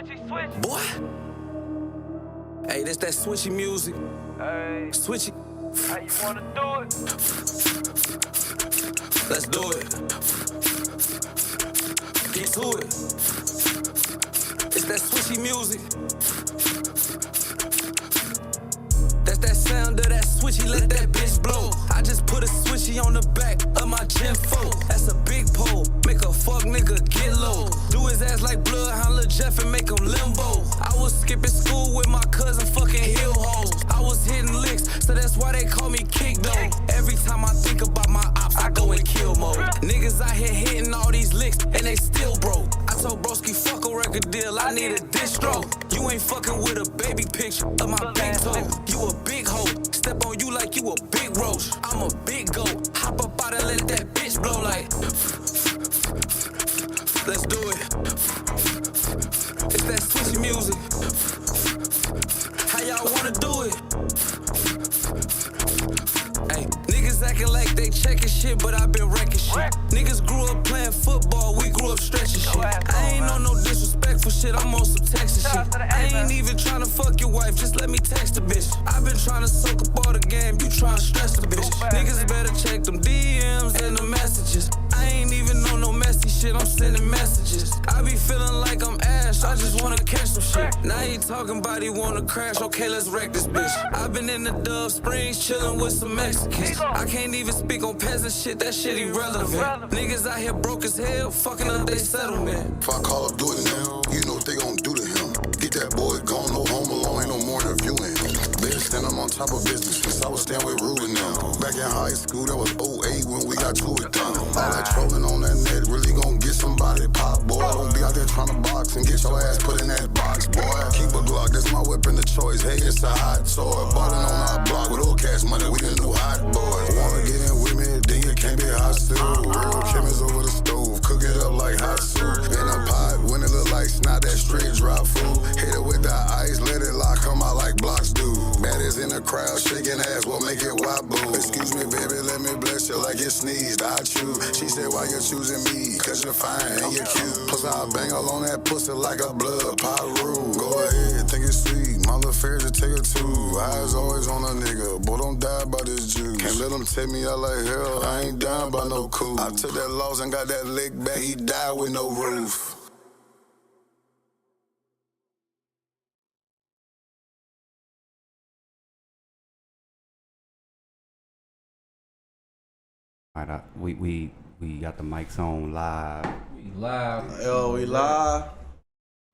Boy. Hey, this that switchy music. Hey, Switchy. how you wanna do it? Let's do it. Get to it. It's that switchy music. That's that sound of that switchy, let that bitch blow. I just put a switchy on the back of my Gen 4. That's a big pole, make a fuck nigga get low. Do his ass like Bloodhound Lil Jeff and make him limbo. I was skipping school with my cousin fucking hill hoes. I was hitting licks, so that's why they call me Kick though. Every time I think about my ops, I go in kill mode. Niggas out here hitting all these licks and they still broke. I told broski fuck a record deal, I need a distro. You ain't fucking with a baby picture of my big toe. You a big hoe, step on you like you a big roach. I'm a big goat, hop up out and let that bitch blow like. Let's do it. It's that switchy music. How y'all wanna do it? Hey, niggas acting like they checking shit, but I been wrecking shit. Niggas grew up playing football, we grew up stretching shit. I ain't on no disrespectful shit, I'm on some Texas shit. I ain't even tryna fuck your wife, just let me text the bitch. I been tryna soak up all the game, you tryna stress the bitch. Niggas better check them DMs and the messages. I ain't even on no messy shit, I'm sending messages. I be feeling like I'm Ash, I just wanna catch some shit. Now he talking about he wanna crash, okay, let's wreck this bitch. I been in the Dove Springs chillin' with some Mexicans. I can't even speak on peasant shit, that shit irrelevant. Niggas out here broke as hell, fucking up they settlement. If I call up, do it now, you know what they gon' do to him. Get that boy gone, no home alone, ain't no more interviewing. Bitch, stand I'm on top of business, since I was staying with Ruben now. Back in high school, that was 08 when we got to it done. All that trolling on that net really gon' get somebody pop, boy. Don't be out there tryna box and get your ass put in that box, boy. Keep a Glock, that's my weapon of choice, hey, it's a hot toy. Ballin' on our block with old cash money, we the new hot boys. Wanna get in with me, then you can't be hostile. Real chemist over the stove, cook it up like hot soup. In a pot, when it look like snot, that straight drop food. Hit it with that ice, let it lock, come out like blocks do. Baddies in the crowd, shaking ass, what make it wobble? Excuse me, baby, let me bless you like you sneezed, I chew. She said, why you choosing me? Cause you're fine and you're cute. Plus I'll bang all on that pussy like a blood pyro. Go ahead, think it's sweet, my little fears to take a two. Eyes always on a nigga, boy don't die by this juice. Can't let them take me out like hell, I ain't down by no cool. I took that loss and got that lick back, he died with no roof. All right, we got the mics on live. We live. Yo, we live.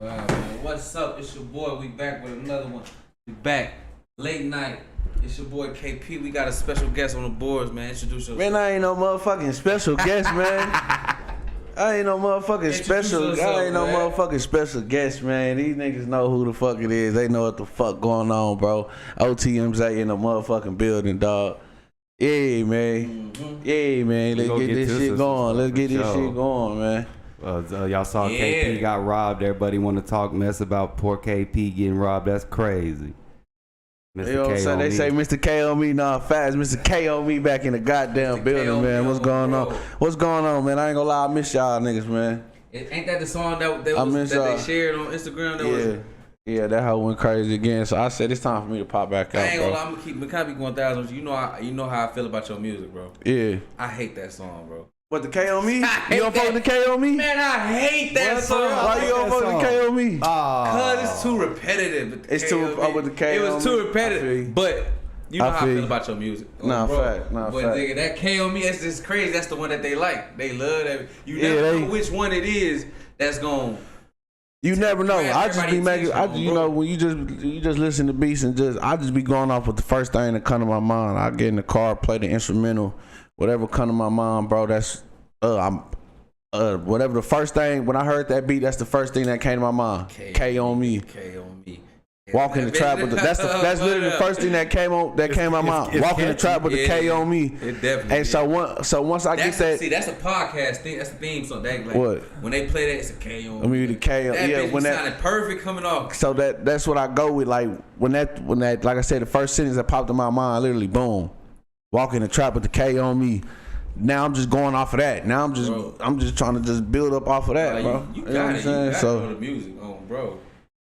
Wow, man. What's up? It's your boy. We back with another one. We back. Late night. It's your boy KP. We got a special guest on the boards, man. Introduce yourself. Man, I ain't no motherfucking special guest, man. I ain't no motherfucking special guest, man. These niggas know who the fuck it is. They know what the fuck going on, bro. OTM's in the motherfucking building, dog. Yeah, man. Yeah, man. Let's get this shit going. Let's get this shit going, man. Y'all saw KP got robbed. Everybody want to talk mess about poor KP getting robbed. That's crazy. Mr. You know what I'm saying? They say Mr. K on me, nah, fast. Mr. K on me back in the goddamn building, man. What's going on? What's going on, man? I ain't gonna lie, I miss y'all niggas, man. Ain't that the song that they shared on Instagram? Yeah, that hoe went crazy again. So I said it's time for me to pop back out. I ain't gonna lie, I'm gonna keep McCoppy going thousands. You know how I feel about your music, bro. Yeah. I hate that song, bro. What, the K on me? You don't fuck with the K on me? Man, I hate that song. Why you don't fuck with the K on me? Cause it's too repetitive. It's too with the K on me. It was too repetitive. But you know how I feel about your music. Nah, fact. But nigga, that K on me, it's just crazy. That's the one that they like. They love that. You never know which one it is that's gonna. You never know. I just be making. You know, when you just listen to beats and I just be going off with the first thing that come to my mind. I get in the car, play the instrumental, whatever come to my mind, bro. That's whatever the first thing when I heard that beat. That's the first thing that came to my mind. K on me. K on me. Walk in the trap with that's literally the first thing that came to my mind. Walk in the trap with the K on me. It definitely. And so once I get that, see, that's a podcast thing. That's the theme song. Like, what? When they play that, it's a K on me. I mean the K on. Yeah, when that sounded perfect coming off. So that's what I go with. Like when that like I said, the first sentence that popped in my mind, literally boom. Walk in the trap with the K on me. Now I'm just going off of that. Now I'm just trying to just build up off of that, bro. You got it. You got to know the music, bro.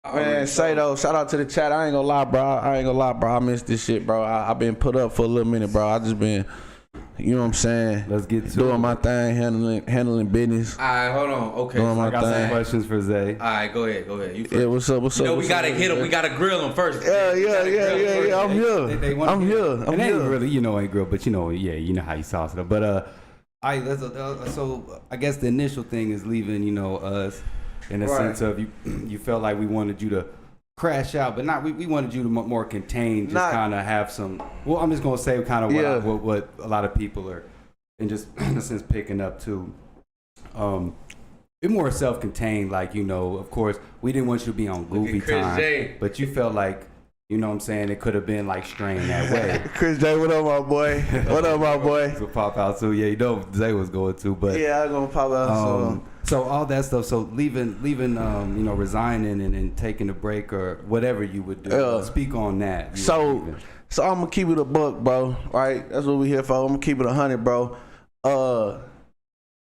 Man, say though, shout out to the chat. I ain't gonna lie, bro. I missed this shit, bro. I been put up for a little minute, bro. I just been, you know what I'm saying? Let's get to doing it. my thing, handling business. All right, hold on. Okay. Doing my I got some thing. questions for Zay. All right, go ahead. You first. Yeah, what's up? You know, we gotta hit him. We gotta grill him first. Yeah. I'm here. They wanna I'm get- here. And they ain't really, ain't grill, but you know how you sauce it up. But so I guess the initial thing is leaving, us in the sense of you felt like we wanted you to crash out, but not we wanted you to more contained, just kind of have some. Well, I'm just gonna say kind of what a lot of people are, and just in a sense picking up too. It more self-contained, like of course we didn't want you to be on goofy time, but you felt like. You know what I'm saying? It could have been like strained that way. Chris J, what up, my boy? What up, my boy? Will pop out too. Yeah, Zay was going to, but Yeah, I'm gonna pop out. so all that stuff. So leaving, resigning and taking a break or whatever you would do. Speak on that. So I'm gonna keep it a buck, bro. Right? That's what we here for. I'm gonna keep it 100, bro.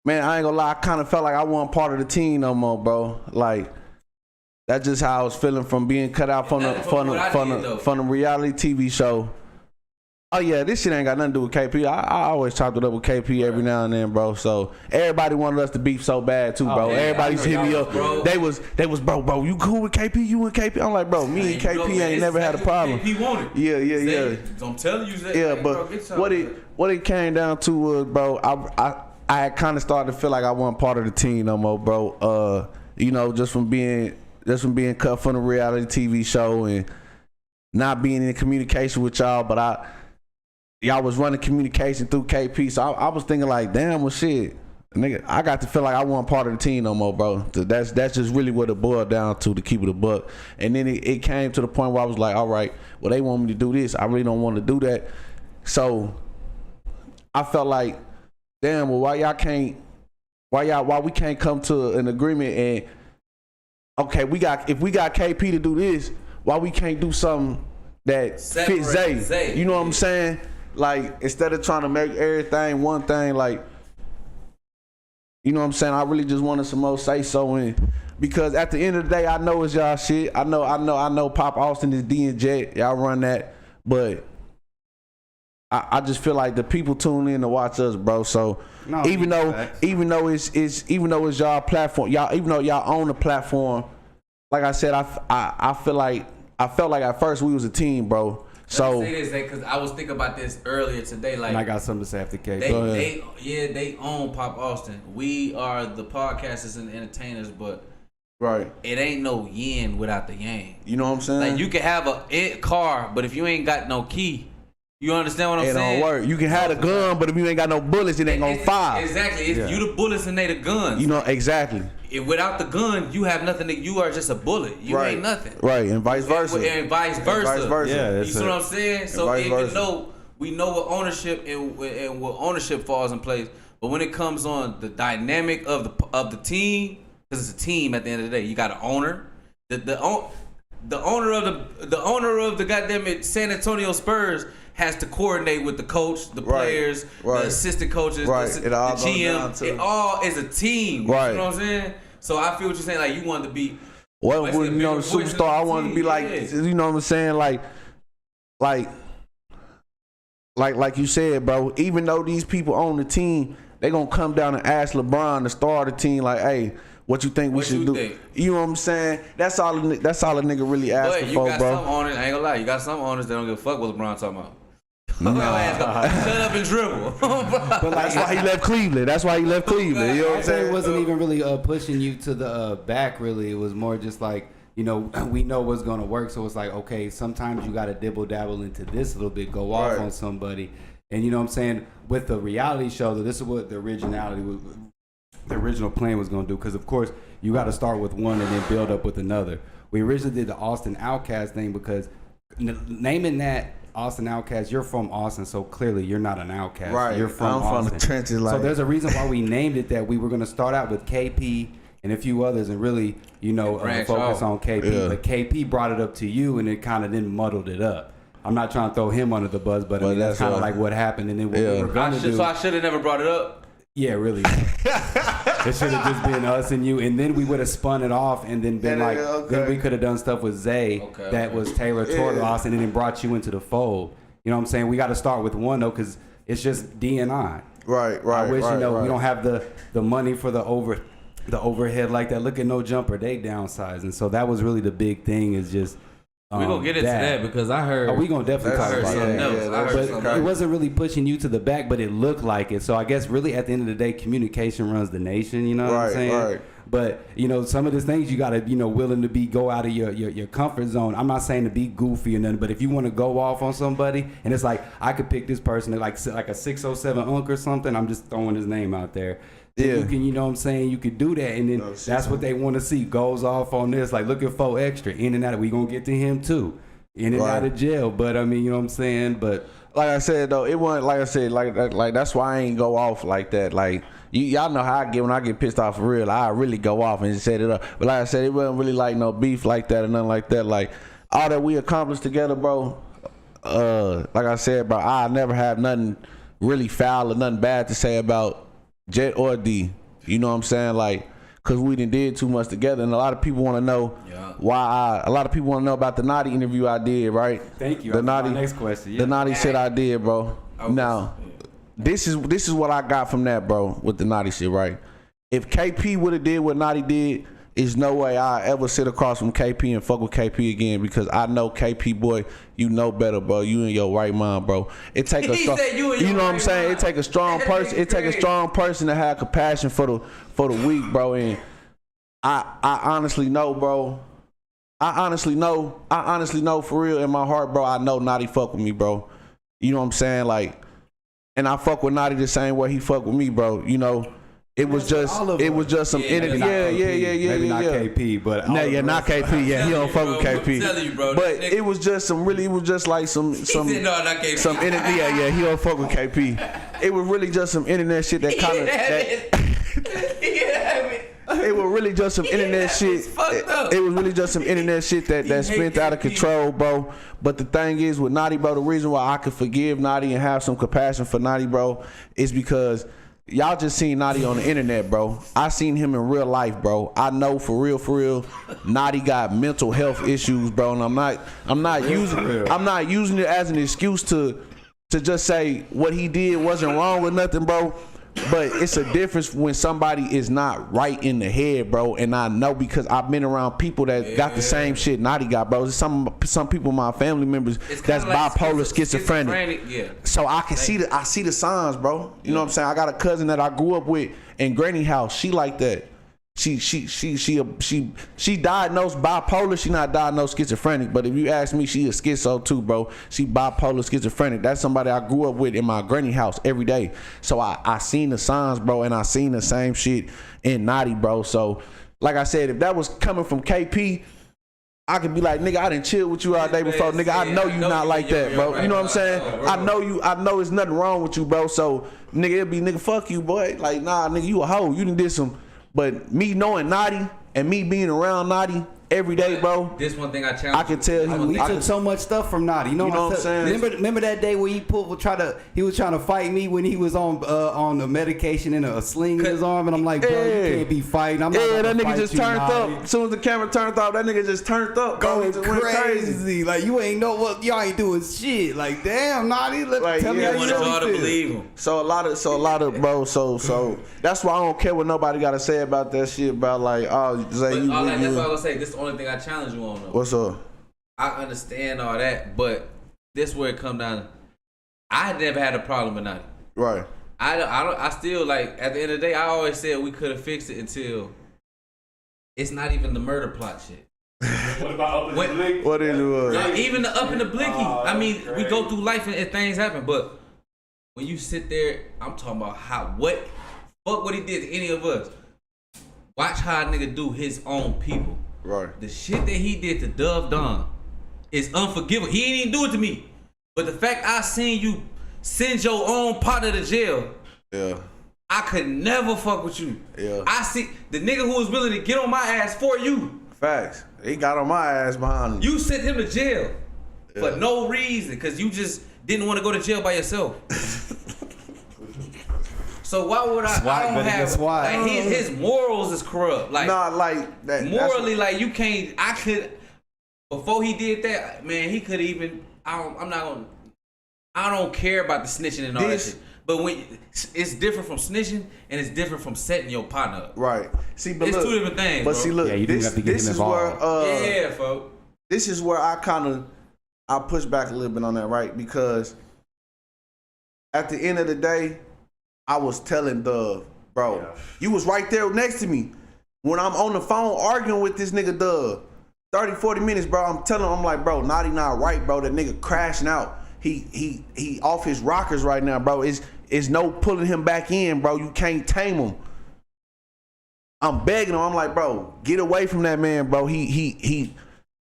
Man, I ain't gonna lie. I kind of felt like I wasn't part of the team no more, bro. Like. That's just how I was feeling from being cut out from the reality TV show. Oh yeah, this shit ain't got nothing to do with KP. I always chopped it up with KP every now and then, bro. So everybody wanted us to beef so bad too, bro. Everybody used to hit me up. Bro. They was bro, you cool with KP? You and KP? I'm like, bro, me and KP ain't never had a problem. KP wanted. Yeah. I'm telling you, that. Yeah, like, but bro, what it came down to was, bro, I had kind of started to feel like I wasn't part of the team no more, bro. Just from being cut from the reality TV show and not being in communication with y'all, but y'all was running communication through KP, so I was thinking like, damn, well shit, nigga, I got to feel like I wasn't part of the team no more, bro. That's just really what it boiled down to keep it a buck. And then it came to the point where I was like, all right, well they want me to do this, I really don't want to do that. So I felt like, damn, well why we can't come to an agreement and okay, if we got KP to do this, why we can't do something that fits Zay? You know what I'm saying? Like, instead of trying to make everything one thing, like, you know what I'm saying? I really just wanted some more say so in. Because at the end of the day, I know it's y'all shit. I know Pop Austin is D and Jet. Y'all run that. But I just feel like the people tune in to watch us, bro. So even though it's y'all platform, even though y'all own the platform, like I said, I felt like at first we was a team, bro. So say this, because I was thinking about this earlier today. Like, and I got something to say after K. They own Pop Austin. We are the podcasters and the entertainers, but it ain't no yin without the yang. You know what I'm saying? Like, you can have a car, but if you ain't got no key. You understand what I'm saying? It don't work. You can have a gun, but if you ain't got no bullets, it ain't gonna fire. Exactly. You the bullets and they the guns. You know, exactly. Without the gun, you have nothing. You are just a bullet. You ain't nothing. Right, and vice versa. And vice versa. Yeah, you see what I'm saying? So even though we know what ownership and what ownership falls in place, but when it comes on the dynamic of the team, because it's a team at the end of the day, you got an owner. The owner of the goddamn San Antonio Spurs has to coordinate with the coach, the players, the assistant coaches, the GM. It all is a team. Right. You know what I'm saying? So I feel what you're saying. Like, you want to be. Well, the superstar, I want to be like, you know what I'm saying? Like you said, bro. Even though these people own the team, they gonna come down and ask LeBron to start the team. Like, hey, what you think we should do? You know what I'm saying? That's all a nigga really asking for, bro. But you got some owners. I ain't gonna lie. You got some owners that don't give a fuck what LeBron talking about. Shut up and dribble. But that's why he left Cleveland. You know what I'm saying? It wasn't even really pushing you to the back, really. It was more just like, we know what's going to work. So it's like, okay, sometimes you got to dibble-dabble into this a little bit, go off on somebody. And you know what I'm saying? With the reality show, this is what the original plan was going to do. Because, of course, you got to start with one and then build up with another. We originally did the Austin Outcast thing because naming that Austin Outcast, you're from Austin, so clearly you're not an outcast. Right. You're from Austin. I'm from the trenches. So there's a reason why we named it that. We were going to start out with KP and a few others and really, focus on KP. Yeah. But KP brought it up to you and it kind of then muddled it up. I'm not trying to throw him under the bus, but I mean, that's kind of like what happened. And then what we were going to do. So I should have never brought it up? Yeah, really. It should have just been us and you, and then we would have spun it off, and then been like, then we could have done stuff with Zay that was tailored toward us, and then brought you into the fold. You know what I'm saying? We got to start with one though, because it's just D&I. Right. I wish we don't have the money for the overhead like that. Look at No Jumper, they downsizing. So that was really the big thing. Is just. We gonna get into that because I heard. We gonna definitely talk about that. But it wasn't really pushing you to the back, but it looked like it. So I guess really at the end of the day, communication runs the nation. You know what I'm saying? Right. But some of these things you gotta willing to go out of your comfort zone. I'm not saying to be goofy or nothing, but if you want to go off on somebody, and it's like I could pick this person like a 607 Unk or something. I'm just throwing his name out there. Yeah. You can, you know what I'm saying? You could do that, and then that's what they want to see. Goes off on this, like looking for extra. In and out. We gonna get to him too. In and out of jail. But I mean, you know what I'm saying? But like I said though, it wasn't like I said, like that's why I ain't go off like that. Like y'all know how I get when I get pissed off for real. I really go off and set it up. But like I said, it wasn't really like no beef like that or nothing like that. Like all that we accomplished together, bro. Like I said, bro, I never have nothing really foul or nothing bad to say about Jet or D, you know what I'm saying? Like, cause we did too much together, and a lot of people want to know a lot of people want to know about the Naughty interview I did, right? Thank you. The Naughty, next question. The Naughty shit I did, bro. Now, this is what I got from that, bro, with the Naughty shit, right? If KP would have did what Naughty did, there's no way I ever sit across from KP and fuck with KP again, because I know KP, boy, you know better, bro. You in your right mind, bro. It take a strong, you know what I'm saying? It take a strong person. It take a strong person to have compassion for the weak, bro. And I honestly know, bro. I honestly know for real in my heart, bro. I know Naughty fuck with me, bro. You know what I'm saying? Like, and I fuck with Naughty the same way he fuck with me, bro. You know. It was just some energy. Maybe not KP, but not KP. Yeah, he don't fuck with KP. I'm telling you, bro, but it was just some really. It was just like some some energy. Yeah, he don't fuck with KP. It was really just some internet shit that kind of. It was really just some internet shit. It was really just some internet shit that spent out of control, bro. But the thing is with Naughty, bro, the reason why I could forgive Naughty and have some compassion for Naughty, bro, is because y'all just seen Naughty on the internet, bro. I seen him in real life, bro. I know for real, Naughty got mental health issues, bro. And I'm not using it as an excuse to just say what he did wasn't wrong with nothing, bro. But it's a difference when somebody is not right in the head, bro. And I know because I've been around people that got the same shit Naughty got, bro. Some people, my family members, that's like bipolar, schizophrenic. Yeah. So I can see the signs, bro. You know what I'm saying? I got a cousin that I grew up with in Granny house. She like that. She diagnosed bipolar. She not diagnosed schizophrenic. But if you ask me, she a schizo too, bro. She bipolar, schizophrenic. That's somebody I grew up with in my granny house every day. So I seen the signs, bro, and I seen the same shit in Naughty, bro. So like I said, if that was coming from KP, I could be like, nigga, I didn't chill with you all day before, nigga. I know you not like that, bro. You know what I'm saying? I know there's nothing wrong with you, bro. So nigga, it'll be nigga, fuck you, boy. Like, nah, nigga, you a hoe. You done did some. But me knowing Naughty and me being around Naughty every day, bro. This one thing I challenge. I can tell we took so much stuff from Naughty. You know what I'm saying? Remember that day where he was trying to fight me when he was on the medication and a sling in his arm, and I'm like, bro, you can't be fighting. I'm not that nigga just turned up. As soon as the camera turned off, that nigga just turned up, going crazy. Like you ain't know what y'all ain't doing shit. Like damn, Naughty. Tell me how you want to believe him. So a lot of bro. So that's why I don't care what nobody got to say about that shit. About like, oh, Zay, you. That's what I was say. This is the only thing I challenge you on. Though. What's up? I understand all that, but this where it come down. I never had a problem with Naughty. Right. I still like at the end of the day. I always said we could have fixed it until it's not even the murder plot shit. What about up in the Blicky? What is it? Even the up in the Blicky. I mean, we go through life and things happen, but when you sit there, I'm talking about what he did to any of us. Watch how a nigga do his own people. Right. The shit that he did to Dove Don is unforgivable. He ain't even do it to me. But the fact I seen you send your own partner to jail, yeah, I could never fuck with you. Yeah. I see the nigga who was willing to get on my ass for you. Facts. He got on my ass behind him. You sent him to jail for no reason, because you just didn't want to go to jail by yourself. So why would I? I don't have like his morals is corrupt. Like like that. Morally, like you can't. I could before he did that, man. He could even. I'm not gonna. I don't care about the snitching and all that shit. But when it's different from snitching and it's different from setting your partner up. Right. See, but it's look, 2 different things. But bro. see, look, this is where folks. This is where I push back a little bit on that, right? Because at the end of the day, I was telling Dove, bro, you was right there next to me when I'm on the phone arguing with this nigga Dove. 30, 40 minutes, bro. I'm telling him, I'm like, bro, Naughty not right, bro. That nigga crashing out. He off his rockers right now, bro. It's no pulling him back in, bro. You can't tame him. I'm begging him. I'm like, bro, get away from that man, bro.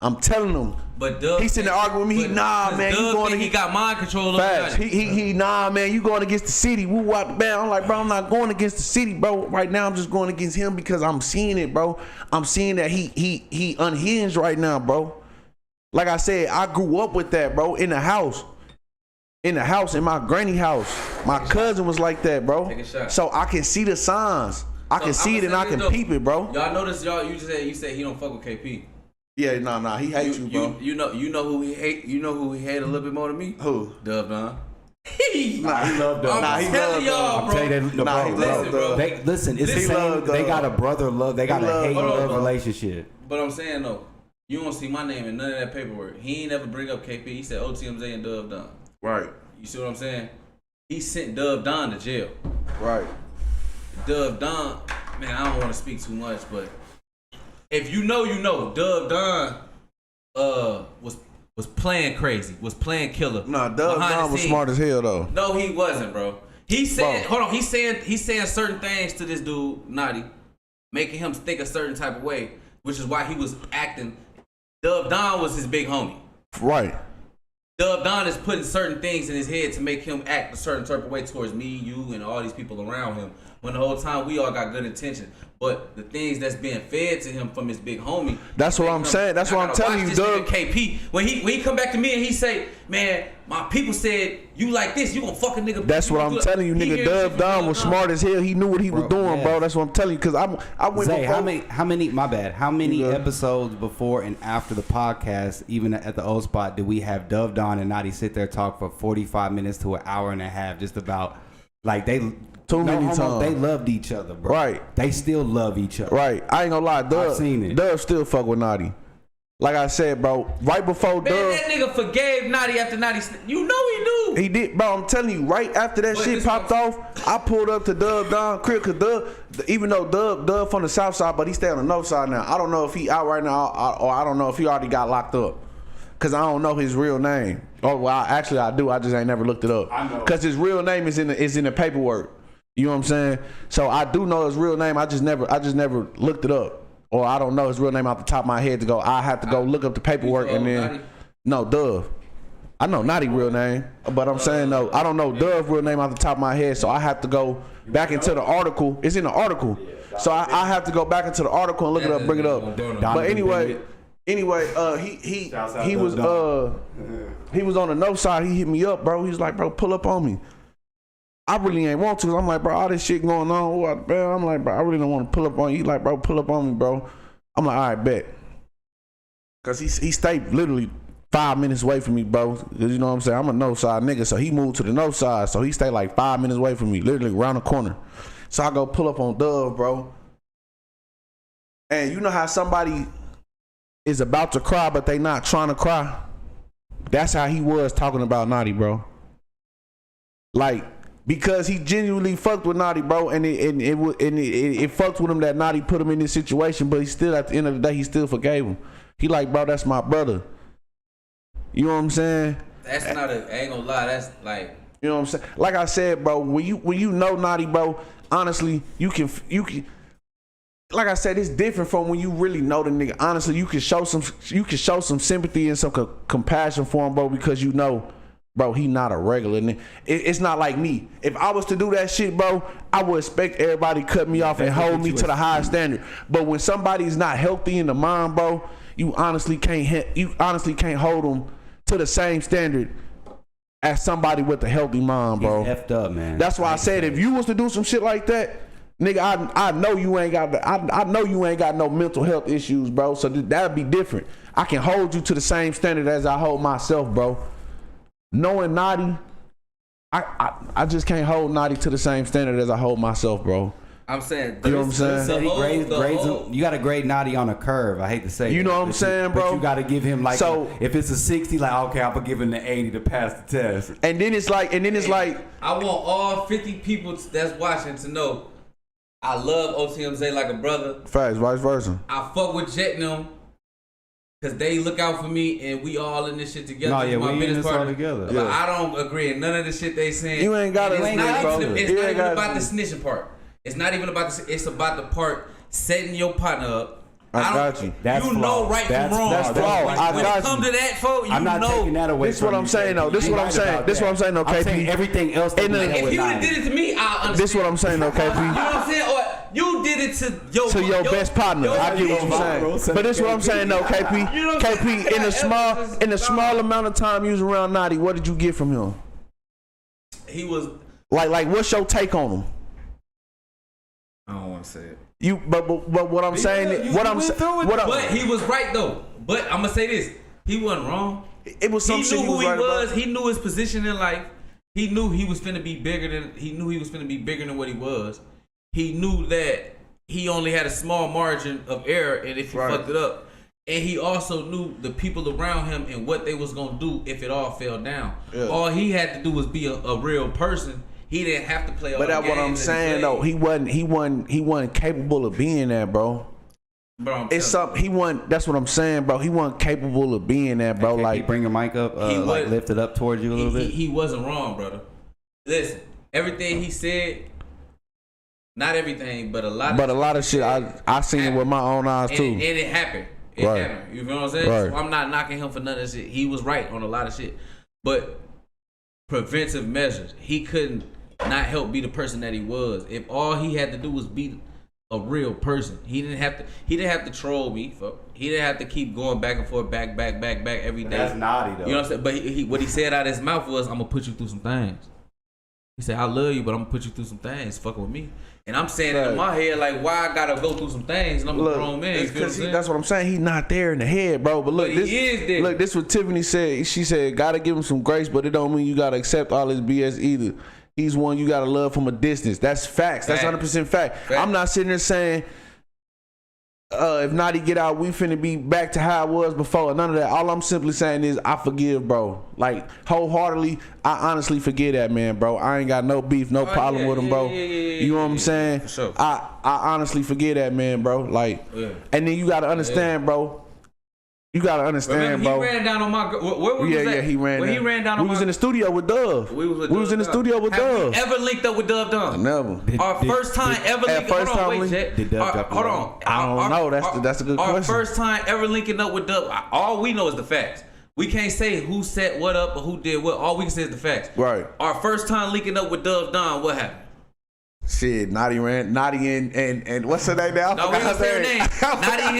I'm telling him. But Doug, he's sitting there arguing with me. Nah, man, you going? He got mind control. Facts. Nah, man, you going against the city? Woo, what, man? I'm like, bro, I'm not going against the city, bro. Right now, I'm just going against him because I'm seeing it, bro. I'm seeing that he unhinged right now, bro. Like I said, I grew up with that, bro. In the house, in my granny house. My cousin was like that, bro. Take a shot. So I can see the signs. I can see it and I can peep it, bro. Y'all notice, you said he don't fuck with KP. Yeah, nah, he hates you, bro. You know who he hate. You know who he hate a little bit more than me. Who? Dub Don. Nah, he loved Dub. I'm telling y'all, bro. Listen, it's the same. They got a brother love. They got a hate love relationship. But I'm saying though, you don't see my name in none of that paperwork. He ain't never bring up KP. He said OTM and Dub Don. Right. You see what I'm saying? He sent Dub Don to jail. Right. Dub Don, man, I don't want to speak too much, but if you know, you know. Dub Don was playing crazy, was playing killer. Nah, Dub Don was smart as hell though. No, he wasn't, bro. He said, hold on, he's saying certain things to this dude, Naughty, making him think a certain type of way, which is why he was acting. Dub Don was his big homie. Right. Dub Don is putting certain things in his head to make him act a certain type of way towards me, you, and all these people around him. When the whole time we all got good intention, but the things that's being fed to him from his big homie. That's what I'm saying. That's what I'm telling you, Doug. KP, when he come back to me and he say, "Man, my people said you like this, you gonna fuck a nigga." That's what I'm telling you, nigga. Dub Don was smart as hell. He knew what he was doing, bro. That's what I'm telling you. Cause I went. Zay, how many episodes before and after the podcast, even at the old spot, did we have Dub Don and Naughty sit there talk for 45 minutes to an hour and a half, just about like they. Too many times. They loved each other, bro. Right. They still love each other. Right. I ain't gonna lie, Dub. I've seen it. Dub still fuck with Naughty. Like I said, bro, right before Dub. Man, that nigga forgave Naughty after Naughty. You know he do. He did, bro. I'm telling you, right after that shit popped off, I pulled up to Dub Don crib, cause Dub, even though Dub from the south side, but he stay on the north side now. I don't know if he out right now, or I don't know if he already got locked up. Cause I don't know his real name. Oh well, actually I do. I just ain't never looked it up. I know. Cause his real name is in the paperwork. You know what I'm saying? So I do know his real name. I just never looked it up, or I don't know his real name off the top of my head to go. I have to go look up the paperwork and then. Naughty? No, Dove. I know Naughty real name, but I'm saying no. I don't know Dove real name off the top of my head, so I have to go back into the article. It's in the article, so I have to go back into the article and look it up, bring it up. But anyway, he was on the north side. He hit me up, bro. He was like, bro, pull up on me. I really ain't want to. I'm like, bro, all this shit going on. What, bro? I'm like, bro, I really don't want to pull up on you. He like, bro, pull up on me, bro. I'm like, all right, bet. Cause he stayed literally 5 minutes away from me, bro. Cause you know what I'm saying? I'm a north side nigga, so he moved to the north side. So he stayed like 5 minutes away from me, literally around the corner. So I go pull up on Dove, bro. And you know how somebody is about to cry, but they not trying to cry? That's how he was talking about Naughty, bro. Like, because he genuinely fucked with Naughty, bro, and it fucked with him that Naughty put him in this situation, but he still, at the end of the day, he still forgave him. He like, bro, that's my brother. You know what I'm saying? That's not I ain't gonna lie, that's like. You know what I'm saying? Like I said, bro, when you know Naughty, bro, honestly, you can, like I said, it's different from when you really know the nigga. Honestly, you can show some sympathy and some compassion for him, bro, because you know, bro, he not a regular. It's not like me. If I was to do that shit, bro, I would expect everybody to cut me off and hold me to the highest standard. But when somebody's not healthy in the mind, bro, you honestly can't hold them to the same standard as somebody with a healthy mind, bro. He's effed up, man. That's why I said if you was to do some shit like that, nigga, I know you ain't got I know you ain't got no mental health issues, bro. So that'd be different. I can hold you to the same standard as I hold myself, bro. Knowing Naughty, I just can't hold Naughty to the same standard as I hold myself, bro. I'm saying, you know what I'm saying? You got to grade Naughty on a curve. I hate to say, you know what I'm saying, bro. But you got to give him like, if it's a 60, like okay, I'm gonna give him the 80 to pass the test. And then it's like, I want all 50 people that's watching to know I love OTM Zay like a brother. Facts, vice versa. I fuck with Jet and them because they look out for me and we all in this shit together. No, yeah, we in this all together. But I don't agree in none of the shit they saying. You ain't got to. It's not even about the snitching part. It's not even about the. It's about the part setting your partner up. I got you. That's you know right from wrong. That's flawed. When it comes to that, folks, I'm not taking that away. This is what I'm saying, though. This is what I'm saying. This is what I'm saying, though, KP. I'm saying everything else. If you did it to me, I understand. This is what I'm saying, though, KP. You know what I'm saying? Or you did it to your best partner. I get what you're saying. But this is what I'm saying, though, KP. KP, in the small amount of time you was around Naughty, what did you get from him? He was like what's your take on him? I don't want to say it. But what I'm saying, but he was right though. But I'm gonna say this: he wasn't wrong. It was some shit he knew who he right was. about. He knew his position in life. He knew he was finna be bigger than. He knew he was finna be bigger than what he was. He knew that he only had a small margin of error, and if he fucked it up, and he also knew the people around him and what they was gonna do if it all fell down. Yeah. All he had to do was be a real person. He didn't have to play all the games. But that's what I'm saying though. He wasn't capable of being that, bro. Bro, it's something he wasn't. That's what I'm saying, bro. He wasn't capable of being that, bro. Okay, like, bring your mic up, like lift it up towards you a little bit. He wasn't wrong, brother. Listen, everything he said, not everything, but a lot. But a lot of shit, I seen it with my own eyes too, and it happened. It happened. You know what I'm saying? Right. So I'm not knocking him for none of that shit. He was right on a lot of shit, but preventive measures. He couldn't not help be the person that he was. If all he had to do was be a real person, he didn't have to troll me. He didn't have to keep going back and forth, back every day. That's naughty though. You know what I'm saying? But what he said out of his mouth was, "I'm gonna put you through some things." He said, "I love you, but I'm gonna put you through some things. Fucking with me." And I'm saying it in my head, like, why I gotta go through some things? And I'm a grown man. That's what I'm saying. He's not there in the head, bro. But look, he is there. Look, this what Tiffany said. She said, "Gotta give him some grace, but it don't mean you gotta accept all his BS either. He's one you gotta love from a distance." That's facts. That's 100% fact. I'm not sitting there saying, if Naughty get out, we finna be back to how it was before. None of that. All I'm simply saying is I forgive, bro. Like, wholeheartedly, I honestly forgive that man, bro. I ain't got no beef, no problem with him, bro. You know what I'm saying? For sure. I honestly forgive that man, bro. Like, and then you gotta understand, bro. You gotta understand, bro. He ran down on my girl. Where was that? Yeah, he ran down. He ran down on we was in the studio with Dove. We was in the studio with Dove. Have we ever linked up with Dove Dunn? Never. Our first time ever linking up. Hold on. I don't know. That's a good question. Our first time ever linking up with Dove. All we know is the facts. We can't say who set what up or who did what. All we can say is the facts. Right. Our first time linking up with Dove Dunn, what happened? Shit, Naughty and what's her name now? No, we don't say her name. Naughty and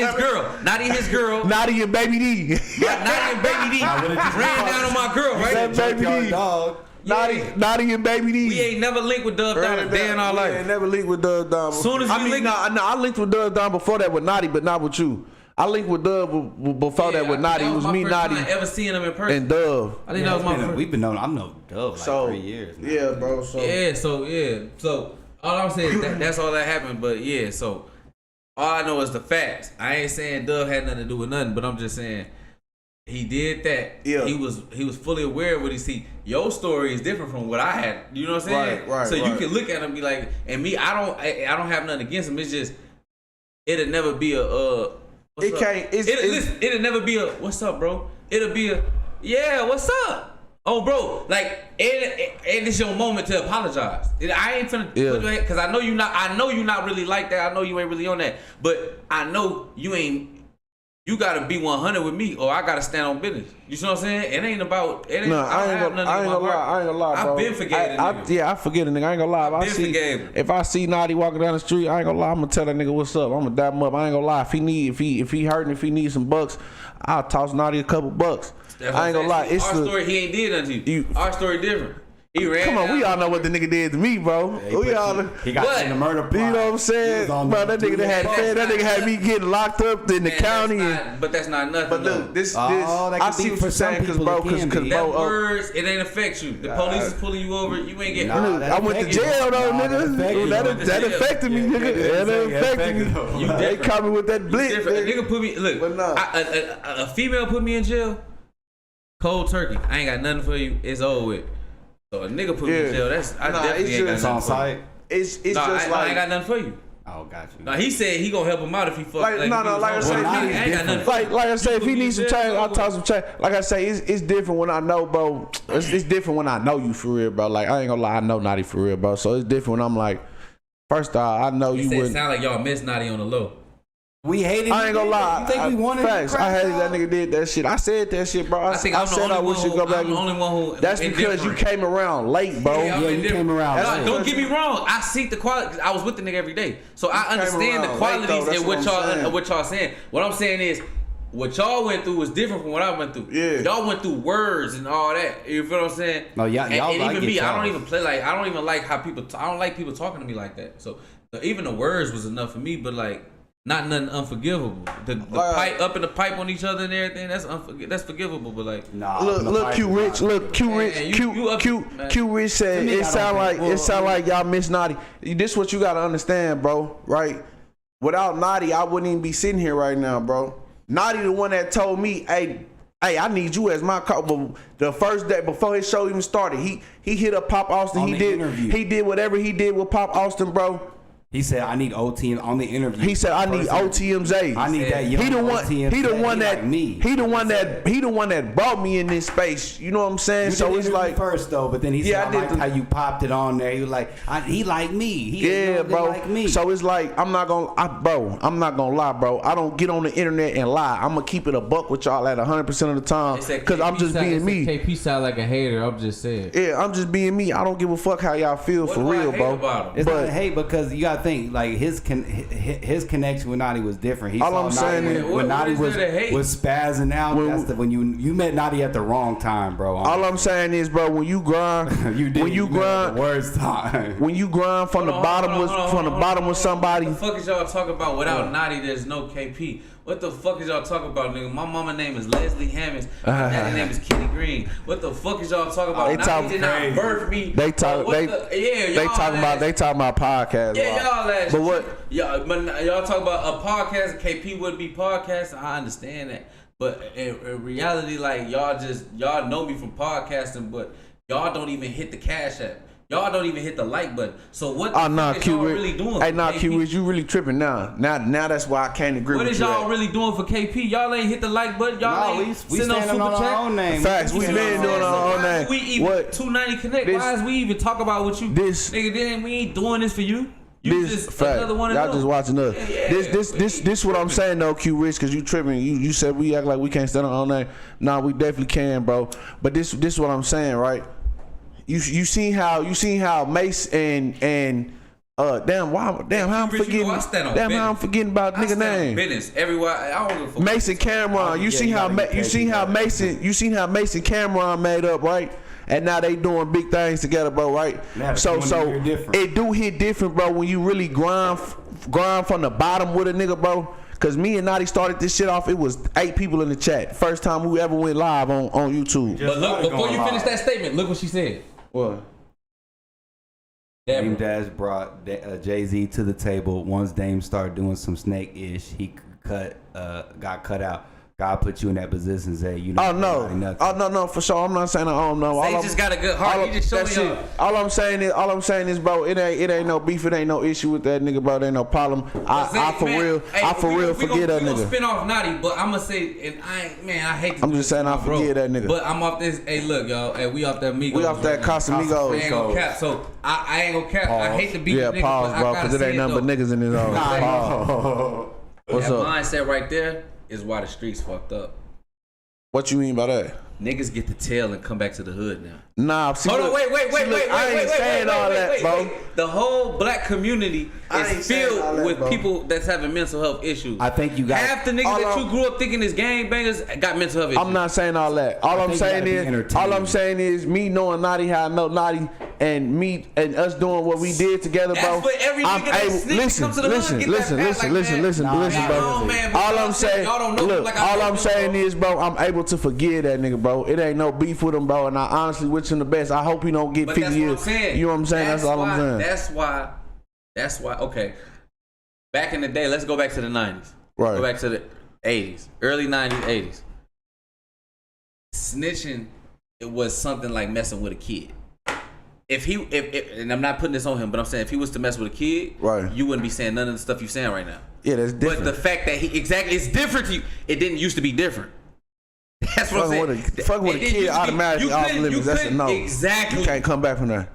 his girl. Naughty and Baby D. Naughty and Baby D ran down on my girl, right? Baby D. Dog. Naughty and Baby D. We ain't never linked with Dove Don a day in our life. We ain't never linked with Dove Don. Soon as we linked, I linked with Dove Don before that with Naughty, but not with you. I linked with Dove before that with Naughty. It was me, Naughty, ever seeing him in person, and Dove. I think that was my first. We've been known. I'm known Dove like 3 years now. Yeah, bro. So all I'm saying is that's all that happened. But yeah, so all I know is the facts. I ain't saying Dove had nothing to do with nothing, but I'm just saying he did that. Yeah. He was fully aware of what he see. Your story is different from what I had. You know what I'm saying? Right. So you can look at him and be like, and me, I don't have nothing against him. It's just it'll never be a it'll never be a what's up, bro? It'll be a yeah, what's up? Oh, bro, like, and it's your moment to apologize. I ain't finna put your head, because I know you not really like that. I know you ain't really on that. But I know you gotta be 100 with me, or I gotta stand on business. You see what I'm saying? It ain't about. I ain't gonna lie, bro. I've been forgetting. I forget a nigga. I ain't gonna lie. If I see Naughty walking down the street, I ain't gonna lie. I'm gonna tell that nigga what's up. I'm gonna dap him up. I ain't gonna lie. If he hurting, if he needs some bucks, I'll toss Naughty a couple bucks. I ain't gonna lie. It's our story. He ain't did nothing to you. Our story different. He ran. Come on, we all know what the nigga did to me, bro. He got in the murder plot. You know what I'm saying? Bro, that nigga had me getting locked up in the county. But that's not nothing. But look, this I see what you're saying, cause that words, it ain't affect you. The police is pulling you over, you ain't getting. I went to jail though, nigga. That affected me, nigga. That affected me. They caught me with that blick. A nigga put me. Look, a female put me in jail. Cold turkey. I ain't got nothing for you. It's over with. So a nigga put me in jail. I definitely ain't got nothing for you. It's just like I ain't got nothing for you. Oh, got you. Nah, he said he gonna help him out if he fuck. Like I say, if he needs some change, I'll talk some change. Like I say, it's different when I know, bro. It's different when I know you for real, bro. Like I ain't gonna lie, I know Naughty for real, bro. So it's different when I'm like, first off, I know you wouldn't. It sound like y'all miss Naughty on the low. We hated. I ain't gonna lie. You think we wanted facts. I hated that nigga did that shit. I said that shit, bro. I said I wish you'd go back. I'm the only one who. That's because you came around late, bro. Yeah, you came around late. Don't get me wrong. I see the quality. I was with the nigga every day, so I understand the qualities and what y'all saying. What I'm saying is, what y'all went through was different from what I went through. Yeah. Y'all went through words and all that. You feel what I'm saying? No, y'all and like even me, y'all. I don't even play like. I don't even like how people. I don't like people talking to me like that. So even the words was enough for me, but like. Not nothing unforgivable. The pipe up in the pipe on each other and everything. That's forgivable. But like, look, Q Rich. Look, Q Rich said it sound like y'all miss Naughty. This what you gotta understand, bro. Right? Without Naughty, I wouldn't even be sitting here right now, bro. Naughty the one that told me, hey, I need you as my cop. But the first day before his show even started, he hit up Pop Austin. He did whatever he did with Pop Austin, bro. He said, "I need OTM on the interview." He said, "I need OTMs." I need that young OTM. He the one that brought me in this space. You know what I'm saying? You so it's like first though, but then he said, "I liked how you popped it on there." He was like, "He like me." Bro. Like me. So it's like I'm not gonna lie, bro. I don't get on the internet and lie. I'm gonna keep it a buck with y'all at 100% of the time because I'm just being me. KP sound like a hater. I'm just saying. Yeah, I'm just being me. I don't give a fuck how y'all feel for real, bro. It's not hate because you got. Think like his connection with Naughty was different. All I'm saying is when Naughty was spazzing out. When you met Naughty at the wrong time, bro. All I'm saying is, bro, when you grind, the worst time. When you grind from the bottom with somebody. What the fuck is y'all talking about? Without Naughty, there's no KP. What the fuck is y'all talking about, nigga? My mama name is Leslie Hammonds. My daddy name is Kenny Green. What the fuck is y'all talking about? Naughty did not birth me. They talking about podcast. Yeah, y'all ass. But what? Y'all talk about a podcast. KP wouldn't be podcasting. I understand that, but in reality, like y'all know me from podcasting, but y'all don't even hit the Cash App. Y'all don't even hit the like button. So what the fuck is y'all really doing? Hey, Q Rich, you really tripping now. Now that's why I can't agree with you. What is y'all really doing for KP? Y'all ain't hit the like button. Y'all ain't send no super on chat. Our own name. Facts, we been doing our own name. We even 290 Connect. Why is we even talk about what you? Nigga, then we ain't doing this for you. You just another one of y'all those. just watching us. This what I'm saying though, Q Rich, because you tripping. You said we act like we can't stand on our own name. Nah, we definitely can, bro. But this what I'm saying, right? You seen how Mace and how I'm forgetting about nigga name. Business everywhere. I don't give a fuck. Mason Cameron. You seen how Mason Cameron made up, right? And now they doing big things together, bro, right? So it do hit different, bro, when you really grind from the bottom with a nigga, bro. Cause me and Naughty started this shit off. It was 8 people in the chat. First time we ever went live on YouTube. But look, before you finish that statement, look what she said. What? Dame Dash brought Jay-Z to the table. Once Dame started doing some snake-ish, he got cut out. God put you in that position, Zay. You know. No, for sure. I'm not saying I don't know. Zay just got a good heart. He just showed me up. All I'm saying is, bro, it ain't no beef. It ain't no issue with that nigga, bro. There ain't no problem. I for real forget that nigga. We gonna spin off Naughty, but I'm gonna say, and I hate to. I'm just saying I forget that nigga. But I'm off this. Hey, look, y'all. Hey, we off that Migos. We off that Casamigos. I ain't gonna cap. So I ain't gonna cap. Pause. I hate to be. Yeah, pause, bro, because it ain't nothing but niggas in this house. What's that up? mindset right there is why the streets fucked up. What you mean by that? niggas get the tail and come back to the hood now. Nah, see, hold on, wait. I ain't saying all that, bro. The whole black community is filled with people that's having mental health issues. I think you got half the niggas that you grew up thinking is gang bangers got mental health issues. I'm not saying all that. All I'm saying is me knowing Naughty how I know Naughty and me and us doing what we did together, bro. That's what every nigga that snitch comes to the hood get that back listen, bro. All I'm saying, look, all I'm saying is, bro, I'm able to forgive that nigga, bro. It ain't no beef with him, bro, and I honestly wish him the best. I hope he don't get 50 years. You know what I'm saying? That's all I'm saying. That's why. Okay. Back in the day, let's go back to the 90s. Right. Go back to the 80s, early 90s, 80s. Snitching, it was something like messing with a kid. If and I'm not putting this on him, but I'm saying if he was to mess with a kid, right, you wouldn't be saying none of the stuff you're saying right now. Yeah, that's different. But the fact that it's different to you. It didn't used to be different. That's what I'm saying. Fucking with a kid automatically off limits. That's a no. Exactly. You can't come back from that.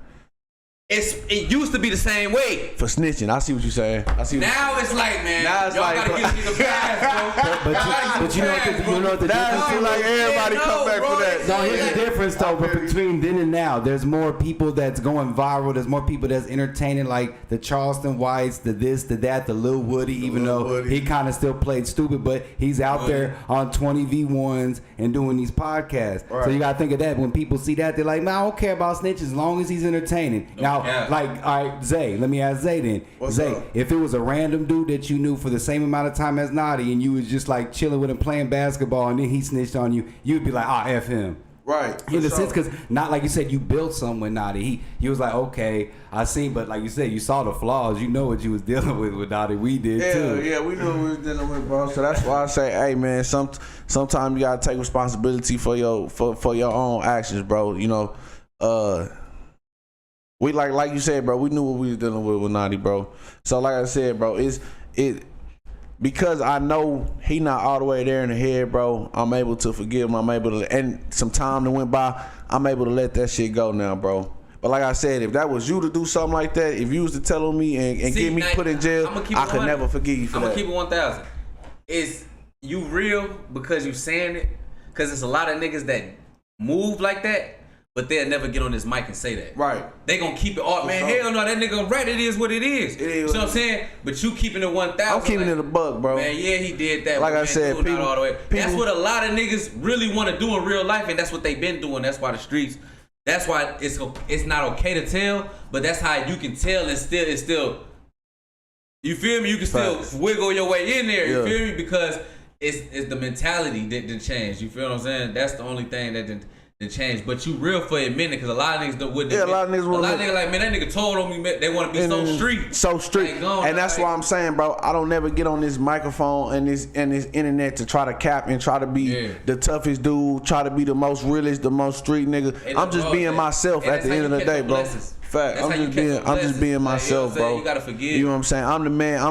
It used to be the same way. For snitching, I see what you're saying. Now it's like, man, y'all gotta give a nigga pass, bro. But you know what the difference is? Like everybody come back for that. No, here's the difference though. But between then and now, there's more people that's going viral. There's more people that's entertaining, like the Charleston Whites, the this, the that, the Lil Woody. Even though he kind of still played stupid, but he's out there on 20v1s and doing these podcasts. Right. So you gotta think of that. When people see that, they're like, man, I don't care about snitches as long as he's entertaining. Now, like, all right, Zay, let me ask Zay then. Zay, if it was a random dude that you knew for the same amount of time as Naughty and you was just like chilling with him playing basketball and then he snitched on you, you'd be like, F him. Right. In the sense, because not like you said, you built something with Naughty. He was like, okay, I seen, but like you said, you saw the flaws. You know what you was dealing with Naughty. We did too. Yeah, we knew what we was dealing with, bro. So that's why I say, hey man, sometimes you gotta take responsibility for your own actions, bro. You know, we like you said, bro. We knew what we was dealing with Naughty, bro. So like I said, bro, it because I know he not all the way there in the head, bro. I'm able to forgive him. I'm able to, and some time that went by, I'm able to let that shit go now, bro. But like I said, if that was you to do something like that, if you was to tell on me and get me put in jail, I could never forgive you for that. I'm gonna keep it 1,000. Is you real because you saying it? Because it's a lot of niggas that move like that, but they'll never get on this mic and say that. Right. They gonna keep it all, man, hell no, that nigga right, it is what it is. It is. You know what I'm saying? But you keeping it 1,000. I'm keeping it a buck, bro. Man, yeah, he did that. Like I said, people, not all the way. That's what a lot of niggas really want to do in real life, and that's what they've been doing. That's why the streets, that's why it's not okay to tell, but that's how you can tell and it's still, you feel me? You can still wiggle your way in there, you feel me? Because it's the mentality that didn't change. You feel what I'm saying? That's the only thing that didn't change. But you real for a minute, because a lot of niggas wouldn't. Yeah, a lot of niggas like, man, that nigga told on me, they want to be so street. And that's why I'm saying, bro, I don't never get on this microphone and this internet to try to cap and try to be the toughest dude, try to be the most realest, the most street nigga. I'm just being myself at the end of the day, bro. Fact. I'm just being myself, bro. You gotta forgive. You know what I'm saying? I'm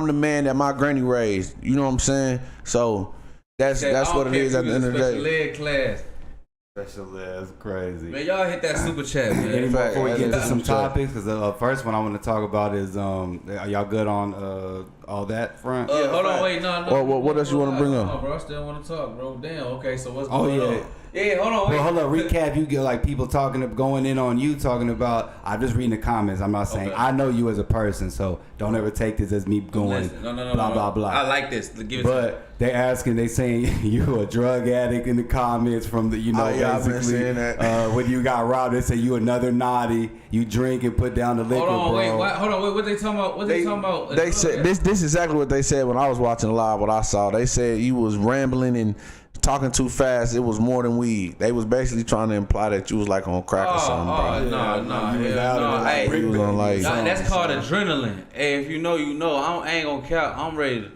the man that my granny raised. You know what I'm saying? So that's what it is at the end of the day. Leg class. Special ass crazy. Man, y'all hit that super chat, man. Before we get into some topics, because the first one I want to talk about is, are y'all good on all that front? Hold on, wait, no. What else you want to bring up? Bro, I still want to talk, bro. Damn, okay, so what's going on? Yeah, hold on, wait. Well, hold up, recap. You get like people going in on you, talking about, I'm just reading the comments. I'm not saying, I know you as a person, so don't ever take this as me going, blah, blah. I like this. Give it but they asking, they saying you a drug addict in the comments from the, basically, when you got robbed, they say you another Naughty, you drink and put down the liquor, hold bro. What they talking about? What they talking about? They said, this is exactly what they said when I was watching live, what I saw. They said you was rambling and talking too fast. It was more than weed. They was basically trying to imply that you was like on crack or something, bro. No. Hey, that's called adrenaline. Hey, if you know, you know. I ain't gonna count. I'm ready.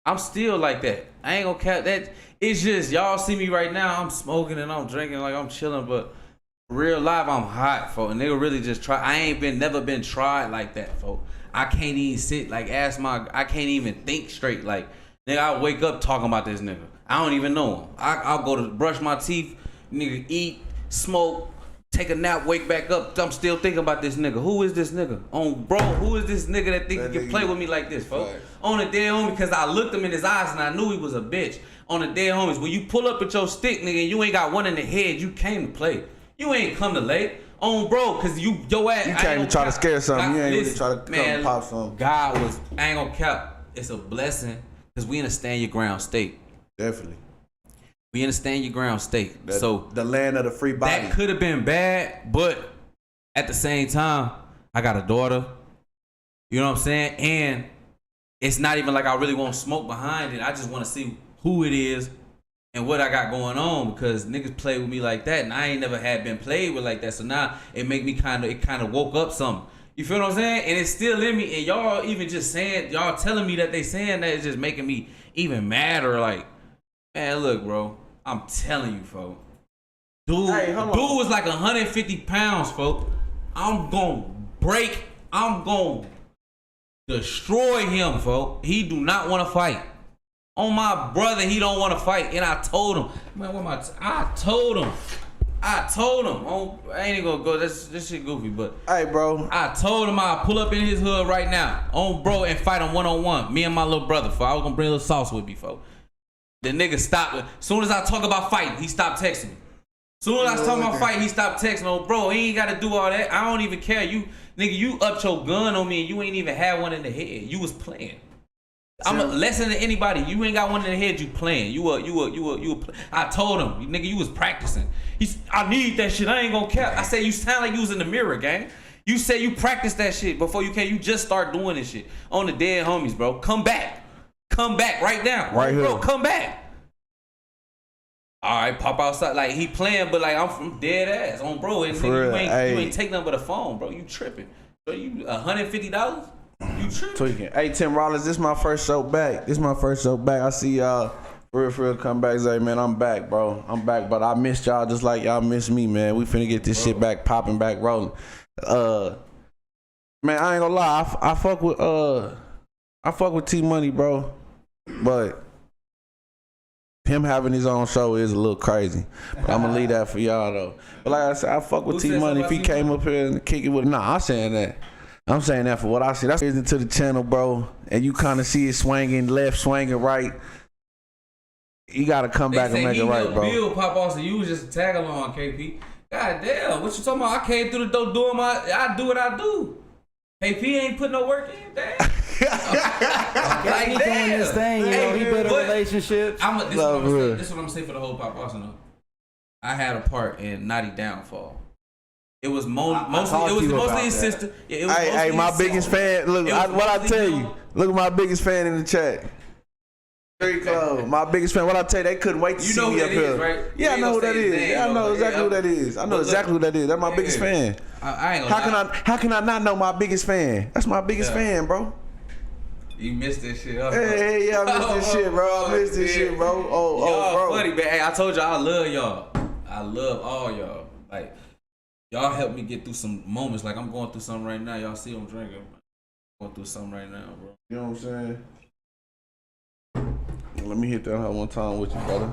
I'm still like that. I ain't gonna count that. It's just y'all see me right now. I'm smoking and I'm drinking like I'm chilling, but real life I'm hot, folks. And nigga really just try. I ain't never been tried like that, folks. I can't even sit like I can't even think straight. Like nigga, I wake up talking about this nigga. I don't even know him. I'll go to brush my teeth, nigga, eat, smoke, take a nap, wake back up. I'm still thinking about this nigga. Who is this nigga? Bro, who is this nigga that think he can play with me like this, folks? Right. On the dead homie, because I looked him in his eyes and I knew he was a bitch. On the dead homies, when you pull up with your stick, nigga, and you ain't got one in the head, you came to play. You ain't come to lay. Bro, because your ass. You came to try to scare something. You ain't really try to come pop something. God I ain't gonna cap. It's a blessing because we in a stand your ground state. Definitely. We in a stand your ground state. So the land of the free body. That could have been bad, but at the same time, I got a daughter. You know what I'm saying? And it's not even like I really want smoke behind it. I just want to see who it is and what I got going on, because niggas play with me like that, and I ain't never had been played with like that. So now it make me kind of woke up something. You feel what I'm saying? And it's still in me. And y'all even just saying, y'all telling me that they saying that is just making me even madder. Like, man, look, bro. I'm telling you, folks. Dude was like 150 pounds, folks. I'm gonna destroy him, folks. He do not want to fight. On my brother, he don't want to fight. And I told him, man, I told him. I ain't even gonna go. This shit goofy, but hey, bro. I told him I'll pull up in his hood right now, bro, and fight him 1-on-1. Me and my little brother, I was gonna bring a little sauce with me, folks. The nigga stopped. As soon as I talk about fighting, he stopped texting me. As soon as I was talking about fighting, he stopped texting. Bro, he ain't gotta do all that. I don't even care. You upped your gun on me and you ain't even had one in the head. You was playing. I'm less than anybody. You ain't got one in the head. You playing. I told him, nigga, you was practicing. I need that shit. I ain't gonna care. I said you sound like you was in the mirror, gang. You said you practiced that shit before you came. You just start doing this shit on the dead homies, bro. Come back right now, right here, bro. Come back. All right, pop outside. Like he playing, but like I'm from dead ass on, bro. And nigga, you ain't take nothing but a phone, bro. You tripping? So you $150? You tripping? Tweaking. Hey, Tim Rollins, this my first show back. I see y'all for real come back. Say, man, I'm back, bro. I'm back, but I missed y'all just like y'all missed me, man. We finna get this shit back popping, back rolling. Man, I ain't gonna lie. I fuck with T Money, bro. But him having his own show is a little crazy. But I'm gonna leave that for y'all though. But like I said, I fuck with T Money. If he came up here and kick it with, I'm saying that. I'm saying that for what I see. That's into the channel, bro. And you kind of see it swinging left, swinging right. You gotta come back and make it right, bro. Bill pop off, so you was just a tag along, KP. God damn, what you talking about? I came through the door doing I do what I do. KP ain't put no work in, damn. Like he doing this thing, he built a relationship. This is what I'm gonna say for the whole Pop Austin. I had a part in Naughty Downfall. It was mostly his sister. Hey, my biggest fan. Look, what I tell you. Look at my biggest fan in the chat. Very close. My biggest fan. What I tell you, they couldn't wait to see me up here. Right? Yeah, I know who that is. Yeah, I know exactly who that is. I know exactly who that is. That's my biggest fan. I ain't gonna How can I not know my biggest fan? That's my biggest fan, bro. You missed this shit up. Hey, I missed this shit, bro. I missed this shit, bro. Y'all bro. funny, man. Hey, I told y'all I love y'all. I love all y'all. Like, y'all helped me get through some moments. Like, I'm going through something right now. Y'all see I'm drinking. I'm going through something right now, bro. You know what I'm saying? Let me hit that hoe one time with you, brother.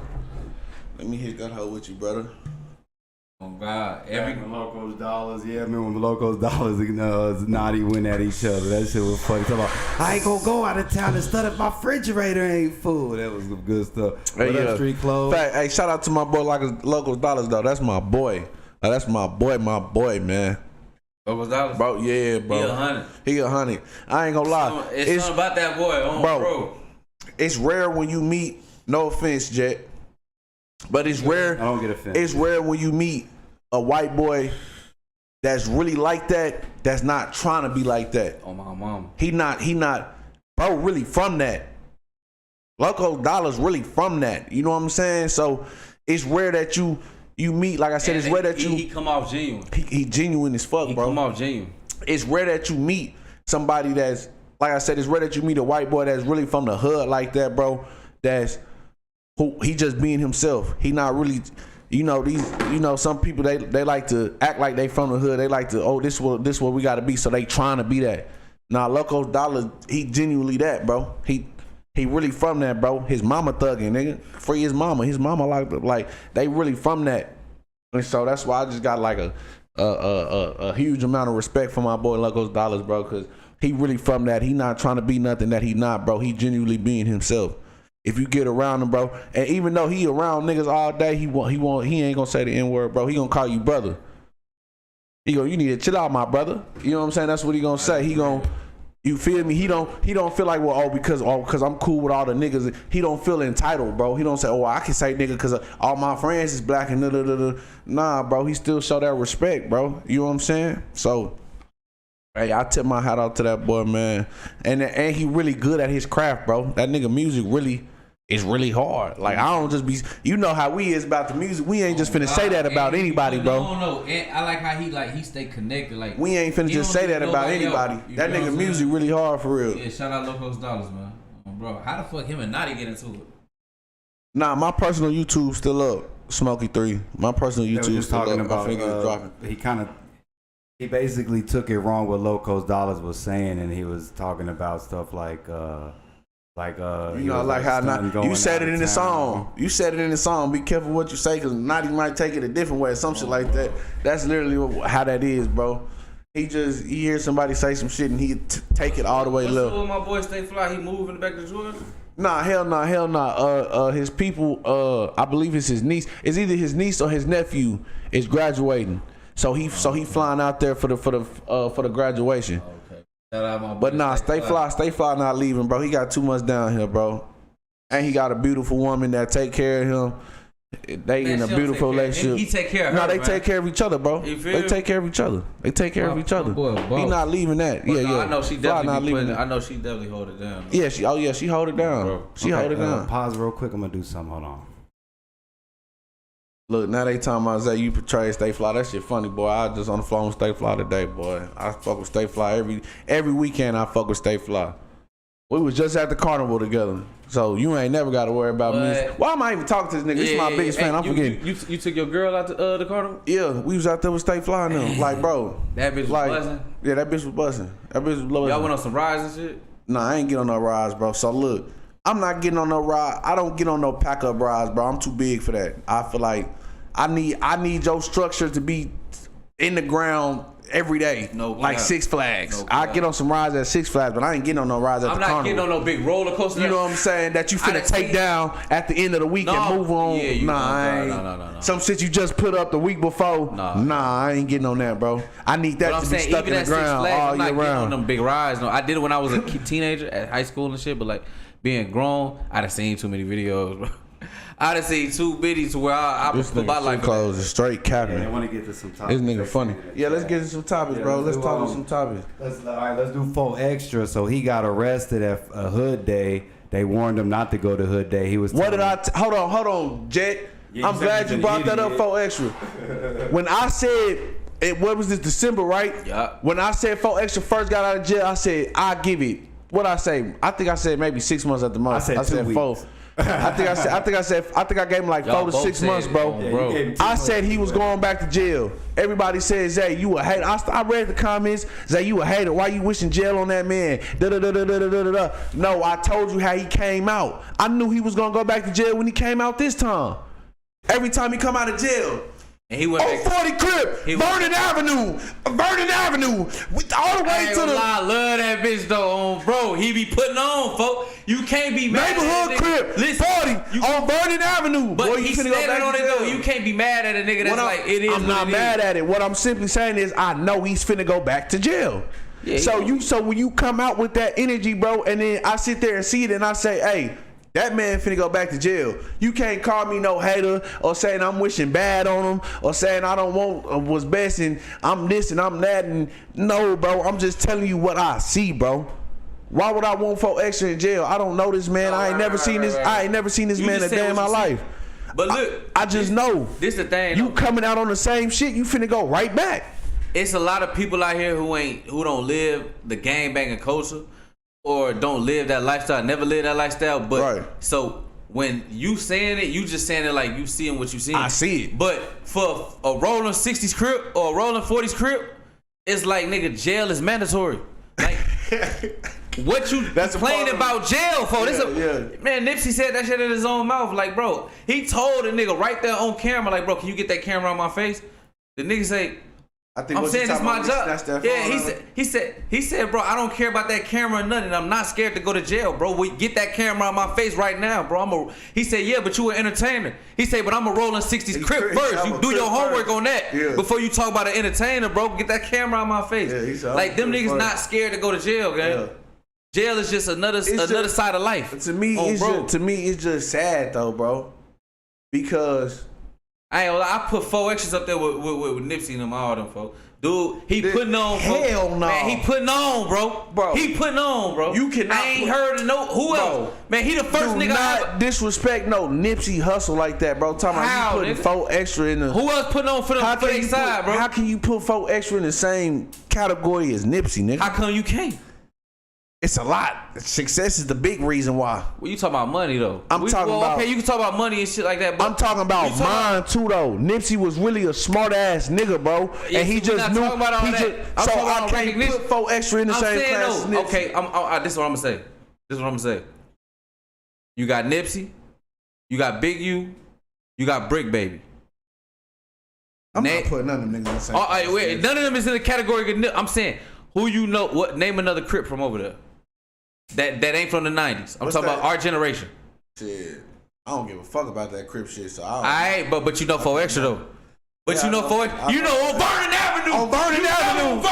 Oh God! When Locos Dollars, yeah, man. When the Locos Dollars, Naughty went at each other. That shit was funny. Talking about, I ain't gonna go out of town and stuff if my refrigerator ain't full. That was some good stuff. Hey, Street clothes. Hey, shout out to my boy Locos Dollars though. That's my boy. That's my boy, man. Locos Dollars, bro. Yeah, bro. He 100. I ain't gonna lie. It's something about that boy, bro. It's rare when you meet. No offense, Jet. But it's rare. I don't get offended. It's rare when you meet a white boy that's really like that. That's not trying to be like that. Oh my mom. He not. Bro, really from that. Loco Dollars really from that. You know what I'm saying? So it's rare that you meet. Like I said, it's rare that he come off genuine. He genuine as fuck, bro. He come off genuine. It's rare that you meet somebody that's, like I said, it's rare that you meet a white boy that's really from the hood like that, bro. That's who he just being himself. He not really, some people they like to act like they from the hood. They like to, this what we gotta be, so they trying to be that. Nah, Loco Dollars, he genuinely that, bro. He really from that, bro. His mama thugging, nigga. Free his mama. His mama like they really from that. And so that's why I just got like a a huge amount of respect for my boy Locos Dollars, bro, because he really from that. He not trying to be nothing that he not, bro. He genuinely being himself. If you get around him, bro, and even though he around niggas all day, he ain't gonna say the N-word, bro. He gonna call you brother. He go, you need to chill out, my brother. You know what I'm saying? That's what he gonna say. He gonna, you feel me? He don't feel like, well, because I'm cool with all the niggas. He don't feel entitled, bro. He don't say, oh, I can say nigga because all my friends is black and da. Nah, bro. He still show that respect, bro. You know what I'm saying? So, hey, I tip my hat out to that boy, man. And he really good at his craft, bro. That nigga music is really hard. Like, I don't just be, you know how we is about the music. We ain't just finna say that about anybody, bro. No. And I like how he stay connected. Like, we ain't finna just say that about anybody. That nigga music really hard for real. Yeah, shout out Locos Dollars, man. Bro, how the fuck him and Naughty get into it? Nah, my personal YouTube still up. Smokey 3. My personal YouTube still talking up. about, My fingers dropping. He basically took it wrong what Locos Dollars was saying, and he was talking about stuff like you know, like how not, you said it in the song. You said it in the song. Be careful what you say, because Naughty might take it a different way, some shit like that. That's literally how that is, bro. He hears somebody say some shit and he take it all the way left. What's my boy Stay Fly? He moving back to Georgia? Nah, hell nah. His people, I believe it's his niece. It's either his niece or his nephew is graduating. So he flying out there for the graduation. But nah, Stay Fly not leaving, bro. He got too much down here, bro. And he got a beautiful woman that take care of him. They in a beautiful relationship. He take care of her. No, they take care of each other, bro. They take care of each other. He not leaving that. But Yeah. I know she definitely hold it down. Yeah, she hold it down. Bro. Hold it down. Pause real quick. I'm gonna do something. Hold on. Look, now they talking about Zay, you portray Stay Fly. That shit funny, boy. I was just on the phone with Stay Fly today, boy. I fuck with Stay Fly every weekend. I fuck with Stay Fly. We was just at the carnival together, so you ain't never got to worry about me. Why am I even talking to this nigga? This is my biggest fan. I'm forgetting. You took your girl out to the carnival? Yeah, we was out there with Stay Fly now. Like, bro. That bitch was buzzing? Yeah, that bitch was buzzing. That bitch was buzzing. Y'all went on some rides and shit? Nah, I ain't get on no rides, bro. So look, I'm not getting on no ride. I don't get on no pack up rides, bro. I'm too big for that. I feel like I need your structure to be in the ground every day, like Six Flags. I get on some rides at Six Flags, but I ain't getting on no rides at the carnival. I'm not getting on no big roller coaster. You know what I'm saying? That you finna take down at the end of the week and move on. Yeah, no. Some shit you just put up the week before. Nah, I ain't getting on that, bro. I need that to be stuck in the ground all year round. I'm not getting on them big rides. No, I did it when I was a teenager at high school and shit, but like being grown, I done seen too many videos, bro. I done seen too many to where I put my life clothes is straight capping. I want to get to some topics. This nigga funny. Yeah, let's get to some topics, bro. Let's talk about some topics. Let's do 4 extra. So he got arrested at a Hood Day. They warned him not to go to Hood Day. He was. Hold on, Jet. Yeah, I'm glad you brought that up, 4 extra. When I said what was this, December, right? Yeah. When I said 4 extra first got out of jail, I said I give it. What I say? I think I said maybe 6 months at the most. I said 4. I think I gave him like 4 to 6 months, bro. Yeah, I said he was going back to jail. Everybody said, Zay, you a hater. I read the comments. Zay, you a hater. Why you wishing jail on that man? No, I told you how he came out. I knew he was gonna go back to jail when he came out this time. Every time he come out of jail. And he went 40 Crip, Vernon Avenue, all the way to the. I love that bitch though, bro. He be putting on, folks. You can't be mad. Neighborhood Crip, listen, 40 on Vernon Avenue. But he standing on it though. You can't be mad at a nigga that's like it is. I'm not mad at it. What I'm simply saying is I know he's finna go back to jail. Yeah, so when you come out with that energy, bro, and then I sit there and see it and I say, hey, that man finna go back to jail. You can't call me no hater or saying I'm wishing bad on him or saying I don't want what's best and I'm this and I'm that. And no, bro, I'm just telling you what I see, bro. Why would I want 4 extra in jail? I don't know this man. I ain't never seen this. I ain't never seen this man a day in my life. But look, I just know. This the thing. You coming out on the same shit, you finna go right back. It's a lot of people out here who don't live the gangbanging culture. Or don't live that lifestyle, never live that lifestyle. But so when you saying it, you just saying it like you seeing what you see. I see it. But for a rolling 60s Crip or a rolling 40s Crip, it's like nigga, jail is mandatory. Like what you complaining about jail for? Man, Nipsey said that shit in his own mouth. Like, bro, he told a nigga right there on camera, like, bro, can you get that camera on my face? The nigga say, think I'm saying it's my job. Yeah, he said, bro, I don't care about that camera or nothing. I'm not scared to go to jail, bro. We get that camera out my face right now, bro. He said, yeah, but you an entertainer. He said, but I'm a rolling 60s crip first. You do your homework on that before you talk about an entertainer, bro. Get that camera out my face. Yeah, like them niggas not scared to go to jail, gang. Yeah. Jail is just another side of life. To me, it's just sad though, bro. Because I put 4 extras up there with Nipsey and them, all them folks. Dude, he putting on, bro. Hell no. Man, he putting on, bro. He putting on, bro. You cannot. I ain't heard of who else. Man, he the first nigga. Not disrespect no Nipsey hustle like that, bro. Talking about you putting 4 extra in the. Who else putting on for their side, bro? How can you put 4 extra in the same category as Nipsey, nigga? How come you can't? It's a lot. Success is the big reason why. Well, you talking about money though. I'm talking about. Okay, you can talk about money and shit like that. But I'm talking about mine too though. Nipsey was really a smart ass nigga, bro, and he just knew. So I can't put 4 extra in the same class as Nipsey. Okay, this is what I'm gonna say. You got Nipsey, you got Big U, you got Bricc, baby. I'm not putting none of them niggas in the same class. Wait, none of them is in the category of I'm saying, who you know? What? Name another Crip from over there. That ain't from the 90s. I'm talking about our generation. Shit. I don't give a fuck about that Crip shit, so I don't. But you know 4 extra though. But you know 4 extra. You know on Vernon Avenue. On Vernon Avenue.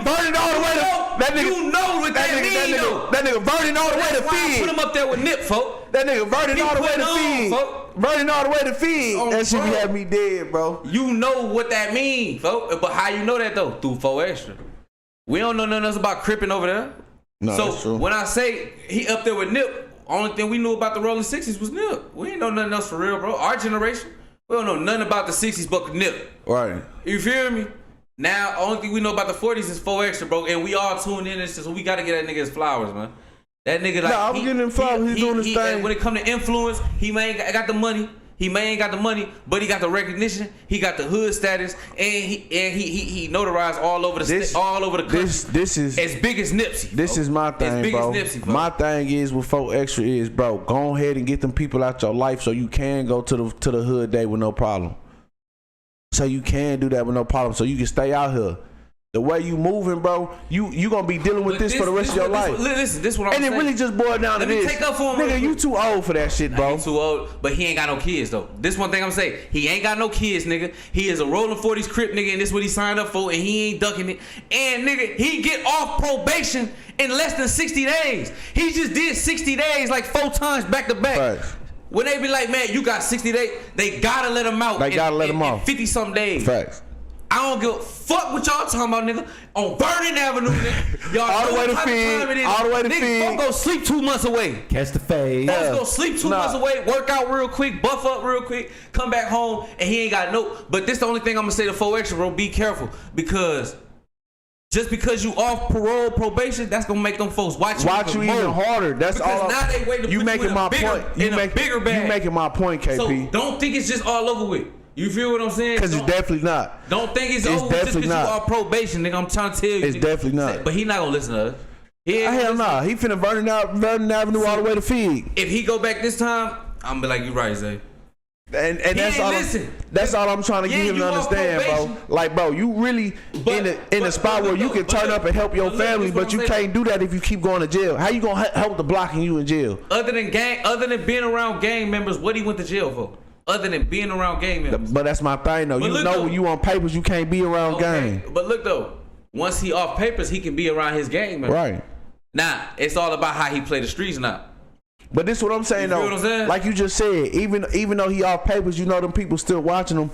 Vernon all the way to that nigga. You know what that mean though. That nigga Vernon all the way to feed. Put him up there with Nip, folk. That nigga Vernon all the way to feed. Vernon all the way to feed. That shit be having me dead, bro. You know what that mean, folk. But how you know that though? Through 4 extra. We don't know nothing else about cripping over there. No, that's true. When I say he up there with Nip, only thing we knew about the Rolling 60s was Nip. We ain't know nothing else for real, bro. Our generation, we don't know nothing about the 60s but Nip. Right. You feel me? Now, only thing we know about the 40s is 4 extra, bro. And we all tuned in and shit, so we gotta get that nigga his flowers, man. That nigga like. Nah, I'm getting him flowers. He's doing his thing. When it come to influence, he may ain't got the money. He may ain't got the money, but he got the recognition. He got the hood status, and he notarized all over the country. This is as big as Nipsey. This is my thing, as big bro. As Nipsey, bro. My thing is with 4 extra is, bro, go ahead and get them people out your life so you can go to the hood day with no problem. So you can do that with no problem. So you can stay out here. The way you moving, bro, you gonna be dealing with this for the rest of your life. Listen, this what I'm saying. And it really just boiled down to this. Let me take up for him. Nigga, you too old for that shit, bro. He too old, but he ain't got no kids though. This one thing I'm saying. He ain't got no kids, nigga. He is a rolling 40s Crip nigga, and this what he signed up for, and he ain't ducking it. And nigga, he get off probation in less than 60 days. He just did 60 days like 4 times back to back. Right. When they be like, man, you got 60 days, they gotta let him out. They gotta let him off. 50-something days. Facts. I don't give a fuck what y'all talking about, nigga. On Vernon Avenue, nigga. Y'all all the way to feed. All the way to feed. Nigga, go sleep 2 months away. Catch the fade. Folks go sleep 2 months away, work out real quick, buff up real quick, come back home, and he ain't got no. But this the only thing I'm gonna say to 4 extra, bro. Be careful, because just because you off parole, probation, that's gonna make them folks watch you even harder. That's because all. Now they wait to put you in a bigger bag. You making my point, KP. So don't think it's just all over with. You feel what I'm saying? Because it's definitely not. Don't think it's over just because you are probation, nigga. I'm trying to tell you. It's definitely not. But he not gonna listen to us. Hell nah. He finna Vernon Avenue all the way to feed. If he go back this time, I'm gonna be like, you right, Zay. And that's all I'm trying to get him to understand, bro. Like, bro, you really in a spot where you can turn up and help your family, but you can't do that if you keep going to jail. How you gonna help the block and you in jail? Other than being around gang members, what he went to jail for? Other than being around gang members. But that's my thing, though. You know when you on papers, you can't be around gang. But look, though, once he off papers, he can be around his gang members. Right. Now, it's all about how he play the streets now. But this is what I'm saying, though. What I'm saying? Like you just said, even though he off papers, you know them people still watching him.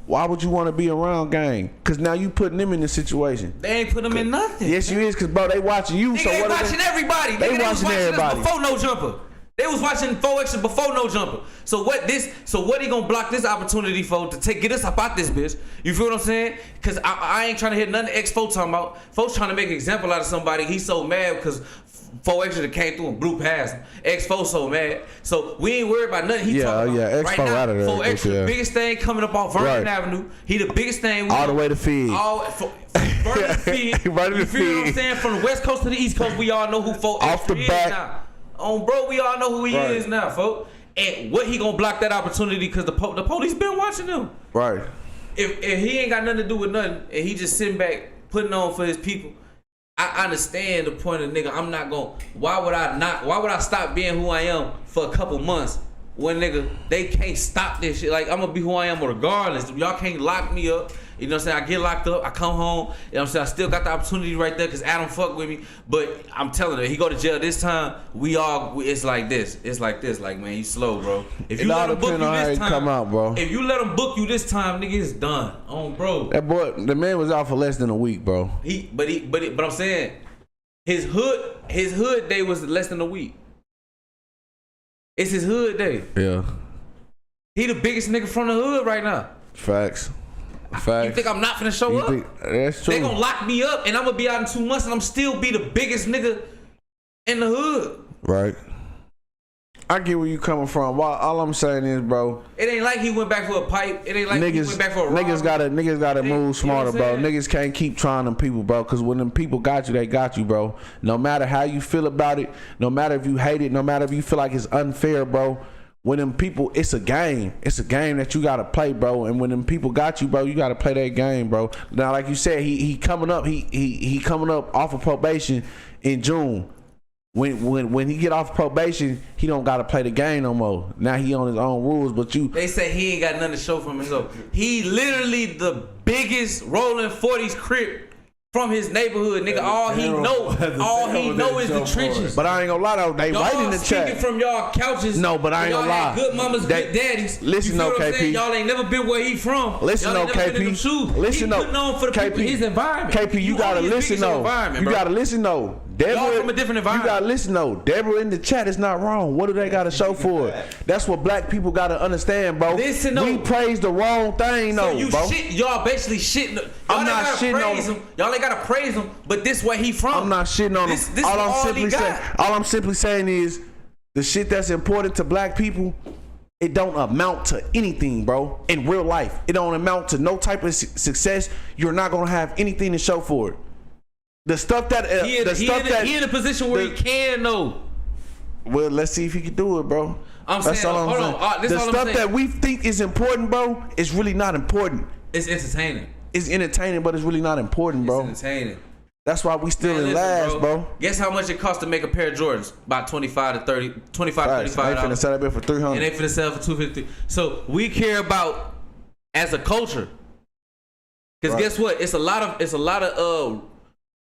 Why would you want to be around gang? Because now you putting them in this situation. They ain't put them in nothing. Yes, you is, because, bro, they watching you. So they watching everybody. They watching everybody. Before No Jumper. They was watching 4 extra before No Jumper. So what he gonna block this opportunity for to get us up out this bitch? You feel what I'm saying? Cause I ain't trying to hear nothing X4 talking about. Folks trying to make an example out of somebody. He's so mad because 4 extra that came through and blew past him. X4 so mad. So we ain't worried about nothing he talking about. Yeah, X4 right now, out of there. 4 extra, the biggest thing coming up off Vernon Avenue. He the biggest thing. All the way to feed. Vernon to feed. You feel what I'm saying? From the West Coast to the East Coast, we all know who 4 extra off the is back. now. Bro, we all know who he is now, folks. And what he gonna block that opportunity because the police been watching him. Right. if he ain't got nothing to do with nothing and he just sitting back putting on for his people, I understand the point of nigga. I'm not going. Why would I stop being who I am for a couple months when nigga they can't stop this shit? Like I'm gonna be who I am regardless. Y'all can't lock me up. You know what I'm saying? I get locked up, I come home, you know what I'm saying? I still got the opportunity right there because Adam fuck with me. But I'm telling you, he go to jail this time, it's like this. It's like this. Like, man, you slow, bro. If you let him book you this time, come out, bro. If you let him book you this time, nigga, it's done. Bro. That boy, the man was out for less than a week, bro. But I'm saying, his hood day was less than a week. It's his hood day. Yeah. He the biggest nigga from the hood right now. Facts. You think I'm not finna show up? That's true. They gonna lock me up and I'm gonna be out in 2 months and I'm still be the biggest nigga in the hood. Right. I get where you coming from. All I'm saying is, bro, it ain't like he went back for a pipe. It ain't like he went back for a robbery. Niggas gotta move smarter, bro. Niggas can't keep trying them people, bro. Cause when them people got you, they got you, bro. No matter how you feel about it, no matter if you hate it, no matter if you feel like it's unfair, bro. When them people, it's a game. It's a game that you gotta play, bro. And when them people got you, bro, you gotta play that game, bro. Now, like you said, he coming up. He coming up off of probation in June. When he get off probation, he don't gotta play the game no more. Now he on his own rules. But they say he ain't got nothing to show for himself. He literally the biggest rolling 40s crip from his neighborhood, nigga. All he know is the trenches. But I ain't gonna lie though, they right in the chat. Speaking from y'all couches. No, but I ain't gonna lie. Good mamas, good daddies. Listen, though, KP. Y'all ain't never been where he from. Listen, though, KP. Listen, though, KP. His environment. KP, you gotta listen, though. You gotta listen, though. Y'all from a different environment. You gotta listen, though. Deborah in the chat is not wrong. What do they gotta show for it? That's what black people gotta understand, bro. Listen, though. We praise the wrong thing, though, bro. Y'all basically shitting. I'm not shitting on him. Y'all ain't gotta praise him, but this where he from. I'm not shitting on him. All I'm simply saying is the shit that's important to black people, it don't amount to anything, bro. In real life, it don't amount to no type of success. You're not gonna have anything to show for it. The stuff that he in a position where he can know. Well, let's see if he can do it, bro. That's all I'm saying. The stuff that we think is important, bro, is really not important. It's entertaining. It's entertaining, but it's really not important, bro. It's entertaining. That's why we still in last, bro. Guess how much it costs to make a pair of Jordans? About $25 to $35. They finna sell that for $300. And they finna sell for $250. So we care about as a culture. Because guess what? It's a lot of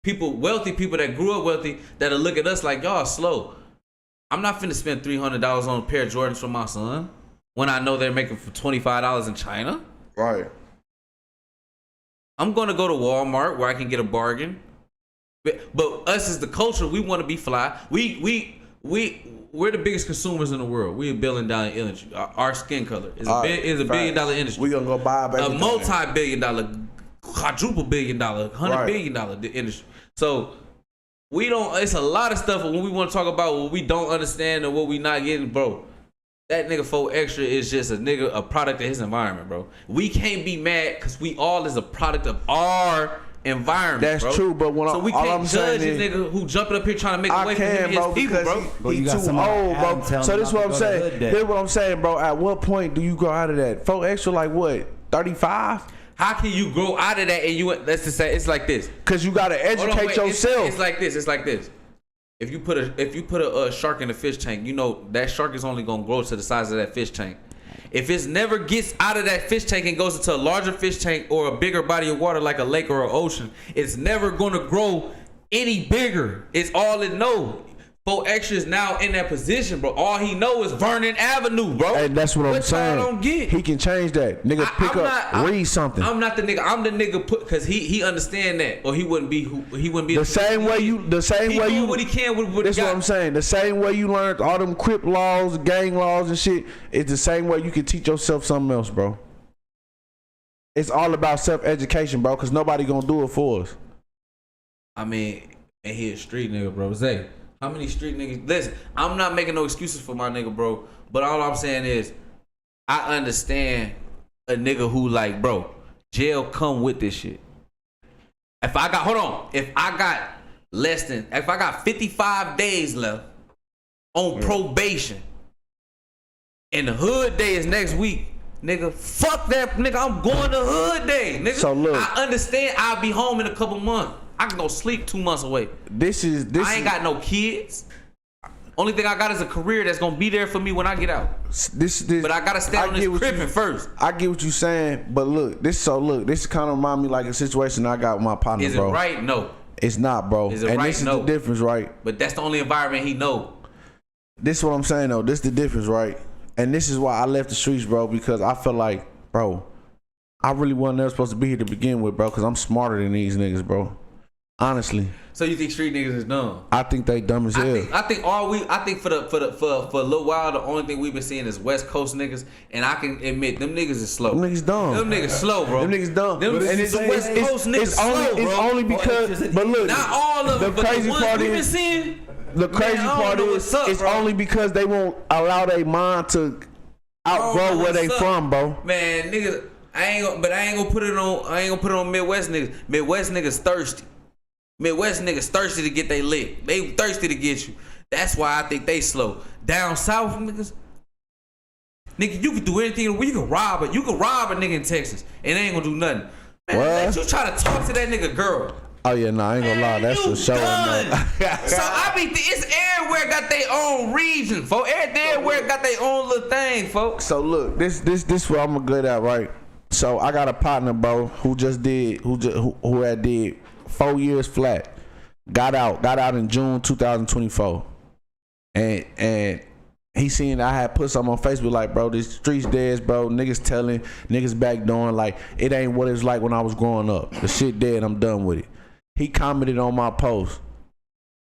people, wealthy people that grew up wealthy, that'll look at us like, y'all slow. I'm not finna spend $300 on a pair of Jordans for my son when I know they're making for $25 in China. Right. I'm gonna go to Walmart where I can get a bargain. But us as the culture, we want to be fly. We're the biggest consumers in the world. We're $1 billion industry. Our skin color is a $1 billion industry. We gonna go buy a multi-billion-dollar, quadruple billion-dollar, $100 billion industry. So we don't. It's a lot of stuff when we want to talk about what we don't understand or what we not getting, bro. That nigga 4 Extra is just a product of his environment, bro. We can't be mad because we all is a product of our environment. That's bro. true, but so we can't judge a nigga who jumping up here trying to make a way for him and his people, bro. He too old, bro. So this is what I'm saying. This is what I'm saying, bro. At what point do you go out of that? 4 Extra, like what? 35? How can you grow out of that and you? Let's just say it's like this. Because you gotta educate yourself. It's like this. It's like this. If you put a shark in a fish tank, you know that shark is only gonna grow to the size of that fish tank. If it never gets out of that fish tank and goes into a larger fish tank or a bigger body of water like a lake or an ocean, it's never gonna grow any bigger. It's all it knows. 4 Extra is now in that position, bro. All he know is Vernon Avenue, bro. And that's what I'm saying. Don't get. He can change that. Nigga, read something. I'm not the nigga. I'm the nigga because he understand that, or he wouldn't be the same way you. What he can with what that's what I'm saying. The same way you learned all them crip laws, gang laws, and shit. It's the same way you can teach yourself something else, bro. It's all about self-education, bro. Because nobody gonna do it for us. I mean, and he a street nigga, bro. Zay. How many street niggas? Listen, I'm not making no excuses for my nigga, bro. But all I'm saying is, I understand a nigga who like, bro, jail come with this shit. If I got 55 days left on probation, and the hood day is next week, Nigga, fuck that, nigga. I'm going to hood day, nigga. So look, I understand. I'll be home in a couple months. I can go sleep 2 months away. I ain't got no kids. Only thing I got is a career that's gonna be there for me when I get out. But I gotta stand on this crippin' first. I get what you saying, but look, this kind of remind me like a situation I got with my partner, Is it bro. right? No. It's not, bro. Is it and right? this is No. the difference, right? But that's the only environment he know. This is what I'm saying though. This is the difference, right? And this is why I left the streets, bro, because I feel like, bro, I really wasn't never supposed to be here to begin with, bro, because I'm smarter than these niggas, bro. Honestly. So you think street niggas is dumb? I think they dumb as hell. I think for a little while the only thing we've been seeing is West Coast niggas, and I can admit them niggas is slow. Them niggas dumb. Them niggas slow, bro. Them niggas dumb. Them and it's West Coast niggas slow, bro. It's only because, but look, not all of them, the crazy but the part ones we've been is, seeing. the crazy part is, it's only because they won't allow their mind to outgrow where they from, bro. Man, niggas, I ain't gonna put it on Midwest niggas. Midwest niggas thirsty. Midwest niggas thirsty to get they lick. They thirsty to get you. That's why I think they slow. Down south niggas, nigga, you can do anything. You can rob it. You can rob a nigga in Texas, and they ain't gonna do nothing. Man, let you try to talk to that nigga girl. Oh yeah, nah, I ain't gonna lie, that's for sure. So I be, it's everywhere got their own region, folks. Everywhere got their own little thing, folks. So look, this what I'm good at, right? So I got a partner, bro, who had did 4 years flat, got out in June 2024, and he seen I had put something on Facebook like, bro, this streets dead, bro. Niggas telling, niggas backdooring, like it ain't what it's like when I was growing up. The shit dead, I'm done with it. He commented on my post.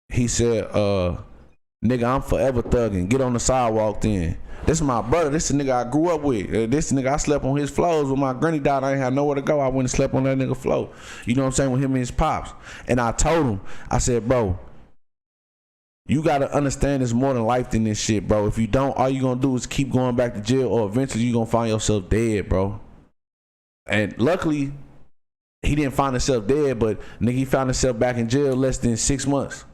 He said, nigga, I'm forever thugging. Get on the sidewalk then. This is my brother. This is the nigga I grew up with. This nigga I slept on his floors. When my granny died, I ain't had nowhere to go. I went and slept on that nigga floor. You know what I'm saying? With him and his pops. And I told him, I said, bro, you gotta understand there's more than life than this shit, bro. If you don't, all you gonna do is keep going back to jail, or eventually you gonna find yourself dead, bro. And luckily, he didn't find himself dead, but nigga, he found himself back in jail less than 6 months.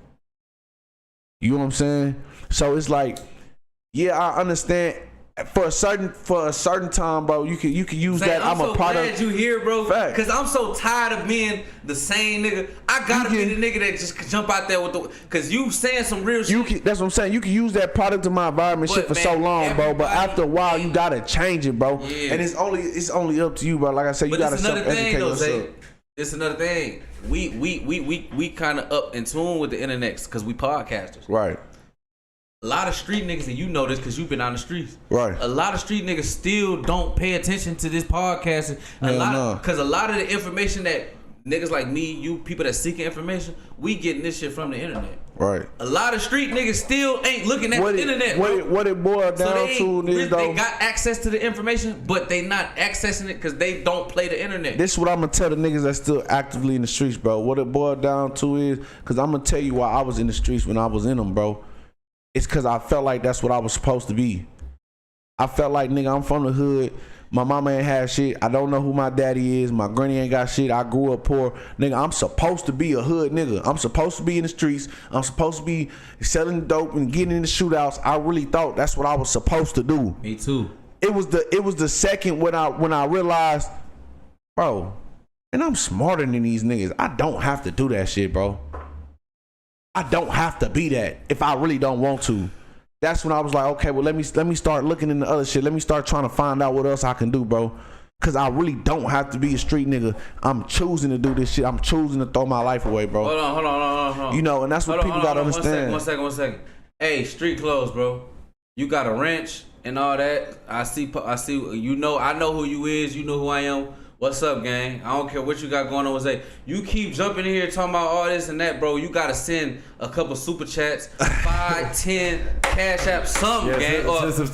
You know what I'm saying? So it's like, yeah, I understand. For a certain time, bro, you can use that. I'm a product. I'm so glad you here, bro. Fact. Cause I'm so tired of being the same nigga. I gotta be the nigga that just jump out there with the. Cause you saying some real shit. That's what I'm saying. You can use that product of my environment shit for so long, bro. But after a while, you gotta change it, bro. Yeah. And it's only up to you, bro. Like I said, you gotta self-educate yourself. It's another thing. We kind of up in tune with the internet because we podcasters. Right. A lot of street niggas, and you know this because you've been on the streets. Right. A lot of street niggas still don't pay attention to this podcast. Because a lot of the information that niggas like me, you people that seeking information, we getting this shit from the internet. Right. A lot of street niggas still ain't looking at the internet. What it boiled down to is though, they got access to the information, but they not accessing it because they don't play the internet. This is what I'm gonna tell the niggas that's still actively in the streets, bro. What it boiled down to is, because I'm gonna tell you why I was in the streets when I was in them, bro. It's because I felt like that's what I was supposed to be. I felt like, nigga, I'm from the hood. My mama ain't had shit. I don't know who my daddy is. My granny ain't got shit. I grew up poor. Nigga, I'm supposed to be a hood nigga. I'm supposed to be in the streets. I'm supposed to be selling dope and getting in the shootouts. I really thought that's what I was supposed to do. Me too. It was the second when I realized, bro, and I'm smarter than these niggas. I don't have to do that shit, bro. I don't have to be that if I really don't want to. That's when I was like, okay, well, let me start looking into other shit. Let me start trying to find out what else I can do, bro. Cause I really don't have to be a street nigga. I'm choosing to do this shit. I'm choosing to throw my life away, bro. Hold on. You know, and that's what people gotta understand. One second. Hey, street clothes, bro. You got a wrench and all that. I see. You know, I know who you is. You know who I am. What's up, gang? I don't care what you got going on. Say you keep jumping in here talking about all this and that, bro. You gotta send a couple super chats, 5, 10, cash app, something, gang.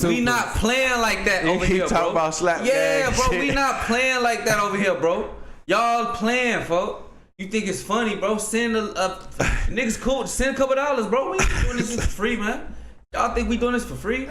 We not playing like that over here, bro. Talking about slap bro. We not playing like that over here, bro. Y'all playing, folks. You think it's funny, bro? Send a niggas cool. Send a couple dollars, bro. We ain't doing this for free, man. Y'all think we doing this for free?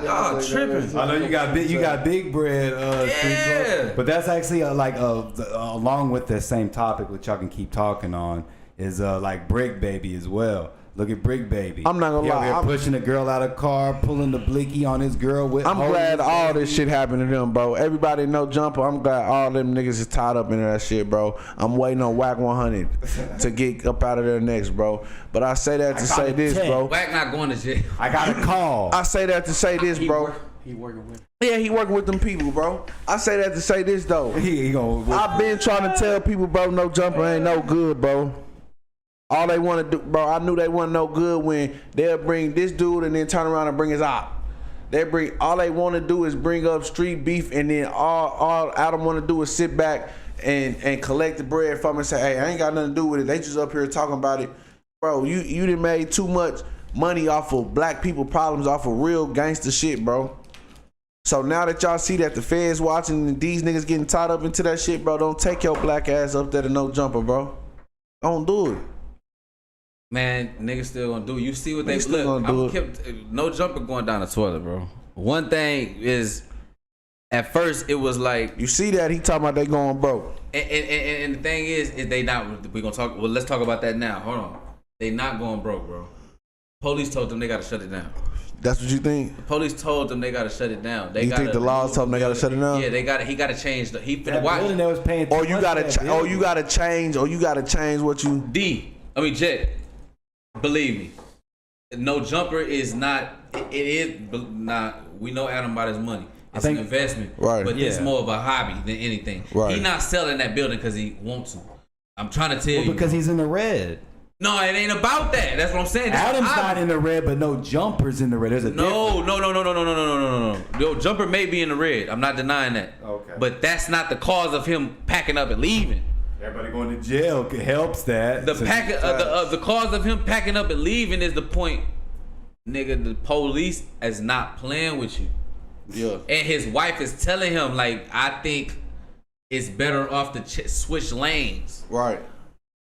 Y'all tripping. I know you got big bread. But that's actually along with the same topic, which y'all can keep talking on. is like Bricc Baby as well. Look at Bricc Baby. I'm not gonna lie. I'm pushing a girl out of car, pulling the blicky on his girl with. I'm glad all this shit happened to them, bro. Everybody no jumper. I'm glad all them niggas is tied up into that shit, bro. I'm waiting on Whack 100 to get up out of there next, bro. But I say that to say this, bro. Whack not going to jail. I got a call. I say that to say this, bro. He working with. Yeah, he working with them people, bro. I say that to say this though. He gonna. I've been trying to tell people, bro, no jumper ain't no good, bro. All they want to do, bro, I knew they wasn't no good when they'll bring this dude and then turn around and bring his op. All they want to do is bring up street beef, and then all Adam want to do is sit back and collect the bread from him and say, hey, I ain't got nothing to do with it. They just up here talking about it. Bro, you done made too much money off of black people problems, off of real gangster shit, bro. So now that y'all see that the feds watching and these niggas getting tied up into that shit, bro, don't take your black ass up there to no jumper, bro. Don't do it. Man, niggas still gonna do it. You see what they still look. gonna do it. No jumper going down the toilet, bro. One thing is, at first it was like you see that he talking about they going broke. And the thing is they not. We gonna talk. Well, let's talk about that now. Hold on. They not going broke, bro. Police told them they gotta shut it down. That's what you think? The police told them they gotta shut it down. You think the laws told them they gotta shut it down? Yeah, they got. He gotta change. He finna That watch. building that was paying. Or you gotta change what you. Jet. Believe me, no jumper is not. It is not. We know Adam about his money. It's an investment, right? But it's more of a hobby than anything. Right. He's not selling that building because he wants to. I'm trying to tell you. Because he's in the red. No, it ain't about that. That's what I'm saying. Adam's not in the red, but no jumper's in the red. There's a no. Yo, jumper may be in the red. I'm not denying that. Okay. But that's not the cause of him packing up and leaving. Everybody going to jail helps that. The cause of him packing up and leaving is the point, nigga. The police is not playing with you. Yeah. And his wife is telling him like, I think it's better off to switch lanes. Right.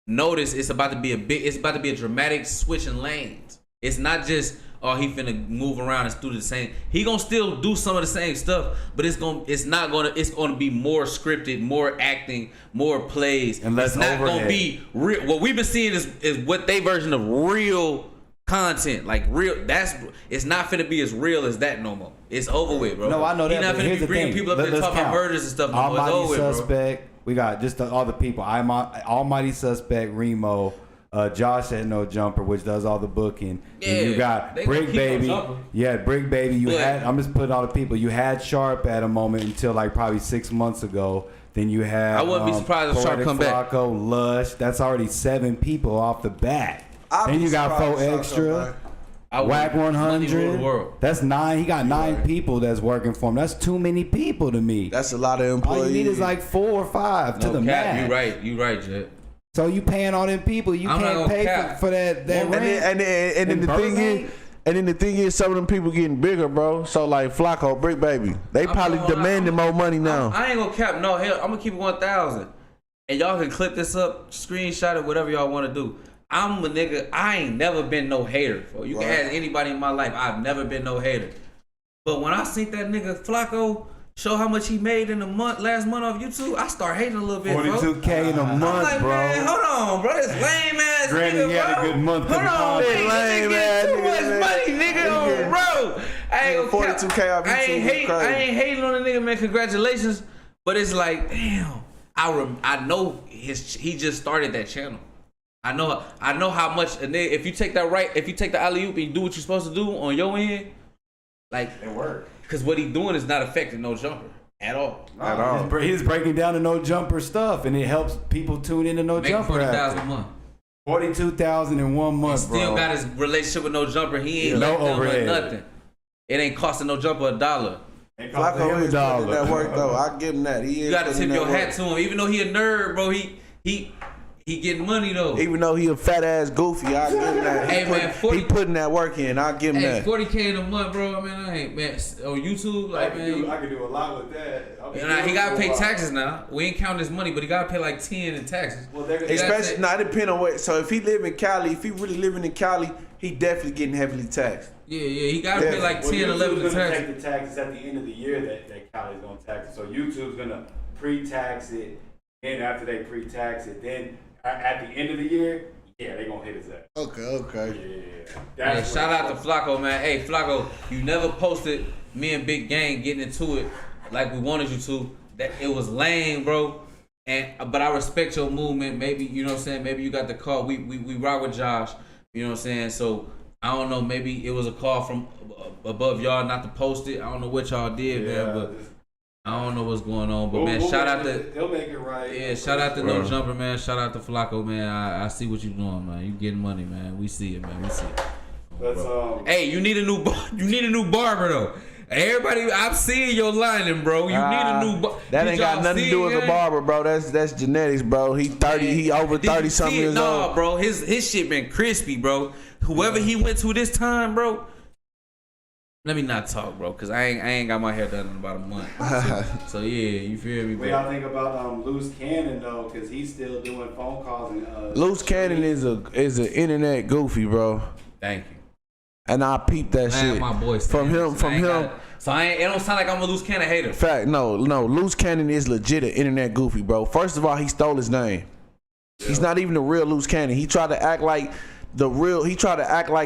Notice it's about to be a dramatic switch in lanes. It's not just he finna move around and do the same. He gonna still do some of the same stuff, but it's gonna be more scripted, more acting, more plays. And less it's not overhead. Gonna be real. What we've been seeing is what they version of real content, like real. It's not finna be as real as that no more. It's over with, bro. No, I know that. He's not but finna here's be the bringing thing. people up there talking about murders and stuff. No more. It's Almighty over with, bro. Suspect. We got just all the people. Almighty Suspect, Remo, Josh at No Jumper, which does all the booking. Yeah, and you got they Bricc gonna keep Baby. on jumping. Yeah, Bricc Baby. I'm just putting all the people. You had Sharp at a moment until like probably 6 months ago. Then you had. I wouldn't be surprised if Sharp Poetic come back. Flacco, Lush. That's already 7 people off the bat. Then you got 4 extra. Whack 100. That's 9. He got 9 people that's working for him. That's too many people to me. That's a lot of employees. All you need is like 4 or 5 to the max. You right, Jet. So you paying all them people. You can't pay for that rent. And then the thing is, some of them people getting bigger, bro. So like Flacco, Bricc Baby, they probably demanding more money now. I ain't gonna cap. No, hell, I'm gonna keep it 1,000. And y'all can clip this up, screenshot it, whatever y'all want to do. I'm a nigga. I ain't never been no hater. You can ask anybody in my life. I've never been no hater. But when I seen that nigga Flacco show how much he made in last month off YouTube, I start hating a little bit, bro. 42K in a month, I'm like, bro. Man, hold on, bro. This lame ass Granted, nigga, he had bro. a good month. Hold on, Lame ass too nigga, much man. money, nigga, bro. I ain't gonna cap. 42K off YouTube. I ain't hating on the nigga, man. Congratulations. But it's like, damn. I know he just started that channel. I know how much a nigga, if you take the alley-oop and you do what you're supposed to do on your end, like It worked. because what he doing is not affecting no jumper at all. At all. He's breaking down the No Jumper stuff, and it helps people tune into No Make Jumper. 40,000 a month. 42,000 in 1 month, bro. Still got his relationship with No Jumper. He ain't No left them overhead. with nothing. It ain't costing No Jumper $1. Flacco is putting in that work though. I give him that. You gotta tip your hat to him, even though he a nerd, bro. He getting money though. Even though he a fat ass goofy, I give him that. He putting that work in. I give him that. 40K in a month, bro. I mean, I ain't man on YouTube, like man. I could do a lot with that. He gotta pay taxes now. We ain't counting his money, but he gotta pay like 10 in taxes. Well, Especially, it depends on what. So if he live in Cali, if he really living in Cali, he definitely getting heavily taxed. Yeah, he gotta pay like 10, 11 in YouTube's gonna taxes. take the taxes at the end of the year that Cali's gonna tax it. So YouTube's gonna pre-tax it, and after they pre-tax it, then at the end of the year, Yeah, they gonna hit his ass. Okay. Yeah. Hey, shout out to Flacco, man. Hey, Flacco, you never posted me and Big Gang getting into it like we wanted you to. That it was lame, bro. But I respect your movement. Maybe, you know what I'm saying, maybe you got the call. We rock with Josh, you know what I'm saying? So I don't know, maybe it was a call from above y'all not to post it. I don't know what y'all did, man, but I don't know what's going on. But man, shout out to he'll make it right. Yeah, shout out to No Jumper, man. Shout out to Flacco, man. I see what you doing, man. You getting money, man. We see it, man. We see it. Hey, you need a new barber though. Everybody, I'm seeing your lining, bro. You need a new barber. That ain't got nothing to do with the barber, bro. That's genetics, bro. He 30. Man, he over 30 something years old. No, bro. His shit been crispy, bro. Whoever he went to this time, bro. Let me not talk, bro, cause I ain't got my hair done in about a month. So yeah, you feel me, bro? What y'all think about Luce Cannon though? Cause he's still doing phone calls and. Luce Cannon is an internet goofy, bro. Thank you. And I peeped that shit my boy from him. It don't sound like I'm a Luce Cannon hater. Fact, no. Luce Cannon is legit an internet goofy, bro. First of all, he stole his name. Yeah. He's not even the real Luce Cannon. He tried to act like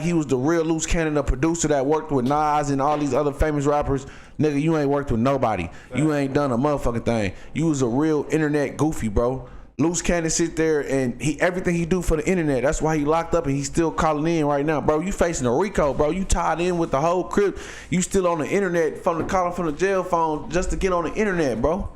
he was the real Luce Cannon, the producer that worked with Nas and all these other famous rappers. Nigga, you ain't worked with nobody. You ain't done a motherfucking thing. You was a real internet goofy, bro. Luce Cannon sit there and everything he do for the internet. That's why he locked up and he's still calling in right now, bro. You facing a RICO, bro. You tied in with the whole crib. You still on the internet calling from the jail phone just to get on the internet, bro.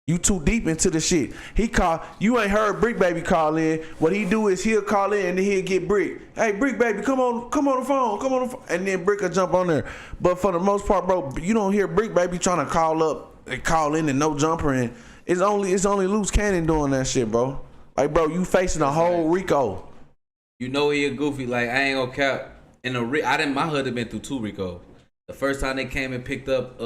You too deep into the shit. You ain't heard Bricc Baby call in. What he do is he'll call in and then he'll get Bricc. Hey, Bricc Baby, come on the phone. And then Bricc will jump on there. But for the most part, bro, you don't hear Bricc Baby trying to call up and call in and No Jumper and it's only Luce Cannon doing that shit, bro. Like, bro, you facing a whole RICO. You know he a goofy. Like, I ain't gonna cap. My hood have been through 2 RICOs. The first time they came and picked up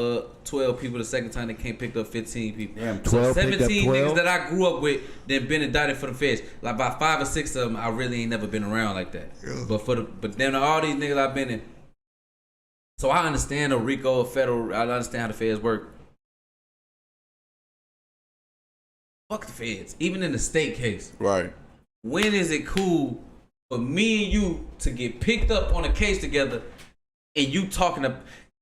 12 people. The second time they came and picked up 15 people. Damn, 12 so 17 niggas that I grew up with then been indicted for the feds. Like about 5 or 6 of them, I really ain't never been around like that. Yeah. But then all these niggas I've been in. So I understand the RICO, federal. I understand how the feds work. Fuck the feds. Even in the state case. Right. When is it cool for me and you to get picked up on a case together and you talking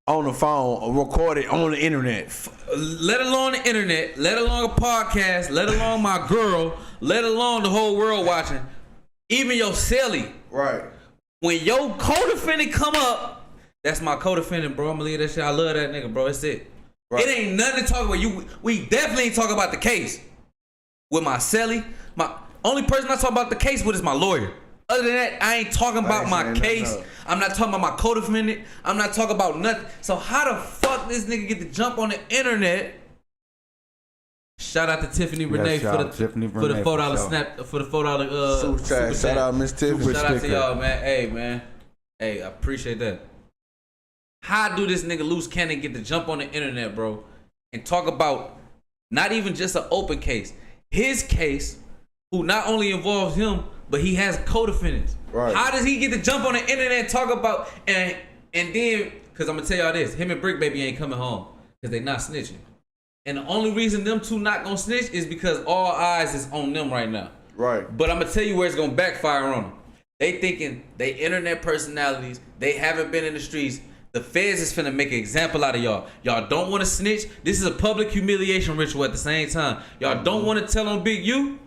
on the phone, recorded on the internet? Let alone the internet, let alone a podcast, let alone my girl, let alone the whole world watching. Even your celly. Right. When your co-defendant come up, that's my co-defendant, bro. I'm gonna leave that shit. I love that nigga, bro. That's it. Right. It ain't nothing to talk about. We definitely ain't talking about the case. With my celly, my only person I talk about the case with is my lawyer. Other than that, I ain't talking about my case. I'm not talking about my co-defendant. I'm not talking about nothing. So how the fuck this nigga get to jump on the internet? Shout out to Tiffany Renee for the $4 snap for the $4 super chat. Shout out Miss Tiffany. Shout out to y'all, man. Hey, man. Hey, I appreciate that. How do this nigga Luce Cannon get to jump on the internet, bro, and talk about not even just an open case? His case, who not only involves him, but he has co-defendants. Right. How does he get to jump on the internet and talk about and then? Because I'm gonna tell y'all this: him and Bricc Baby ain't coming home because they not snitching. And the only reason them two not gonna snitch is because all eyes is on them right now. Right. But I'm gonna tell you where it's gonna backfire on them. They thinking they internet personalities. They haven't been in the streets. The feds is finna make an example out of y'all. Y'all don't want to snitch. This is a public humiliation ritual at the same time. Y'all don't want to tell on Big U.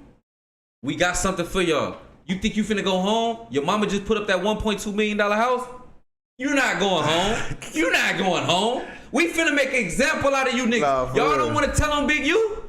We got something for y'all. You think you finna go home? Your mama just put up that $1.2 million house? You're not going home. You're not going home. We finna make an example out of you niggas. Nah, y'all don't want to tell on Big U?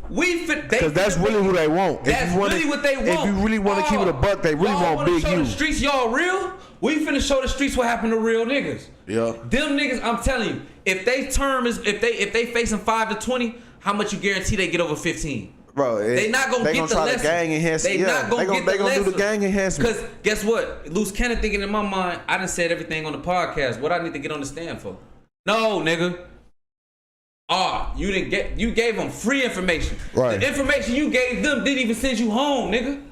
Because that's really who they want. That's really what they want. If you really want to keep it a buck, they really want Big U. Show the streets y'all real? We finna show the streets what happened to real niggas. Yeah. Them niggas, I'm telling you, if they facing 5 to 20, how much you guarantee they get over 15? Bro, they not gonna get the lesson. Gang enhancement. They not gonna get the lesson. They gonna do the gang enhancement. Because guess what? Luce Cannon thinking in my mind, I done said everything on the podcast. What I need to get on the stand for? No, nigga. You gave them free information. Right. The information you gave them didn't even send you home, nigga.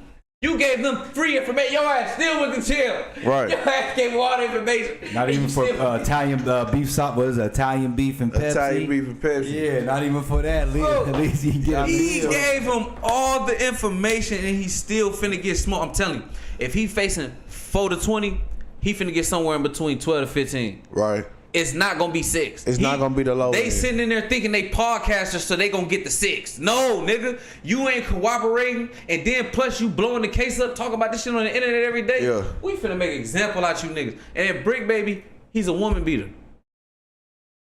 You gave them free information. Your ass still went to jail. Right. Your ass gave all the information. Not even for Italian beef sauce. What is it? Italian beef and Pepsi? Italian beef and Pepsi. Yeah, not even for that. At least he gave him all the information and he still finna get smoked. I'm telling you. If he facing 4 to 20, he finna get somewhere in between 12 to 15. Right. It's not gonna be 6. It's not gonna be the low. They sitting in there thinking they podcasters, so they gonna get the 6. No, nigga, you ain't cooperating, and then plus you blowing the case up, talking about this shit on the internet every day. Yeah. We finna make an example out you niggas. And then Bricc, baby, he's a woman beater.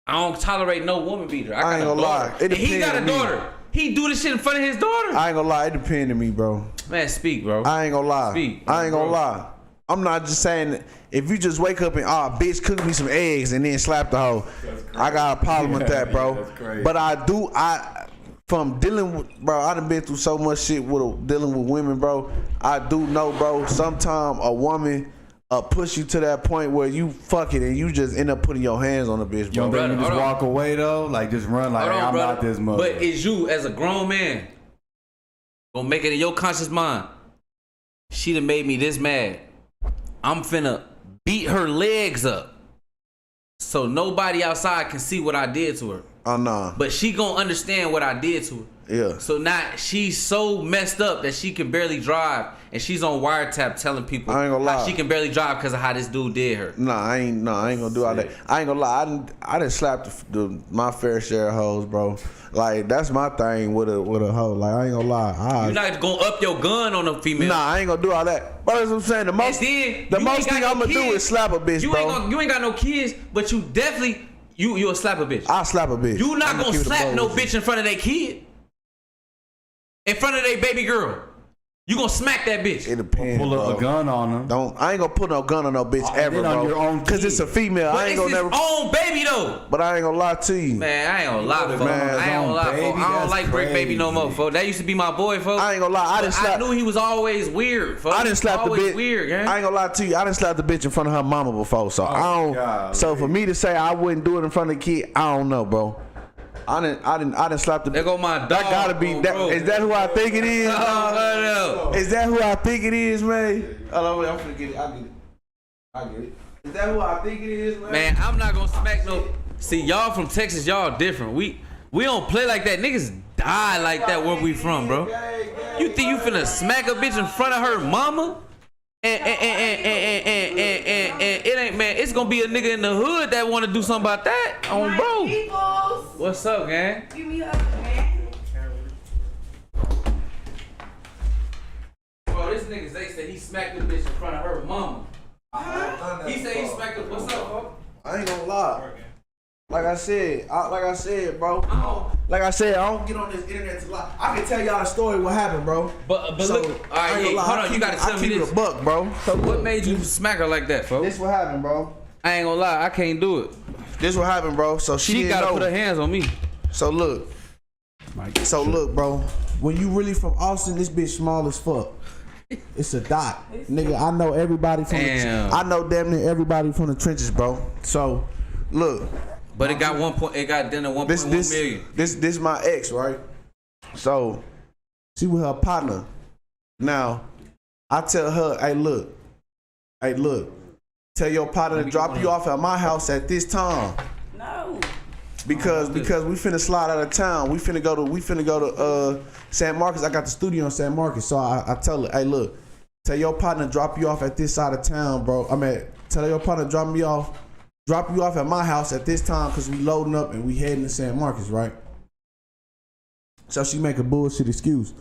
I don't tolerate no woman beater. I ain't gonna lie. And he got a daughter. He do this shit in front of his daughter. I ain't gonna lie. It depends on me, bro. Man, speak, bro. I ain't gonna lie. Speak. I ain't gonna lie. I'm not just saying that if you just wake up and bitch cook me some eggs and then slap the hoe. I got a problem with that, bro. That's crazy. But from dealing with, bro, I done been through so much shit with dealing with women, bro. I do know, bro, sometime a woman push you to that point where you fuck it and you just end up putting your hands on the bitch, bro. Yo, brother, you just walk away though, like just run like I'm not this mother. But is you as a grown man gonna make it in your conscious mind? She done made me this mad. I'm finna beat her legs up so nobody outside can see what I did to her. Oh, nah. But she gonna understand what I did to her. Yeah. So now she's so messed up that she can barely drive, and she's on wiretap telling people I ain't gonna lie. how she can barely drive because of how this dude did her. Nah, I ain't gonna do all that. I ain't gonna lie. I done slapped my fair share of hoes, bro. Like that's my thing with a hoe. Like I ain't gonna lie. You're not gonna up your gun on a female. Nah, I ain't gonna do all that. But as I'm saying, the most thing I'm gonna do is slap a bitch, bro. You ain't got no kids, but you definitely you'll slap a bitch. I'll slap a bitch. You not gonna slap no bitch in front of their kid. In front of their baby girl. You gonna smack that bitch. It depends. Pull up a gun on them. I ain't gonna put no gun on no bitch ever, bro. Cause it's a female. But I ain't gonna never. Own baby though. But I ain't gonna lie to you. Man, I ain't gonna lie, folks. Man, I ain't gonna lie, folks. I don't like Bricc Baby no more, folks. That used to be my boy, folks. I ain't gonna lie. I knew he was always weird, folks. I didn't slap the bitch. Weird, gang. I ain't gonna lie to you. I didn't slap the bitch in front of her mama before, so I don't. God, so for me to say I wouldn't do it in front of the kid, I don't know, bro. I didn't slap the. There go my dog. That gotta be. Is that who I think it is? Is that who I think it is, man? Oh, I'm finna get it. I get it. Is that who I think it is, man? Man, I'm not gonna smack no. See, y'all from Texas, y'all different. We don't play like that. Niggas die like that where we from, bro. You think you finna smack a bitch in front of her mama? And it ain't, man. It's gonna be a nigga in the hood that wanna do something about that. On bro. What's up, gang? Give me up, man. Bro, this nigga Zay said he smacked the bitch in front of her mama. He said he smacked the. What's up, bro? I ain't gonna lie. Like I said, bro. Like I said, I don't get on this internet to lie. I can tell y'all a story what happened, bro. But so, look, all right, yeah, hold on, you gotta tell me this. A buck, bro. So what made you smack her like that, folks? This what happened, bro. I ain't gonna lie, I can't do it. This what happened, bro. So she gotta know. put her hands on me. So look. Look, bro. When you really from Austin, this bitch small as fuck. It's a dot, nigga. I know everybody from. I know damn near everybody from the trenches, bro. So, look. But it got 1 point. It got done at 1.1 million. This my ex, right? So, she with her partner. Now, I tell her, hey, look. Tell your partner to drop you off at my house at this time. No. Because we finna slide out of town. We finna go to San Marcos. I got the studio in San Marcos. So I tell her, hey, look. Tell your partner to drop you off at this side of town, bro. Tell your partner to drop you off at my house at this time because we loading up and we heading to San Marcos, right? So she make a bullshit excuse.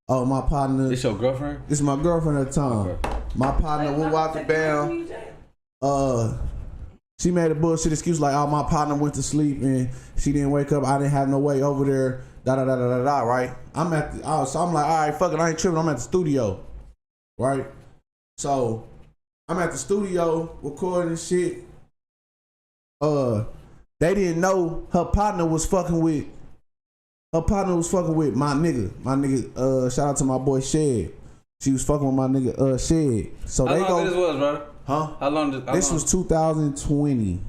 Oh, my partner. This your girlfriend? This is my girlfriend at the time. Okay. My partner went out the down. She made a bullshit excuse like, oh, my partner went to sleep and she didn't wake up. I didn't have no way over there. Right? So I'm like, all right, fuck it, I ain't tripping. I'm at the studio, right? So I'm at the studio recording shit. They didn't know her partner was fucking with my nigga. Shout out to my boy Shed. She was fucking with my nigga Shed. So how long this was, bro? Huh? How long? This was 2020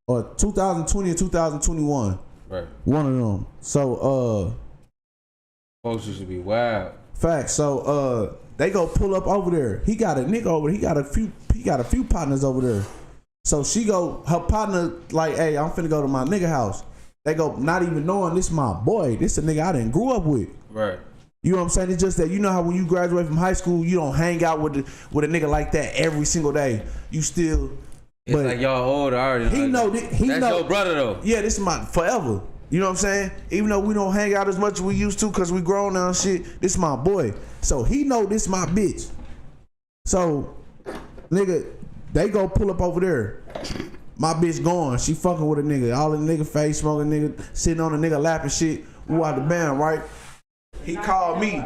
or 2020 or 2021. Right. One of them. So folks used to be wild. Facts. So they go pull up over there. He got a nigga over there. He got a few partners over there. So her partner like, hey, I'm finna go to my nigga house. They go, not even knowing this my boy. This a nigga I didn't grew up with. Right. You know what I'm saying? It's just that you know how when you graduate from high school, you don't hang out with a nigga like that every single day. You still. It's like y'all older already. He know that. That's your brother though. Yeah, this is my forever. You know what I'm saying? Even though we don't hang out as much as we used to because we grown now and shit, this is my boy. So he know this my bitch. So, nigga, they go pull up over there. My bitch gone. She fucking with a nigga. All in the nigga face, smoking nigga, sitting on the nigga lap and shit. We out the band, right? He called me.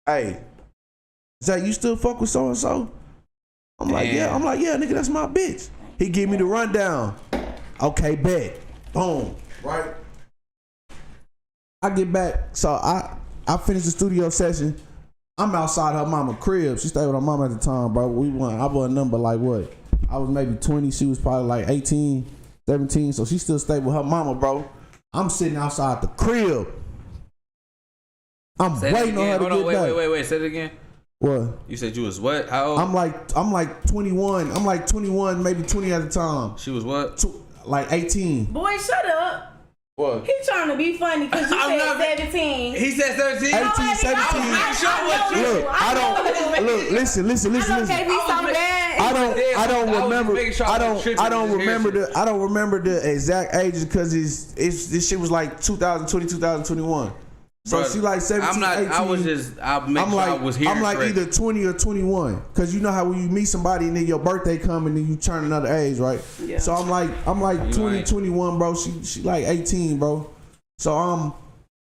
Hey, Zay, you still fuck with so and so? I'm like, yeah. I'm like, yeah, nigga, that's my bitch. He give me the rundown. Okay, bet. Boom. Right? I get back. So I finished the studio session. I'm outside her mama crib. She stayed with her mama at the time, bro. I was a number like what? I was maybe 20. She was probably like 18, 17. So she still stayed with her mama, bro. I'm sitting outside the crib. I'm waiting on her to get back. Wait. Say it again. What? You said you was what? How old? I'm like 21. I'm like 21, maybe 20 at the time. She was what? Like 18. Boy, shut up. What? He trying to be funny because you said 17. He said 13. 18, 17. Look, listen. I don't remember the exact ages because this shit was like 2020, 2021. So she like 17, 18. I was here. I'm like either 20 or 21. Cause you know how when you meet somebody and then your birthday come and then you turn another age, right? Yeah. So I'm like 20, 21, bro. She like 18, bro. So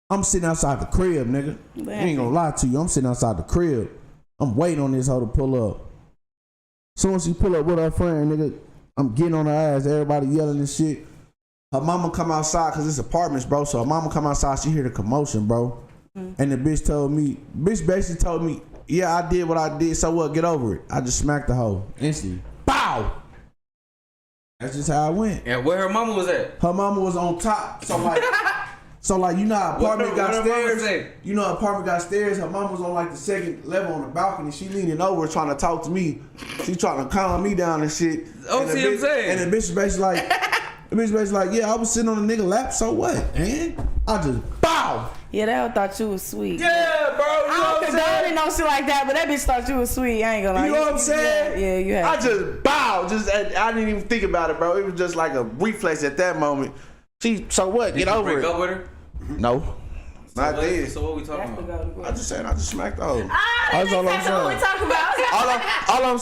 I'm sitting outside the crib, nigga. I ain't gonna lie to you. I'm sitting outside the crib. I'm waiting on this hoe to pull up. Soon as she pull up with her friend, nigga, I'm getting on her ass. Everybody yelling and shit. Her mama come outside because it's apartments, bro. So her mama come outside, she hear the commotion, bro. And the bitch basically told me, yeah, I did what I did, so what, get over it. I just smacked the hoe instantly. Bow! That's just how I went. And where her mama was at? Her mama was on top. So like, you know how apartment got stairs? You know apartment got stairs? Her mama was on like the second level on the balcony. She leaning over trying to talk to me. She trying to calm me down and shit. OTM saying. And the bitch basically like, yeah, I was sitting on the nigga lap, so what? And I just bow. Yeah, that thought you was sweet. Yeah, bro. You know what I'm saying? I don't no shit like that, but that bitch thought you was sweet. I ain't gonna lie. You know what I'm saying? Yeah, you had. I just bow. I didn't even think about it, bro. It was just like a reflex at that moment. So what? Get over it. Did you break up with her? No. Not dead. So what we talking about? I just smacked the hoe. That's all I'm saying. What we talking about? all I'm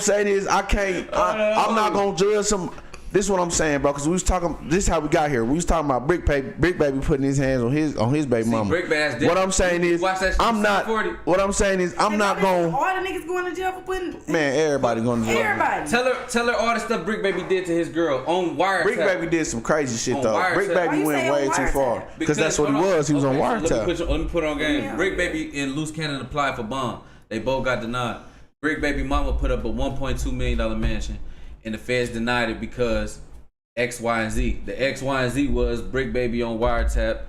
saying is, I can't. I'm not gonna judge some. This is what I'm saying, bro. Because we was talking. This is how we got here. We was talking about Bricc baby putting his hands on his baby mama. What I'm saying is, I'm not. What I'm saying is, I'm not going. All the niggas going to jail for putting. Man, everybody going to jail. Everybody. Tell her all the stuff Bricc baby did to his girl on wiretap. Bricc baby did some crazy shit though. Wiretap. Bricc baby went way too far because that's what he was. He was on wiretap. Let me put on game. Bricc baby and Luce Cannon applied for bond. They both got denied. Bricc baby mama put up a $1.2 million mansion, and the feds denied it because X, Y, and Z. The X, Y, and Z was Bricc baby on wiretap,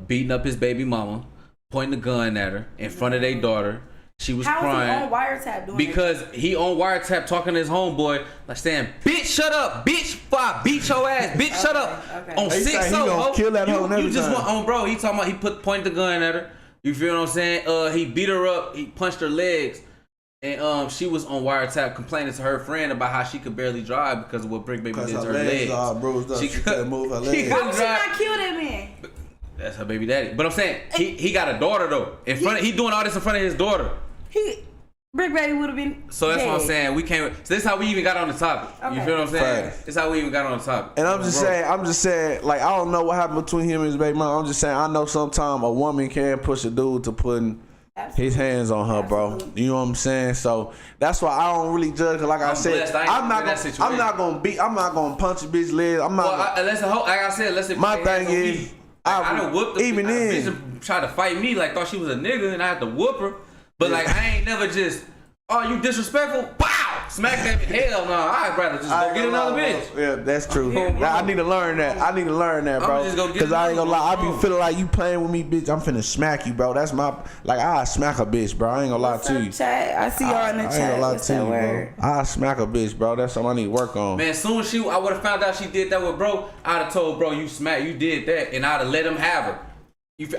beating up his baby mama, pointing a gun at her in front of their daughter. She was crying. How was he on wiretap doing because he on wiretap talking to his homeboy, like saying, "Bitch, shut up, bitch, before beat your ass, bitch, shut up." Okay. On 6-0, kill that hoe. You just want on, bro. He talking about he pointed the gun at her. You feel what I'm saying? He beat her up. He punched her legs. And she was on wiretap complaining to her friend about how she could barely drive because of what Bricc baby did to her legs. She couldn't move her legs. How would she not kill that man? That's her baby daddy. But I'm saying he got a daughter though. He doing all this in front of his daughter. Bricc baby would have been. So that's what I'm saying. We can't. So this is how we even got on the topic. Okay. You feel what I'm saying? Right. This is how we even got on the topic. And I'm just saying, like, I don't know what happened between him and his baby mom. I'm just saying, I know sometimes a woman can push a dude to putting his hands on her, bro. You know what I'm saying? So that's why I don't really judge. Cause like I said, I'm not gonna punch a bitch leg. I'm not. Well, like I said, let's say my thing is, I done whooped her. Even then, bitch tried to fight me, like thought she was a nigga, and I had to whoop her. But like I ain't never just, oh, you disrespectful, wow, smack that. Hell no, I'd rather just go get another bitch. Yeah, that's true. I need to learn that. Bro. Because I ain't gonna lie, I be feeling like you playing with me, bitch. I'm finna smack you, bro. That's my I smack a bitch, bro. I ain't gonna lie to you. Chat? I see y'all in the chat. I ain't gonna lie to you, bro. I smack a bitch, bro. That's something I need to work on. Man, soon as I would have found out she did that with bro, I'd have told bro you did that, and I'd have let him have her.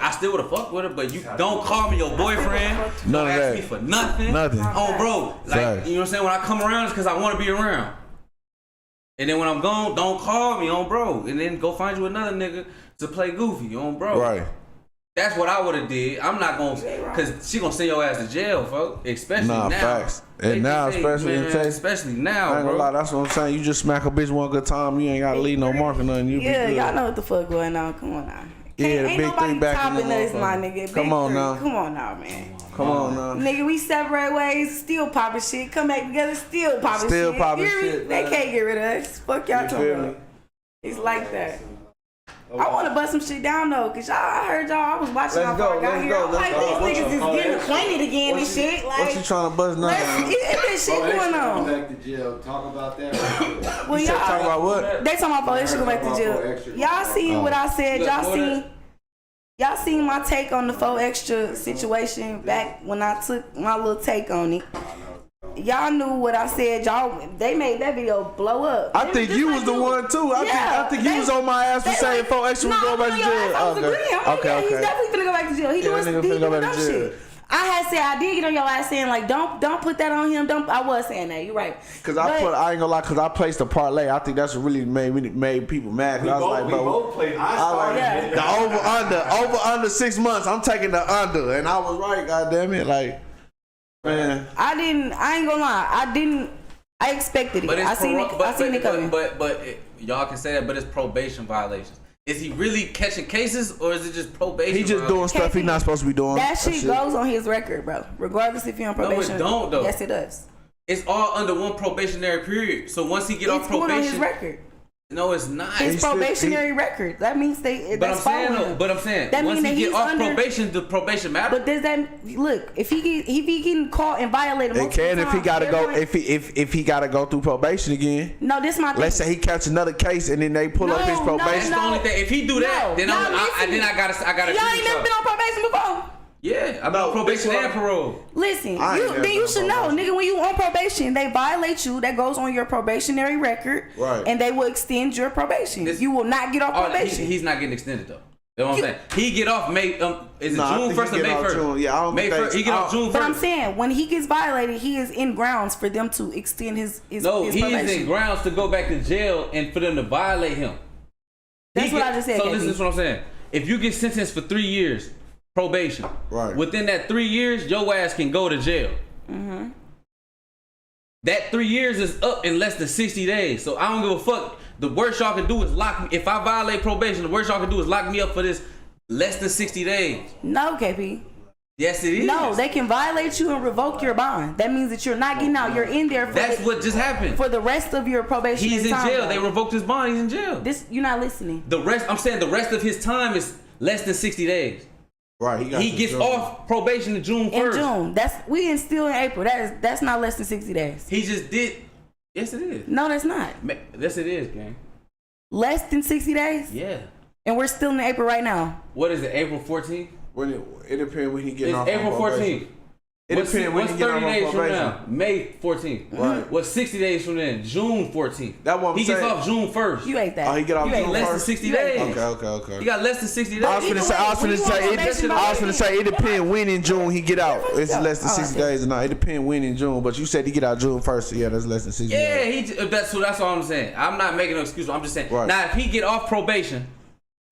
I still would have fucked with her, but you don't call me your boyfriend. None don't of ask that. me for nothing. Oh, bro. Like, right. You know what I'm saying? When I come around, it's because I want to be around. And then when I'm gone, don't call me on bro. And then go find you another nigga to play goofy on bro. Right. That's what I would have did. I'm not going to, because she going to send your ass to jail, folks. Especially now. Facts. And now, especially now, bro. I ain't gonna lie, that's what I'm saying. You just smack a bitch one good time, you ain't got to leave no mark or nothing. Y'all know what the fuck going on. Come on now. Yeah, the ain't big nobody three back topping in the us, my nigga. Come on now, man. Come on now. Nigga, we separate ways, still popping shit. Come back together, still popping shit. Still popping shit. They can't get rid of us. Fuck y'all talking about. It's like that. I want to bust some shit down though, cause I heard y'all. I was watching y'all before I got here. I'm like, these niggas is getting acquainted again and shit. Like, what you trying to bust now? It's shit going on. Back to jail. Talk about that. Well, y'all talking about what? They talking about extra go back to jail. Y'all seen what I said? Y'all seen my take on the 4 extra situation back when I took my little take on it. Y'all knew what I said. They made that video blow up. I think you was the one too. I think you was on my ass for saying 4 extra was going back to jail. Okay. He's definitely finna go back to jail. He doing dumb shit. I had said I did get on your ass saying like don't put that on him. I was saying that. You're right. Cause I ain't gonna lie. Cause I placed a parlay. I think that's what really made people mad. Cause I was like, bro, the over under 6 months. I'm taking the under, and I was right. God damn it, like. Man. I ain't gonna lie. I expected it. I seen it coming. But y'all can say that, but it's probation violations. Is he really catching cases or is it just probation? He just doing stuff he's not supposed to be doing. That shit goes on his record, bro. Regardless if you're on probation. No, it don't though. Yes, it does. It's all under one probationary period. So once he get off probation, it's on his record. No, it's not. His probationary record. That means that's following him. But I'm saying, that once he get off probation, the probation matters. But does that look? If he getting caught and violated, it can if he gotta go. If he gotta go through probation again. No, this my thing. Let's say he catch another case and then they pull up his probation. That's the only thing. If he do that, then I gotta. Y'all ain't never been on probation before. Yeah, I'm on probation and parole. Listen, you should know, nigga, when you on probation, they violate you. That goes on your probationary record, right? And they will extend your probation. You will not get off probation. He's not getting extended though. You know what I'm saying? He get off May. Is it June 1st or May 1st? Yeah, I don't May 1st. He get off June 1st. But I'm saying when he gets violated, he is in grounds for them to extend his probation. He is in grounds to go back to jail and for them to violate him. That's what I just said. So this is what I'm saying. If you get sentenced for 3 years. Probation. Right. Within that 3 years, your ass can go to jail. Mm-hmm. That 3 years is up in less than 60 days. So I don't give a fuck. The worst y'all can do is lock me. If I violate probation, the worst y'all can do is lock me up for this less than 60 days. No, KP. Yes, it is. No, they can violate you and revoke your bond. That means that you're not getting out. You're in there for what just happened. For the rest of your probation. He's in jail. They revoked his bond. He's in jail. You're not listening. I'm saying the rest of his time is less than 60 days. Right, he gets off probation in June 1st. In June. We still in April. That's not less than 60 days. He just did. Yes, it is. No, that's not. Yes, it is, gang. Less than 60 days? Yeah. And we're still in April right now. What is it? April 14th? It depends when he get off. It's April 14th. It depends when he get off. What's 30 days from now? May 14th. Right. What's 60 days from then? June 14th. That one. He gets off June 1st. You ain't that. Oh, he get off June 1st. Less than 60 days. Okay. He got less than 60 days. I was finna say it depends when in June he get out. It's less than 60 days or not. It depends when in June. But you said he get out June 1st. So yeah, that's less than 60 days. Yeah, that's all I'm saying. I'm not making an excuse. I'm just saying. Right. Now, if he get off probation,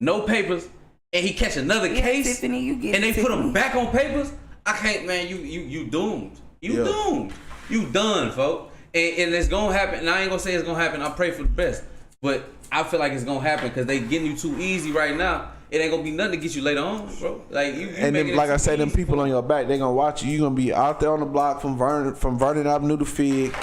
no papers, and he catch another case, Tiffany, and they put him back on papers, I can't, man. You doomed. You doomed. You done, folks. And it's gonna happen. And I ain't gonna say it's gonna happen. I pray for the best, but I feel like it's gonna happen because they getting you too easy right now. It ain't gonna be nothing to get you later on, bro. Like you and then, like I said, them people on your back, they gonna watch you. You gonna be out there on the block from Vernon Avenue to Fig,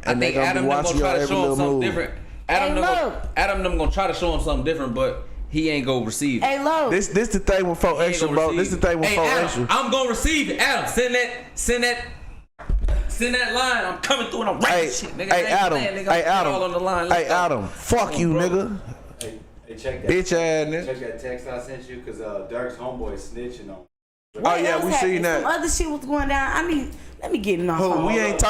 and they gonna be watching your every little move. Different. Adam them gonna try to show him something different, but he ain't gonna receive it. Hey, Lo. This the thing with 4 extra, bro. This the thing with 4 extra. I'm gonna receive it. Adam, send send that line. I'm coming through and I'm writing shit, nigga. Hey, Adam. Nigga, Hey, I'm Adam. all on the line. Hey, Adam. Fuck you, nigga. Hey, check that. Bitch ass nigga. Check that text I sent you, cause Dirk's homeboy snitching on. Oh yeah, we seen that. Some other shit was going down. Let me get in my phone. We ain't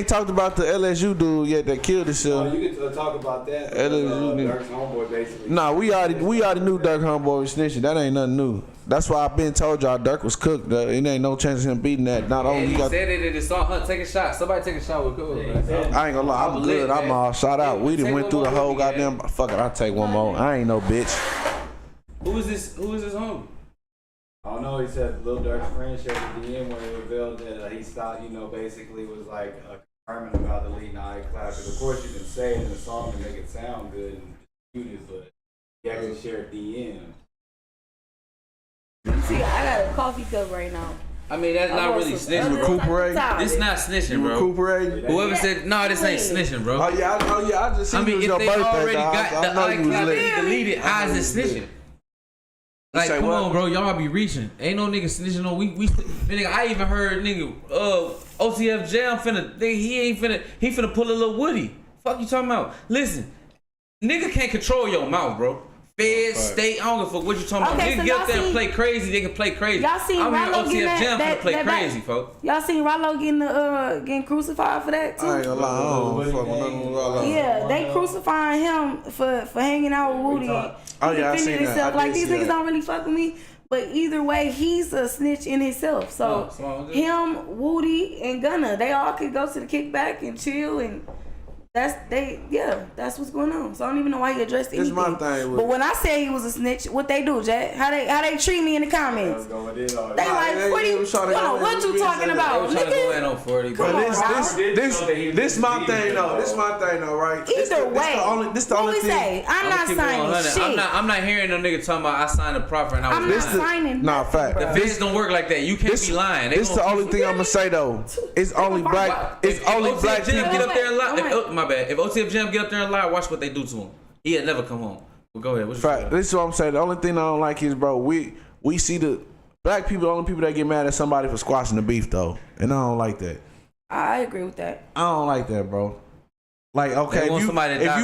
talked about the LSU dude yet that killed himself. You can talk about that. Dirk's homeboy basically. Nah, we already knew Dirk homeboy was snitching. That ain't nothing new. That's why I've been told y'all Dirk was cooked. It ain't no chance of him beating that. Not only he got. said it in his song. Hunt, take a shot. Somebody take a shot with cool. I ain't gonna lie, I'm good. I'm all shot out. We done went through the whole goddamn. Fuck it, I'll take one more. I ain't no bitch. Who is this homie? I don't know. He said Lil Durk's friend shared the DM when he revealed that he stopped. Basically was like confirming about the lead night class. Because of course you can say it in the song to make it sound good and cute, but he actually shared DM. See, I got a coffee cup right now. I mean, that's not really snitching. Recuperate. This not snitching, bro. Recuperate. Whoever said this ain't snitching, bro. Oh yeah, I just seen it was if your they birthday. already dog. got the I know you was lit. deleted, how is it snitching? Like, come on, bro, y'all be reaching. Ain't no nigga snitching on nigga. I even heard nigga OTF Jam he finna pull a little Woody. Fuck you talking about? Listen, nigga can't control your mouth, bro. Fed, state, I don't give a fuck what you talking about. Nigga get up there and play crazy, they can play crazy. Y'all seen Rollo OTF Jam finna play crazy, folks. Y'all seen Rollo getting crucified for that too? I ain't gonna lie, I don't fuck with nothing with Rollo. Yeah, they crucifying him for hanging out with Woody. Oh yeah, I seen that. Like these niggas don't really fuck with me. But either way, he's a snitch in himself. So him, Woody, and Gunna, they all could go to the kickback and chill, and that's what's going on. So I don't even know why he addressed anything. It's my thing. But when I said he was a snitch, what they do, Jack? How they treat me in the comments? They like, what you talking about, nigga? But this my thing though, right? Either way, this the only thing. Say, I'm not signing shit. I'm not hearing no nigga talking about I signed a proffer and I was I'm not signing. Nah, fact. The feds don't work like that. You can't be lying. This the only thing I'm gonna say though. It's only black. It's only black people. Get up there and lie. My bad. If OTF Jam get up there and lie, watch what they do to him. He'll never come home. Well, go ahead. Fact. This is what I'm saying. The only thing I don't like is, bro, we see the black people, the only people that get mad at somebody for squashing the beef though, and I don't like that. I agree with that. I don't like that, bro. Like, okay, if you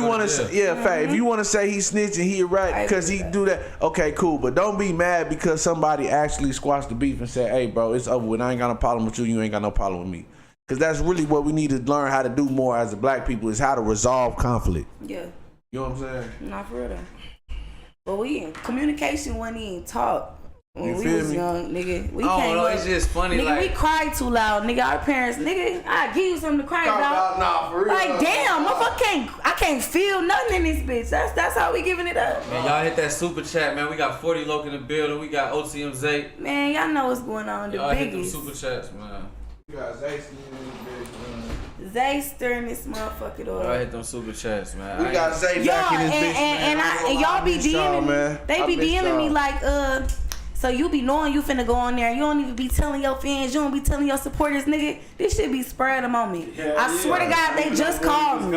want to say, fact, if you want to say he snitching, he a rat because he do that, okay, cool. But don't be mad because somebody actually squashed the beef and said, hey, bro, it's over with. I ain't got no problem with you. You ain't got no problem with me. Because that's really what we need to learn how to do more as a black people is how to resolve conflict. Yeah. You know what I'm saying? Not for real though. But communication wasn't even talk. When we was young, nigga, we can't. No, it's just funny. Nigga, like, we cried too loud, nigga. Our parents, nigga, I give you something to cry about. Nah, for real. Like, damn, motherfucker I can't feel nothing in this bitch. That's how we giving it up. Man, y'all hit that super chat, man. We got 40 Loke in the building. We got OTM Zay. Man, y'all know what's going on. The y'all biggest. hit them super chats, man. You got Zay in Zay stirring this motherfucker up. Y'all hit them super chats, man. We got Zay back in this bitch, and y'all be DMing me. They be DMing me like, so you be knowing you finna go on there and you don't even be telling your fans, you don't be telling your supporters, nigga, this shit be spread them on me. I swear to God, they just called me.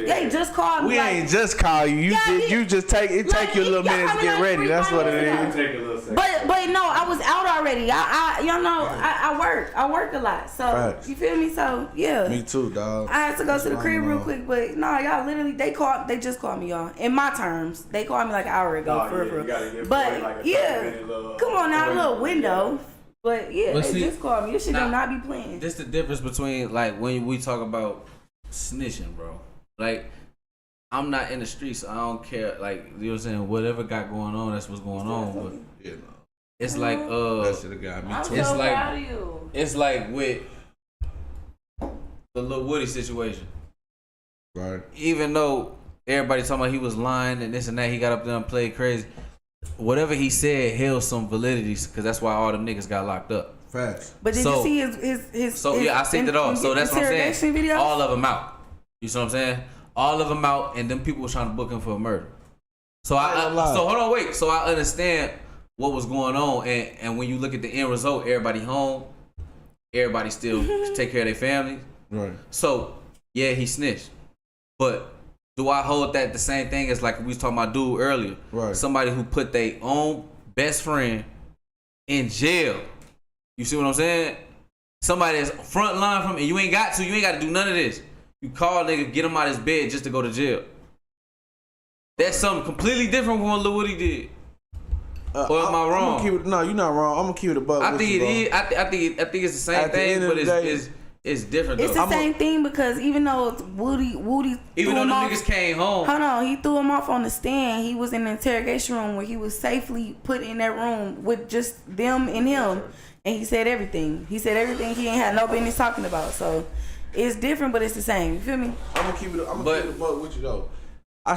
They just called me. We ain't just call you. You just take you a little minute to get ready. That's what it is. Take a little second. But no, I was out already. I work a lot. So Facts. you feel me? So yeah. Me too, dog. I had to go to the crib real quick, but no, y'all literally they just called me, y'all. In my terms, they called me like an hour ago for real. But yeah, come on now, a little window. But yeah, they just called me. This shit do not be playing. This the difference between like when we talk about snitching, bro. Like I'm not in the streets, so I don't care. Like you know what I'm saying, whatever got going on, that's what's going on. But it's like that should have got me too. I'm so proud of you. It's like with the Lil Woody situation. Right. Even though everybody talking about he was lying and this and that, he got up there and played crazy. Whatever he said held some validity because that's why all them niggas got locked up. Facts. But did you see his So yeah, I seen it all. So that's what I'm saying. Videos? All of them out. You see what I'm saying? All of them out, and then people was trying to book him for a murder. So so hold on, wait. So I understand what was going on, and when you look at the end result, everybody home, everybody still take care of their families. Right. So yeah, he snitched, but do I hold that the same thing as like we was talking about dude earlier? Right. Somebody who put their own best friend in jail. You see what I'm saying? somebody that's front line from, and you ain't got to do none of this. You call nigga, get him out of his bed just to go to jail. That's something completely different from what Lil Woody did. Or am I wrong? No, you're not wrong. I'm gonna keep it above. I think it is. I think it's the same thing, but it's different. It's the same thing because even though Woody, even though the niggas came home, hold on, he threw him off on the stand. He was in the interrogation room where he was safely put in that room with just them and him, and he said everything. He said everything he ain't had no business talking about. So it's different, but it's the same. You feel me? I'm gonna keep it above with you though. I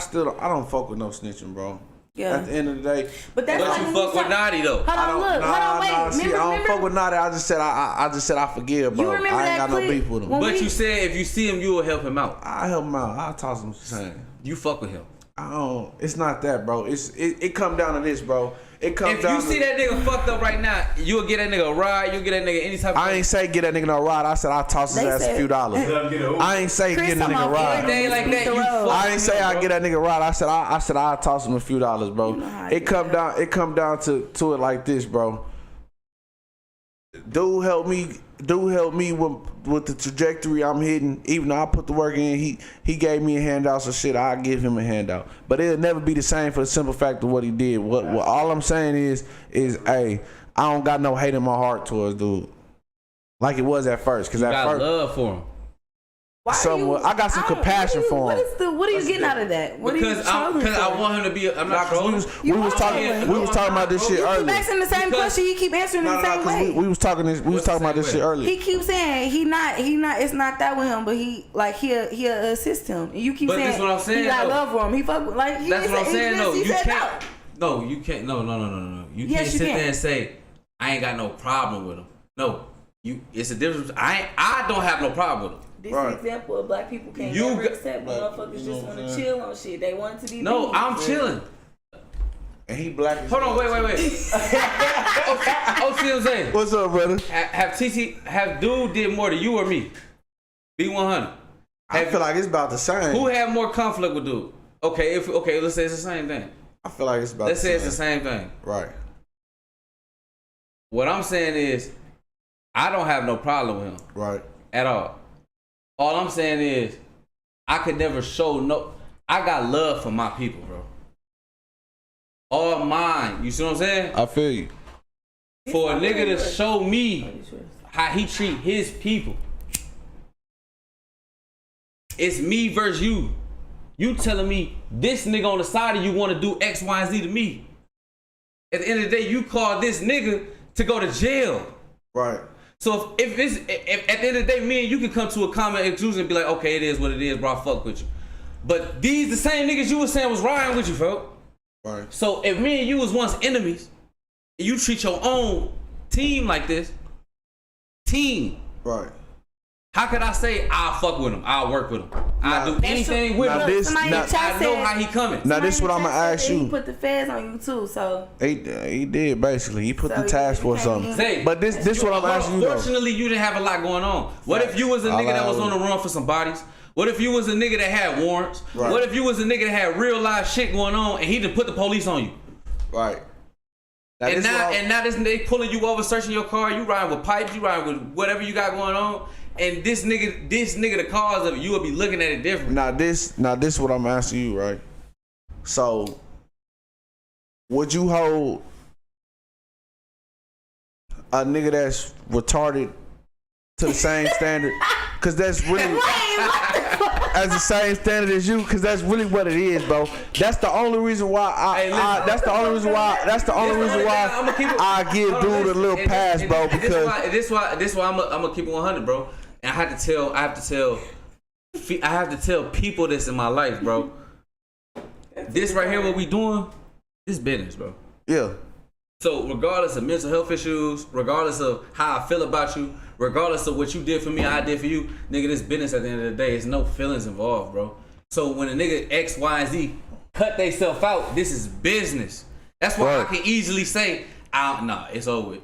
don't fuck with no snitching, bro. Yeah. At the end of the day, but you fuck with Naughty though. Hold on, look. Hold on, wait. I don't fuck with Naughty. I just said I forgive, bro. I ain't got no beef with him. But you said if you see him, you will help him out. I help him out. I toss him something. You fuck with him. I don't. It's not that, bro. It come down to this, bro. It comes if down you see that nigga fucked up right now, you'll get that nigga a ride. You'll get that nigga any type of. I ain't say get that nigga no ride. I said I toss his ass a few dollars. I ain't say get that nigga a ride. Like that, I ain't say I get that nigga a ride. I said I toss him a few dollars, bro. You know it come down to it like this, bro. Dude help me with the trajectory I'm hitting. Even though I put the work in, he gave me a handout, so shit, I give him a handout. But it'll never be the same for the simple fact of what he did. What all I'm saying is hey, I don't got no hate in my heart towards dude, like it was at first. Cause you at got first, love for him. I got some compassion for him. What are you getting out of that? Because I want him to be. I'm not trolling. We was talking about this shit earlier. You keep asking the same question. He keep answering the same way. We was talking about this shit earlier. He keeps saying he not. It's not that with him, but he'll assist him. You keep saying that's what I'm saying, he got though. love for him. He fuck with like. That's what I'm saying though. You can't. No, you can't. No. You can't sit there and say I ain't got no problem with him. No, it's a difference. I don't have no problem with him. This is an example of black people can't never accept motherfuckers just want to chill on shit. They want to be. No, I'm chilling. And he black. Hold on, wait. OTM, what's up, brother? Have dude did more to you or me? B100. I feel like it's about the same. Who had more conflict with dude? Okay, let's say it's the same thing. I feel like it's about. Let's say it's the same thing. Right. What I'm saying is, I don't have no problem with him. Right. At all. All I'm saying is, I could never show no. I got love for my people, bro. All mine. You see what I'm saying? I feel you. For a nigga to show me how he treat his people, it's me versus you. You telling me this nigga on the side of you want to do X, Y, and Z to me. At the end of the day, you call this nigga to go to jail. Right. So if at the end of the day, me and you can come to a common conclusion and be like, okay, it is what it is, bro, I fuck with you. But these the same niggas you was saying was riding with you, bro. Right. So if me and you was once enemies, and you treat your own team like this, right. How could I say I'll fuck with him, I'll work with him, I'll do anything with him? I know how he coming. Now this is what I'm gonna ask you. He put the feds on you too, so he did basically. He put the task force on. But this what I'm asking you. Fortunately, you didn't have a lot going on. What if you was a nigga that was on the run for some bodies? What if you was a nigga that had warrants? Right. What if you was a nigga that had real life shit going on and he just put the police on you? Right. Now this they pulling you over, searching your car. You riding with pipes. You riding with whatever you got going on. And this nigga, the cause of it, you will be looking at it different. Now this what I'm asking you, right? So, would you hold a nigga that's retarded to the same standard? Cause that's really as the same standard as you. Cause that's really what it is, bro. That's the only reason why that's the only reason why I give dude a little pass, bro. Because this why I'm gonna keep it 100, bro. And I have to tell people this in my life, bro. This right here, what we doing, this business, bro. Yeah. So regardless of mental health issues, regardless of how I feel about you, regardless of what you did for me, I did for you, nigga, this business at the end of the day, there's no feelings involved, bro. So when a nigga X, Y, and Z cut they self out, this is business. That's why I can easily say, nah, it's over with.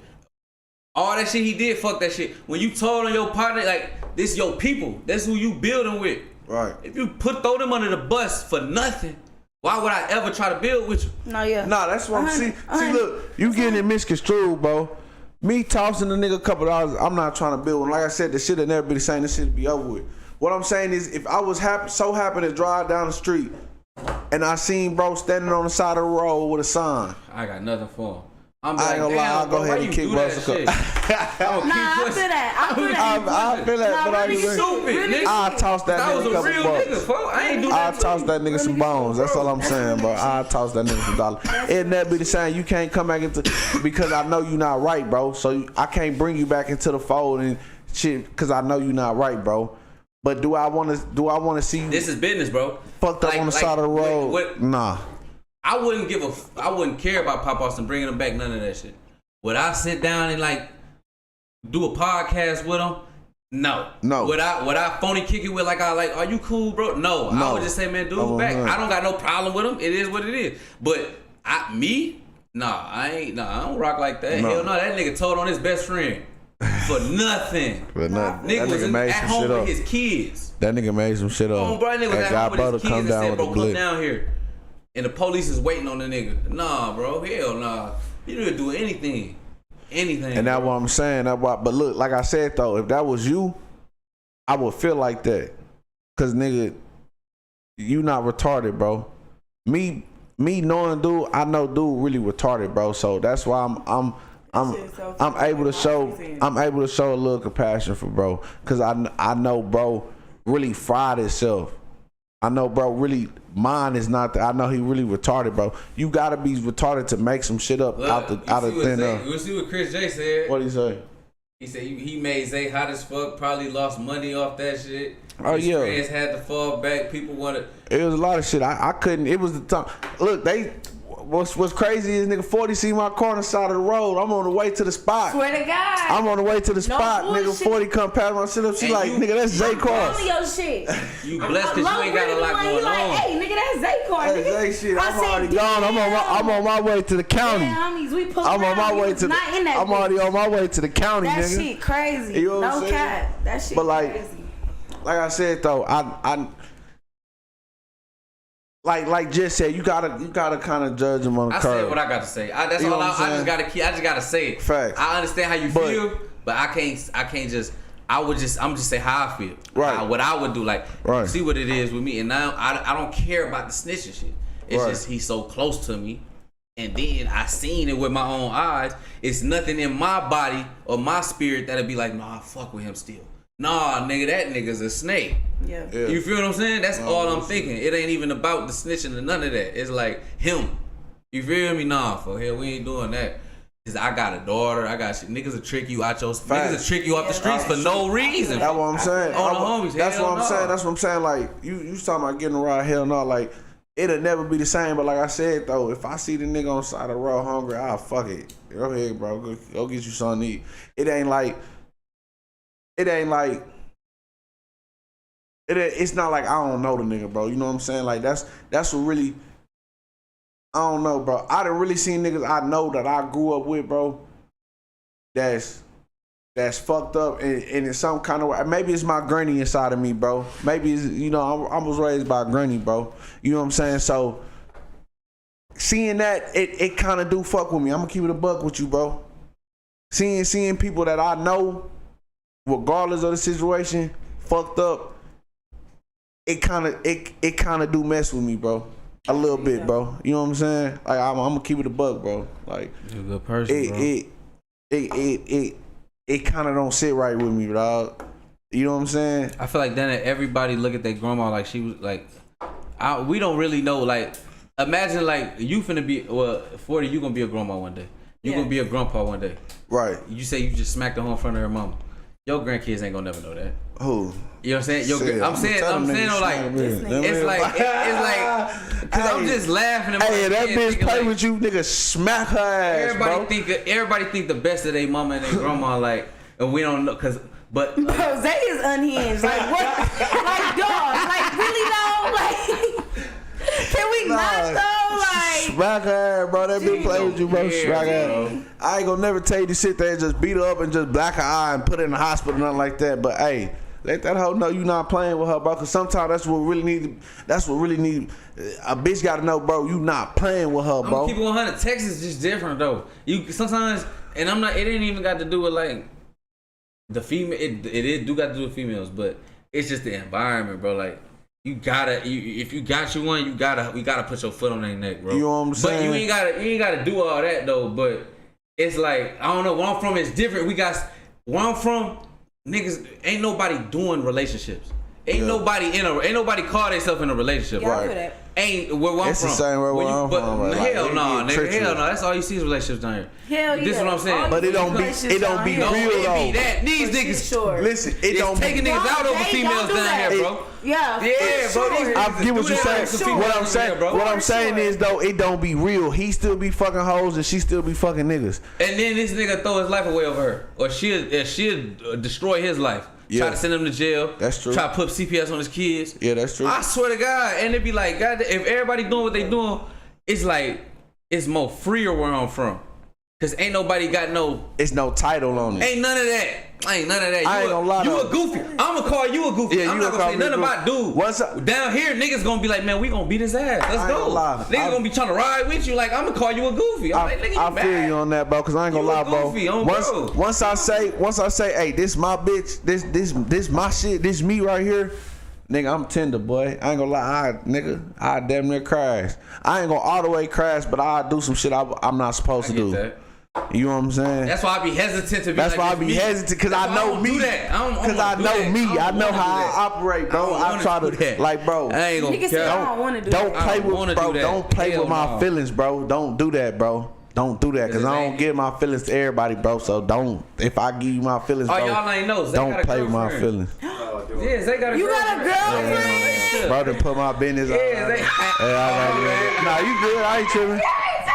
All that shit he did, fuck that shit. When you told on your partner, like, this your people. That's who you building with. Right. If you throw them under the bus for nothing, why would I ever try to build with you? No, yeah. Nah, that's what I'm saying. See, look, you getting it misconstrued, bro. Me tossing the nigga a couple dollars, I'm not trying to build one. Like I said, the shit will never be the same. This shit will be over with. What I'm saying is, if I was so happy to drive down the street and I seen bro standing on the side of the road with a sign, I got nothing for him. I'm I ain't gonna lie, I'll go ahead and kick Russell. I feel that. I feel that, but I'll toss that nigga a couple bucks. I'll toss that nigga some bones. That's all I'm saying, bro. I'll toss that nigga some dollars. It'd never be the same. You can't come back into, because I know you not right, bro. So I can't bring you back into the fold and shit because I know you not right, bro. But do I want to see you? This is business, bro. Fucked up on the side of the road? Nah. I wouldn't care about Pop Austin bringing him back, none of that shit. Would I sit down and like do a podcast with him? No. Would I phony kick it with are you cool, bro? No. I would just say, man, dude, back. I don't got no problem with him. It is what it is. But I don't rock like that. No. Hell no, that nigga told on his best friend for nothing. Nigga was at home with his kids. That nigga made some shit up. Oh, bro, nigga was at home with his kids and said, bro, come down here. And the police is waiting on the nigga. Nah, bro. Hell nah. You didn't do anything. And that's what I'm saying. But look, like I said, though, if that was you, I would feel like that. Because, nigga, you not retarded, bro. Me knowing dude, I know dude really retarded, bro. So that's why I'm able to show a little compassion for bro. Because I know bro really fried himself. I know bro really mine is not I know he really retarded, bro. You gotta be retarded to make some shit up out of thin air. You see what Chris J said? What'd he say? He said he made Zay hot as fuck, probably lost money off that shit. Oh, his yeah. friends had to fall back. People wanted. It was a lot of shit. I couldn't. It was the time. Look, what's crazy is nigga 40 see my car on the side of the road. I'm on the way to the spot. Swear to God. I'm on the way to the spot. Nigga 40 come pass my shit up. She like, nigga, that's Zay car. Your shit. You blessed because you ain't got a lot going on. Hey, nigga, that's Zay car. That's Zay shit. I'm already gone. I'm on my way to the county. Homies, we pulled I'm on my way to the. I'm already on my way to the county, that nigga. That shit crazy. You know what I'm saying? Cap. That shit but crazy. Like I said though, I like just said, you gotta kind of judge them on the curve. I said what I got to say. That's all. I just gotta say it. Facts. I understand how you feel, but I can't just. I'm just say how I feel. Right. What I would do, see what it is with me, and now I don't care about the snitching shit. It's just he's so close to me, and then I seen it with my own eyes. It's nothing in my body or my spirit that'll be like, nah, fuck with him still. Nah, nigga, that nigga's a snake. Yeah. You feel what I'm saying? That's all I'm thinking. It ain't even about the snitching or none of that. It's like him. You feel me? Nah, for hell, we ain't doing that. Cause I got a daughter. I got shit. Niggas will trick you out your. Niggas will trick you off the streets for no reason. That's what I'm saying. On the homies. That's what I'm saying. That's what I'm saying. Like you talking about getting around, hell no. Like it'll never be the same. But like I said though, if I see the nigga on the side of the road hungry, I'll fuck it. Go ahead, bro. Go get you something to eat. It's not like I don't know the nigga, bro. You know what I'm saying? Like that's what really. I don't know, bro. I done really seen niggas I know that I grew up with, bro. That's fucked up and in some kind of way. Maybe it's my granny inside of me, bro. Maybe it's, I was raised by a granny, bro. You know what I'm saying? So seeing that, it kind of do fuck with me. I'm gonna keep it a buck with you, bro. Seeing people that I know, regardless of the situation, fucked up. It kind of do mess with me, bro. A little bit, bro. You know what I'm saying? Like I'm gonna keep it a buck, bro. Like you're a good person, bro. It kind of don't sit right with me, dog. You know what I'm saying? I feel like then everybody look at their grandma like she was like. We don't really know. Like imagine like you finna be 40. You gonna be a grandma one day. You gonna be a grandpa one day. Right. You say you just smacked the home in front of her mama. Your grandkids ain't gonna never know that. Who? You know what I'm saying? I'm saying like it's like cause I'm just laughing. Hey, that bitch play like, with you, nigga. Smack her ass, everybody think the best of their mama and their grandma, like, and we don't know, but bro, Zay is unhinged. Like what? Like dog. Like really though. Like can we not though? Like smack her, bro. That bitch play with you, bro. Smack her. I ain't gonna never tell you to sit there and just beat her up and just black her eye and put her in the hospital, nothing like that. But hey. Let that hoe know you not playing with her, bro. Cause sometimes that's what really need. A bitch gotta know, bro. You not playing with her, bro. I'm keep it 100. Texas is just different though. You sometimes and I'm not. It ain't even got to do with like the female. It do got to do with females, but it's just the environment, bro. Like you gotta, if you got you one, we gotta put your foot on their neck, bro. You know what I'm saying? But you ain't gotta do all that though. But it's like I don't know. Where I'm from is different. Where I'm from, niggas ain't nobody doing relationships. Ain't nobody call themselves in a relationship. Yeah, right? Ain't where I'm it's from. the same where I'm from. Right? Hell no, nigga. Hell no. That's all you see is relationships down here. Hell yeah. This is what I'm saying. But it don't be real though. These niggas. Sure. Listen, it don't taking niggas out over females down here, bro. Yeah, bro. I get what you're saying. What I'm saying is though, it don't be real. He still be fucking hoes and she still be fucking niggas. And then this nigga throw his life away over her, or she'll destroy his life. Yeah. Try to send him to jail. That's true. Try to put CPS on his kids. Yeah, that's true. I swear to God. And it be like, God, if everybody doing what they doing, it's like, it's more freer where I'm from. Cause ain't nobody got no. It's no title on it. Ain't none of that. I ain't gonna lie. You a goofy. I'm gonna call you a goofy. Yeah, I'm not gonna say nothing about dude. Down here, niggas gonna be like, man, we gonna beat his ass. Let's go. Niggas gonna be trying to ride with you. Like, I'm gonna call you a goofy. I'm like, nigga, you I mad. feel you on that, bro. Cause I ain't gonna lie, bro. Once I say, hey, this my bitch. This my shit. This me right here. Nigga, I'm tender, boy. I ain't gonna lie, I damn near crash. I ain't gonna all the way crash, but I do some shit I'm not supposed to do. That. You know what I'm saying? That's why I be hesitant to be. That's why I be hesitant because I know me. Because I know me. I know how I operate, bro. I try to like, bro. I ain't gonna care. Don't play with, bro. Don't play with my feelings, bro. Don't do that, bro. Don't do that because I don't give my feelings to everybody, bro. So don't. If I give you my feelings, bro, y'all ain't know. Don't play with my feelings. Yeah, they got a girlfriend. You got a girlfriend? Bro, to put my business on. Nah, you good. I ain't tripping.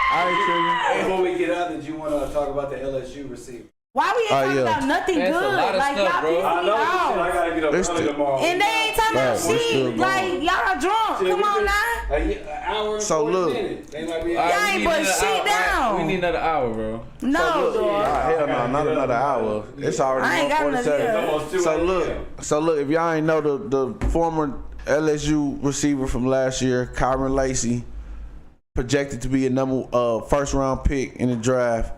Before we get out, did you want to talk about the LSU receiver? Why we ain't talking about nothing good? Like, y'all pissing me off. I gotta get up early tomorrow. And they ain't talking about shit. Like, y'all drunk. Come on now. An hour and so 40 look, minutes. Y'all ain't put shit down. We need another hour, bro. No, dog. Hell no, not another hour. It's already I ain't got 1:47. So look, if y'all ain't know the former LSU receiver from last year, Kyron Lacy, projected to be a first round pick in the draft.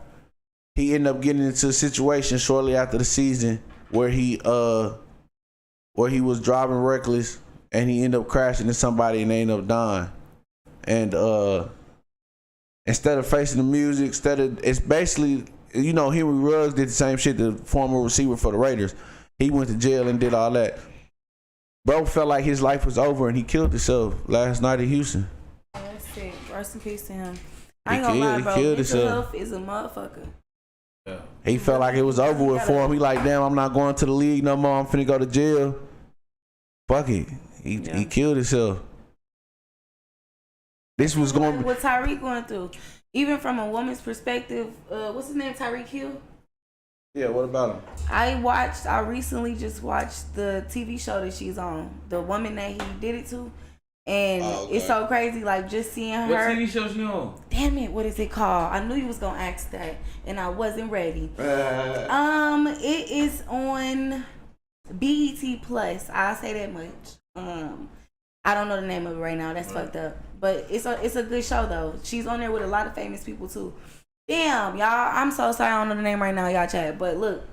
He ended up getting into a situation shortly after the season where he was driving reckless and he ended up crashing into somebody and they ended up dying. And instead of facing the music, it's basically, you know, Henry Ruggs did the same shit, the former receiver for the Raiders. He went to jail and did all that. Bro felt like his life was over and he killed himself last night in Houston. That's sick. Rest in peace to him. I ain't gonna lie, bro. Mental health is a motherfucker. Yeah. He felt like it was over with for him. He like, damn, I'm not going to the league no more. I'm finna go to jail. Fuck it. He killed himself. This was going. What Tyreek going through, even from a woman's perspective. What's his name? Tyreek Hill. Yeah. What about him? I recently just watched the TV show that she's on. The woman that he did it to. And it's so crazy, like just seeing her. What TV show she on? Damn it, what is it called? I knew you was gonna ask that, and I wasn't ready. It is on BET Plus. I'll say that much. I don't know the name of it right now. That's fucked up. But it's a good show though. She's on there with a lot of famous people too. Damn, y'all. I'm so sorry I don't know the name right now, y'all chat. But look,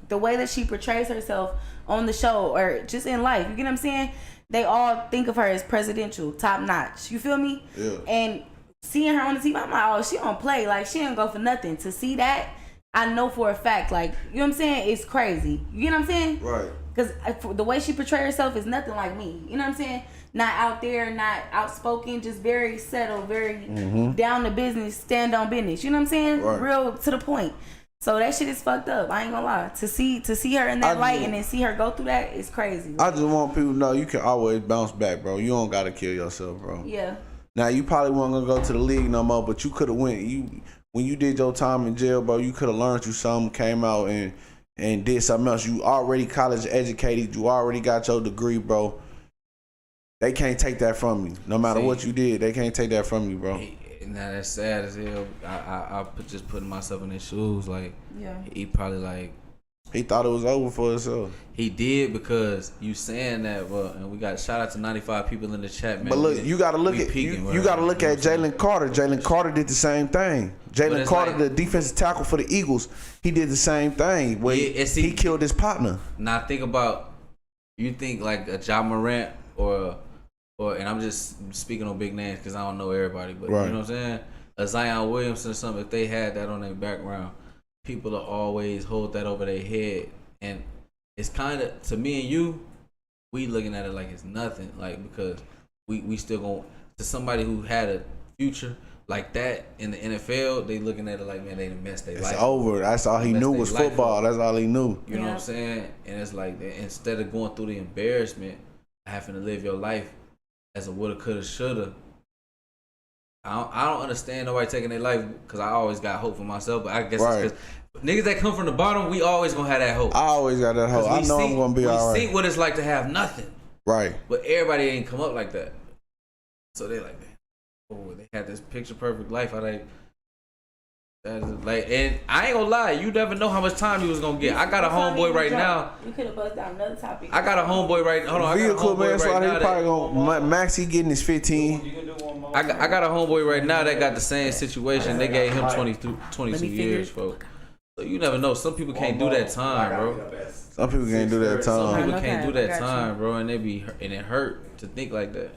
the way that she portrays herself on the show or just in life, you get what I'm saying? They all think of her as presidential, top notch. You feel me? Yeah. And seeing her on the TV, I'm like, oh, she don't play. Like, she don't go for nothing. To see that, I know for a fact. Like, you know what I'm saying? It's crazy. You get what I'm saying? Right. Because the way she portrays herself is nothing like me. You know what I'm saying? Not out there, not outspoken, just very settled, very down to business, stand on business. You know what I'm saying? Right. Real to the point. So that shit is fucked up. I ain't gonna lie. To see her in that light and then see her go through that is crazy. I just want people to know you can always bounce back, bro. You don't gotta kill yourself, bro. Yeah. Now you probably weren't gonna go to the league no more, but you could have went. When you did your time in jail, bro, you could have learned you something, came out and did something else. You already college educated. You already got your degree, bro. They can't take that from you. No matter what you did, they can't take that from you, bro. Now that's sad as hell. I just putting myself in his shoes. Like, yeah, he probably like He thought it was over for himself. He did because you saying that, but and we got shout out to 95 people in the chat, man. But look, you gotta look at you gotta look at Jalen Carter. Jalen Carter did the same thing. Jalen Carter, the defensive tackle for the Eagles, he did the same thing. Where he killed his partner. Now think about, you think like a Ja Morant or and I'm just speaking on big names because I don't know everybody, but right. You know what I'm saying? A Zion Williamson or something, if they had that on their background, people will always hold that over their head. And it's kind of, to me and you, we looking at it like it's nothing. Like, because we still going, to somebody who had a future like that in the NFL, they looking at it like, man, they done messed their life. It's over. That's all he knew was football. That's all he knew. You know what I'm saying? And it's like, instead of going through the embarrassment, having to live your life as a woulda, coulda, shoulda, I don't understand nobody taking their life, because I always got hope for myself, but I guess it's because niggas that come from the bottom, we always gonna have that hope. I always got that hope. I know I'm gonna be all right. We see what it's like to have nothing. Right. But everybody ain't come up like that. So they like, man, oh, they had this picture perfect life. How they, that is like, and I ain't gonna lie, you never know how much time you was gonna get. I got a homeboy right now. You could have buzzed down another topic. I got a homeboy right now. Hold on, vehicle man, so right he probably gonna max. He getting his 15. I got a homeboy right now that got the same situation. They gave him 22 years, folks. So you never know. Some people can't do that time, bro. Some people can't do that time. Some people can't do that time, bro, and it hurt to think like that.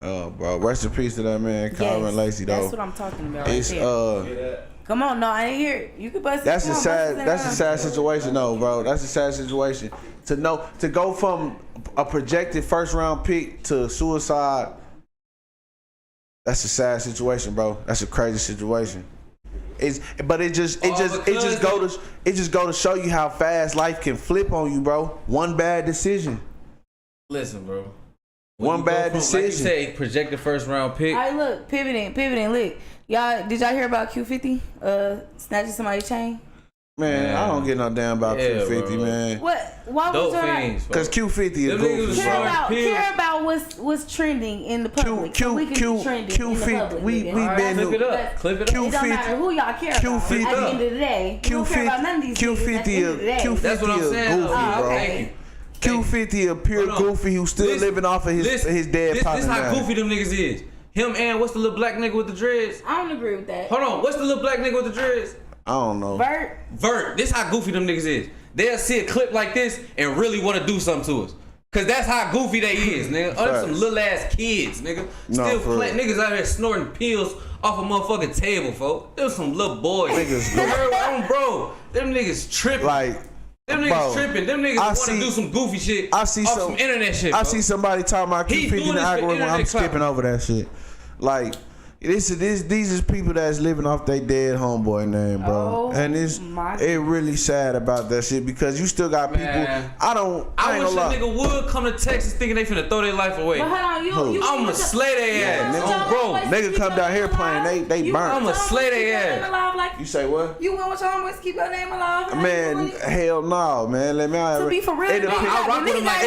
Oh, bro, rest in peace to that man, Calvin Lacey, though. That's what I'm talking about. It's come on, no, I ain't hear it. You can bust. That's a sad situation, though, bro. That's a sad situation. To go from a projected first round pick to suicide. That's a sad situation, bro. That's a crazy situation. It just go to show you how fast life can flip on you, bro. One bad decision. Listen, bro. One bad decision. Like you say, projected first round pick. All right, look, pivoting, look. Did y'all hear about Q50 snatching somebody's chain? Man, I don't get no damn about Q50, bro. Man. What? Why was y'all? Because Q50 is goofy, bro. Care about what's trending in the public. Q50. We been clip it up. Clip it up. It don't matter who y'all care about. At the end of the day, you don't care about none of these Q50 That's what I'm saying. Goofy, bro. Okay. Q50 a pure goofy who's still living off of his dead partner. This how goofy them niggas is. Him and what's the little black nigga with the dreads? I don't agree with that. Hold on, what's the little black nigga with the dreads? I don't know. Vert. This how goofy them niggas is. They'll see a clip like this and really want to do something to us. Cause that's how goofy they is, nigga. Some little ass kids, nigga. Still playing niggas out here snorting pills off a motherfucking table, folks. Them some little boys. Niggas, bro. Them niggas tripping. Them niggas tripping. Them niggas want to do some goofy shit off some internet shit, I see somebody talking about Q50 in the algorithm. I'm skipping over that shit. Like, these is people that's living off their dead homeboy name, bro. And it really sad about that shit because you still got people. I wish a nigga would come to Texas thinking they finna throw their life away. But hold on, I'ma slay their ass, bro. Nigga come down here playing, they burn. I'ma slay their ass. You say what? You want your homeboys to keep your name alive? Man, hell no, man. Let me. To be for real, I rock with them like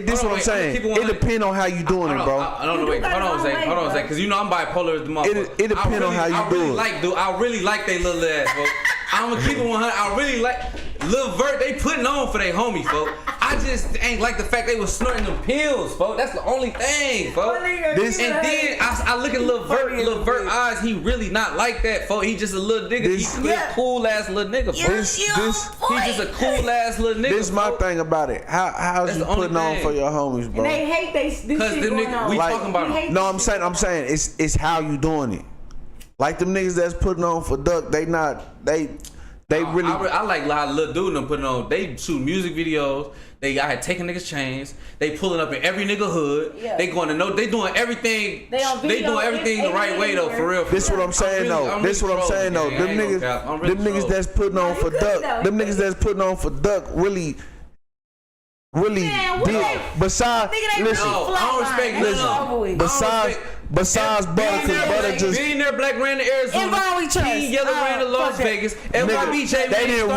this what I'm saying. It depends on how you doing it, bro. I don't know. Wait, hold on a second, because you know I'm bipolar as the motherfucker. It depends on how you do it. I really like they little ass, folks. I'm gonna keep it 100. I really like Lil Vert. They putting on for they homie, folks. I just ain't like the fact they was snorting them pills, folks. That's the only thing, folks. Then I look at Lil Vert eyes. He really not like that, folks. He just a little nigga. He's a cool ass little nigga, folks. He just a cool ass little nigga. This is my thing about it. How's you putting on for your homies, bro? And they hate this shit going on. We talking about them. No, I'm saying it's how you doing it. Like them niggas that's putting on for Duck, they really. I like how Lil Dude them putting on. They shoot music videos. They out here taking niggas chains. They pulling up in every nigga hood. Yeah. They going to know. They doing everything. They doing everything the right way though. For real. This what I'm saying though. Them niggas that's putting on for Duck. Them niggas that's putting on for Duck really did. Besides, listen. I don't respect. Besides Butter, because Butter just Billionaire Black ran to Arizona. King Yellow ran to Las Vegas. NYBJ they didn't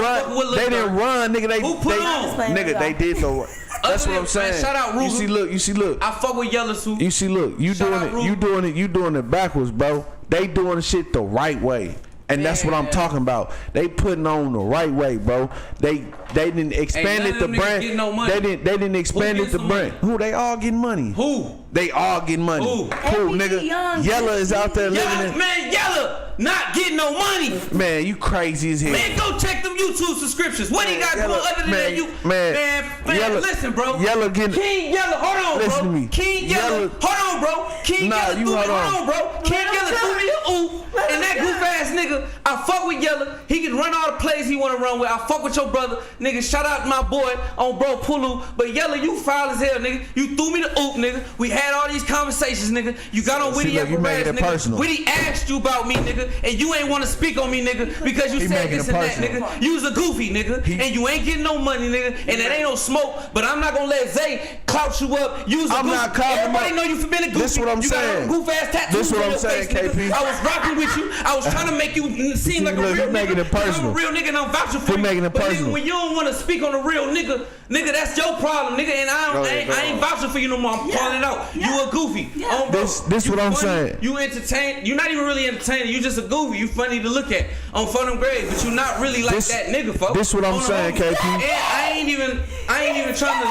run, nigga. Who put on? Nigga, they did though. That's what I'm saying. Shout out Ruger. You see, look. I fuck with Yellow Suit. You see, look. You doing it backwards, bro. They doing the shit the right way. And that's what I'm talking about. They putting on the right way, bro. They didn't expand it the brand. No they didn't expand it the brand. Who? They all getting money. Who? They all getting money. Who, nigga? Yella is out there living. Man, Yella not getting no money. Man, you crazy as hell. Man, go check them YouTube subscriptions. What he got going other than that? You man, Yella, listen, bro. Yella getting King Yella, hold on, listen bro. to me. King Yella, hold on, bro. King Yella, hold on, bro. King Yella threw me the oop, and that goof ass nigga. I fuck with Yella. He can run all the plays he want to run with. I fuck with your brother, nigga. Shout out to my boy on bro Pulu. But Yella, you foul as hell, nigga. You threw me the oop, nigga. We had all these conversations, nigga. You got on Witty apparatus, nigga. Personal. Witty asked you about me, nigga, and you ain't want to speak on me, nigga, because you said this and that, nigga. You was a goofy, nigga, and you ain't getting no money, nigga, and it ain't no smoke. But I'm not gonna let Zay clout you up. You was a goofy. Not calling Everybody know you for being a goofy. This what I'm saying. Goof ass tattoos. This what I'm saying, face, KP. I was rocking with you. I was trying to make you seem like a real nigga. Making it personal. I'm a real nigga and I'm vouching for you. Making it personal. Nigga, when you don't want to speak on a real nigga, that's your problem, nigga. And I ain't vouching for you no more. I'm calling it out. You a goofy. This what I'm saying. You entertain. You're not even really entertaining. You just a goofy. You funny to look at on front of grades, but you not really like that nigga, folks. This what I'm saying, KP. And I ain't even trying to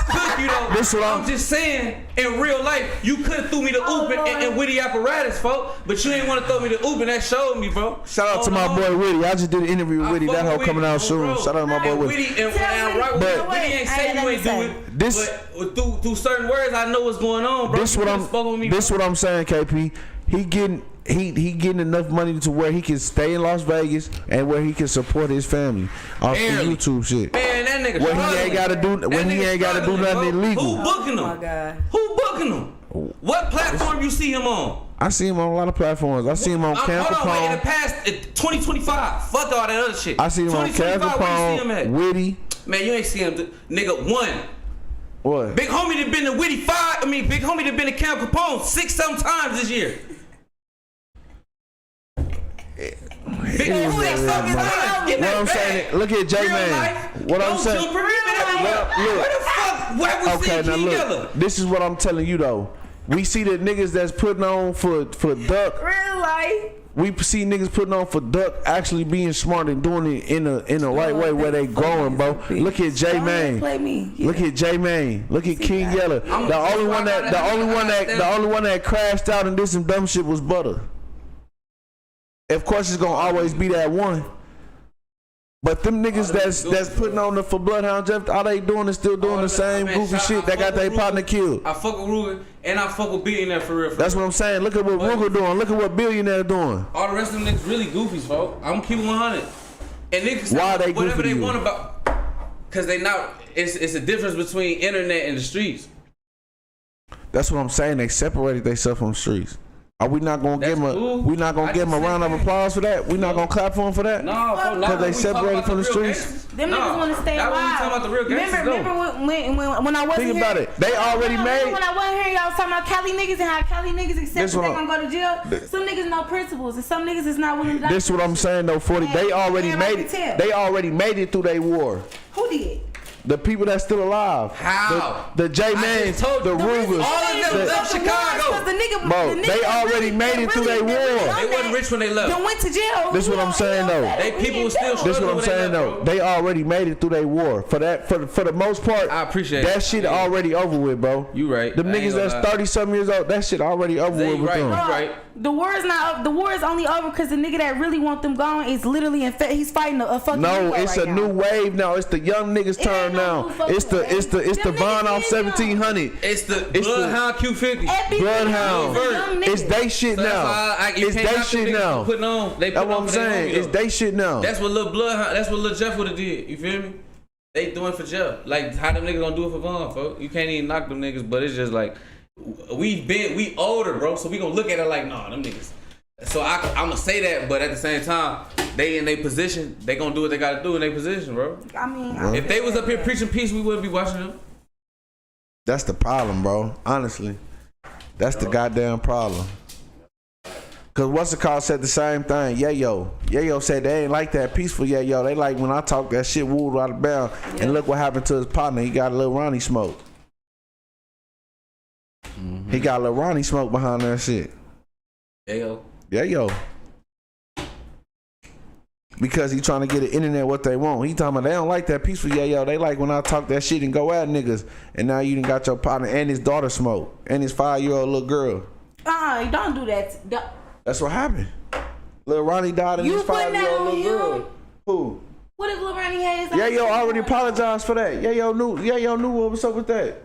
cook you though. This what I'm just saying. In real life, you could have threw me the oop and Witty apparatus, folks, but you ain't want to throw me the oop, and that showed me, bro. Shout out to my boy Witty. I just did an interview with Witty. That hoe coming out soon. Shout out to my boy Witty. Witty ain't say you ain't do it. But through certain words, I know what's going on, bro. This what I'm saying, KP. He getting enough money to where he can stay in Las Vegas and where he can support his family off the YouTube shit. Man, that nigga. When he ain't gotta do nothing illegal. Who booking him? Oh my God. Who booking him? What platform you see him on? I see him on a lot of platforms. I see him on Camp Hold on, wait, in Capone. the past 2025. Fuck all that other shit. I see him on Camp 2025, where you see him Capone, at? Witty. Man, you ain't see him, nigga. One. What? Big homie that been to Witty 5. I mean, big homie that been to Camp Capone 6-7 times this year. Big homie that fucking time. Get What that I'm bag. saying, look at J-Man. What I'm saying. Where the fuck? Where we see King Yella? This is what I'm telling you though. We see the niggas that's putting on for Duck. Real life. We see niggas putting on for Duck actually being smart and doing it in the right way where they growing, bro. Look at J-Man. Look at J-Man. Look at King Yella. The only one that crashed out and did some dumb shit was Butter. Of course, it's gonna always be that one. But them niggas that's putting on for Bloodhound Jeff, all they doing is still doing the same goofy shit that got their partner killed. I fuck with Ruger and I fuck with Billionaire for real. That's what I'm saying. Look at what Ruger doing. Look at what Billionaire doing. All the rest of them niggas really goofies, folks. I'm gonna keep it 100. And niggas why they whatever goofy they want about, cause they not. It's a difference between internet and the streets. That's what I'm saying. They separated themselves from the streets. Are we not gonna give him a round of applause for that? We not gonna clap for him for that? No, because they separated from the streets. Them niggas want to stay alive. Talking about the real gangsters, remember when I wasn't Think here? about it. They already made. When I wasn't here, y'all was talking about Cali niggas and how Cali niggas accept that they gonna go to jail. Some niggas know principles and some niggas is not willing to die. This is what I'm saying though, 40. They already made it. They already made it through their war. Who did? The people that's still alive. How? The J-Mans, the Rugers. All of them left Chicago. Bro, they already made it through their war. They wasn't rich when they left. They went to jail. This is what I'm saying though. They people was still. This is what I'm saying though. They already made it through their war. For the most part, I appreciate that shit already over with, bro. You right. Them niggas that's 30-something years old, that shit already over with them. You right. The war is not up. The war is only over because the nigga that really want them gone is literally he's fighting a fucking. No, it's right a now. new wave now. It's the young niggas turn now. It's the Von off 1700. It's the Bloodhound Q50. Bloodhound. It's they shit now. It's they shit now. Putting on. That's what I'm saying. It's they shit now. That's what Lil Bloodhound. That's what Lil Jeff would have did. You feel me? They doing for Jeff. Like how them niggas gonna do it for Von, folks? You can't even knock them niggas, but it's just like we older, bro. So we gonna look at it like, nah, them niggas. So I'm gonna say that, but at the same time, they in their position. They gonna do what they gotta do in their position, bro. I mean, if they was up here preaching peace, we wouldn't be watching them. That's the problem, bro. Honestly, that's the goddamn problem. Cause what's the call said the same thing. Yayo said they ain't like that peaceful Yayo. They like when I talk that shit wooed out of bounds. Yeah. And look what happened to his partner. He got a little Ronnie smoke. Mm-hmm. He got a little Ronnie smoke behind that shit. Yayo. because he trying to get the internet what they want. He talking about they don't like that peaceful yayo. They like when I talk that shit and go at niggas. And now you done got your partner and his daughter smoke and his 5-year-old little girl. You don't do that. That's what happened. Lil Ronnie died and his 5-year-old little girl. Who? What if Lil Ronnie has? Yayo already apologized for that. Yayo knew what was up with that.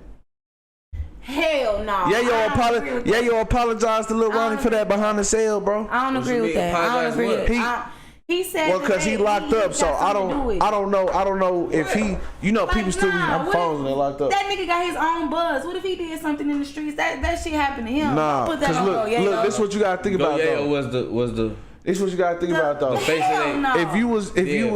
Hell no. Yayo apologized to Lil Ronnie for that behind the cell, bro. I don't agree with that. I don't agree with that. He said, well, cause he locked up, so I don't know if he, people still be on phones and they locked up. That nigga got his own buzz. What if he did something in the streets? That shit happened to him. Nah, put that cause look, this is what you gotta think about though. was the This is what you gotta think about though. Face it. If you was, this is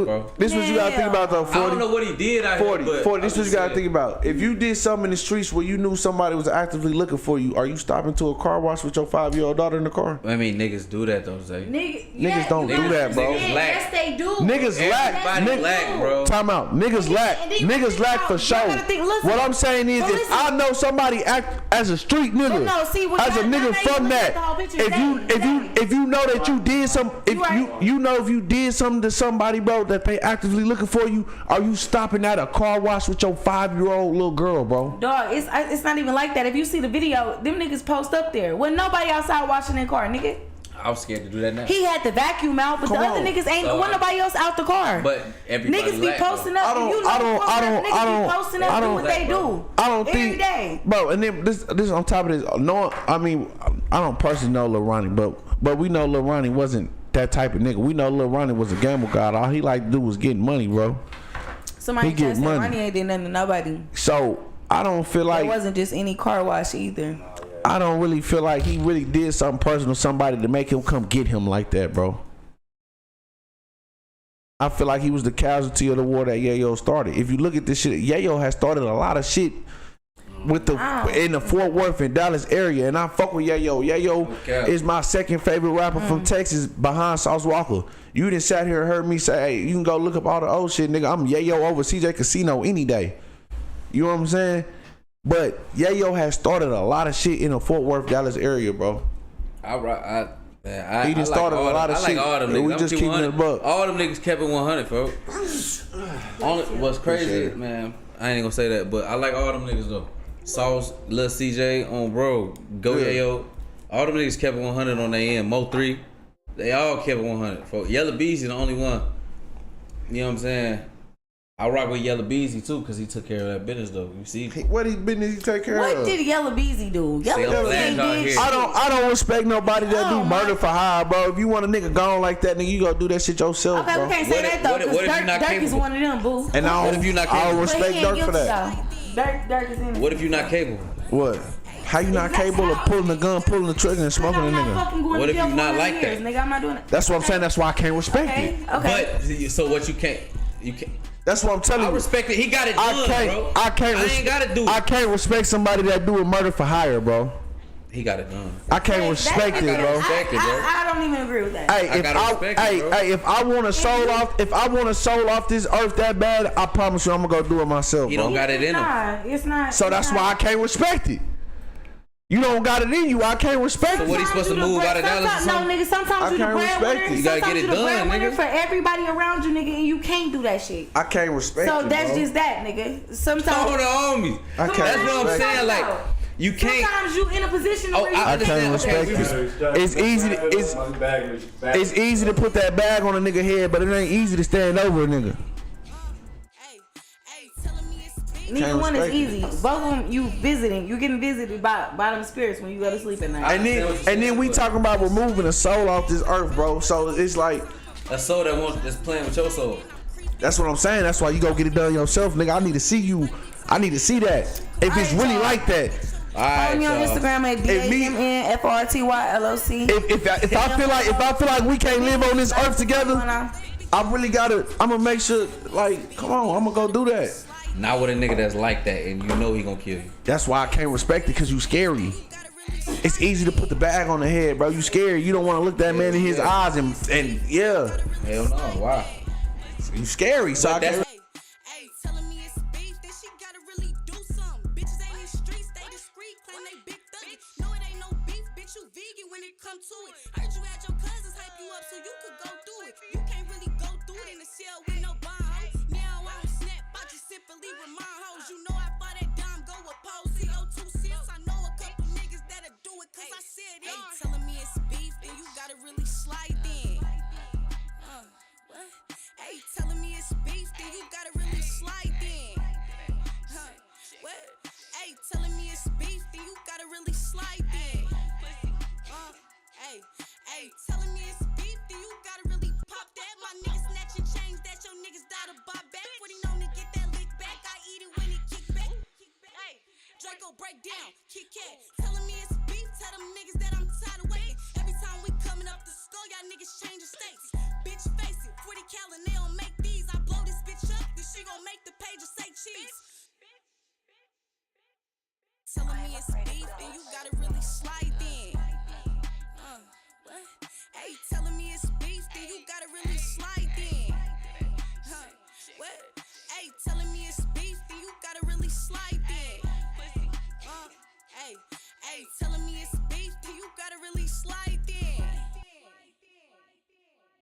what you gotta think about though. 40, I don't know what he did. 40. This is what you gotta think about. If you did something in the streets where you knew somebody was actively looking for you, are you stopping to a car wash with your 5-year-old daughter in the car? I mean, niggas do that though, Zay. Niggas don't do that, bro. Yes, they do. Nniggas lack, bro. Time out. Niggas lack for sure. What I'm saying is, if I know somebody act as a street nigga, as a nigga from that, if you know that you did something. If you did something to somebody, bro, that they actively looking for you, are you stopping at a car wash with your 5-year-old little girl, bro? Dog, it's not even like that. If you see the video, them niggas post up there. Wasn't nobody outside washing their car, nigga. I was scared to do that now. He had the vacuum out, but the other niggas ain't. Wasn't nobody else out the car. But everybody niggas be posting up. Niggas be posting up. Do what they do. I don't think, every day, bro. And then this on top of this. No, I mean, I don't personally know Lil Ronnie, but we know Lil Ronnie wasn't that type of nigga. We know Lil Ronnie was a gamble god. All he liked to do was getting money, bro. Somebody just said Ronnie ain't did nothing to nobody. So I don't feel like it wasn't just any car wash either. I don't really feel like he really did something personal to somebody to make him come get him like that, bro. I feel like he was the casualty of the war that Yayo started. If you look at this shit, Yayo has started a lot of shit with in the Fort Worth and Dallas area, and I fuck with Yayo. Yayo is my second favorite rapper from Texas behind Sauce Walker. You done sat here and heard me say, hey, you can go look up all the old shit, nigga. I'm Yayo over CJ Casino any day. You know what I'm saying? But Yayo has started a lot of shit in the Fort Worth, Dallas area, bro. He done started a lot of shit. Like all them niggas. We just keeping it a buck. All them niggas kept it 100, folks. What's crazy, man, I ain't gonna say that, but I like all them niggas though. Sauce, Lil CJ, on bro, Go Yayo. All them niggas kept it 100 on their end. Mo 3, they all kept it 100. Folks. Yella Beezy the only one. You know what I'm saying? I rock with Yella Beezy too, cause he took care of that business though. You see, what business he take care of? What did Yella Beezy do? Yella Beezy did. I don't respect nobody that do murder for hire, bro. If you want a nigga gone like that, nigga, you gotta do that shit yourself, okay, bro. We can't say that though, cause Dirk is one of them, boo. And I don't respect Dirk for that. Dirk is in. What if you not capable? What? How you not capable of pulling the gun, pulling the trigger, and smoking a nigga? What if you not like that? Nigga, I'm not doing it. That's what I'm saying. That's why I can't respect it. Okay. But so what you can't. That's what I'm telling you. I respect it. He got it done, bro. I ain't gotta do it. I can't respect somebody that do a murder for hire, bro. He got it done. I can't respect it, bro. I don't even agree with that. Hey, if I want to soul off this earth that bad, I promise you I'm gonna go do it myself. He don't got it in him. It's not. So that's why I can't respect it. You don't got it in you. I can't respect it. So what he supposed to move out of Dallas? No, nigga. Sometimes you the breadwinner. You gotta get it done, nigga. For everybody around you, nigga, and you can't do that shit. I can't respect it. So that's just that, nigga. Sometimes. Hold on, homies. That's what I'm saying. Like. You can't. Sometimes you in a position where I can't respect it. It's easy to put that bag on a nigga head, but it ain't easy to stand over a nigga. Neither one is easy. Both of them, you getting visited by them spirits when you go to sleep at night. And then we talking about removing a soul off this earth, bro. So it's like a soul that's playing with your soul. That's what I'm saying. That's why you go get it done yourself, nigga. I need to see you. I need to see that. If it's really like that. Follow me on Instagram at DAMNFRTYLOC. If I feel like we can't live on this earth together, I really gotta. I'm gonna make sure. Like, come on, I'm gonna go do that. Not with a nigga that's like that, and you know he gonna kill you. That's why I can't respect it, cause you scary. It's easy to put the bag on the head, bro. You scary. You don't want to look that man in his eyes and yeah. Hell no. Why? You scary. So I can't. When it come to it, heard you had your cousins hype you up so you could go do it. You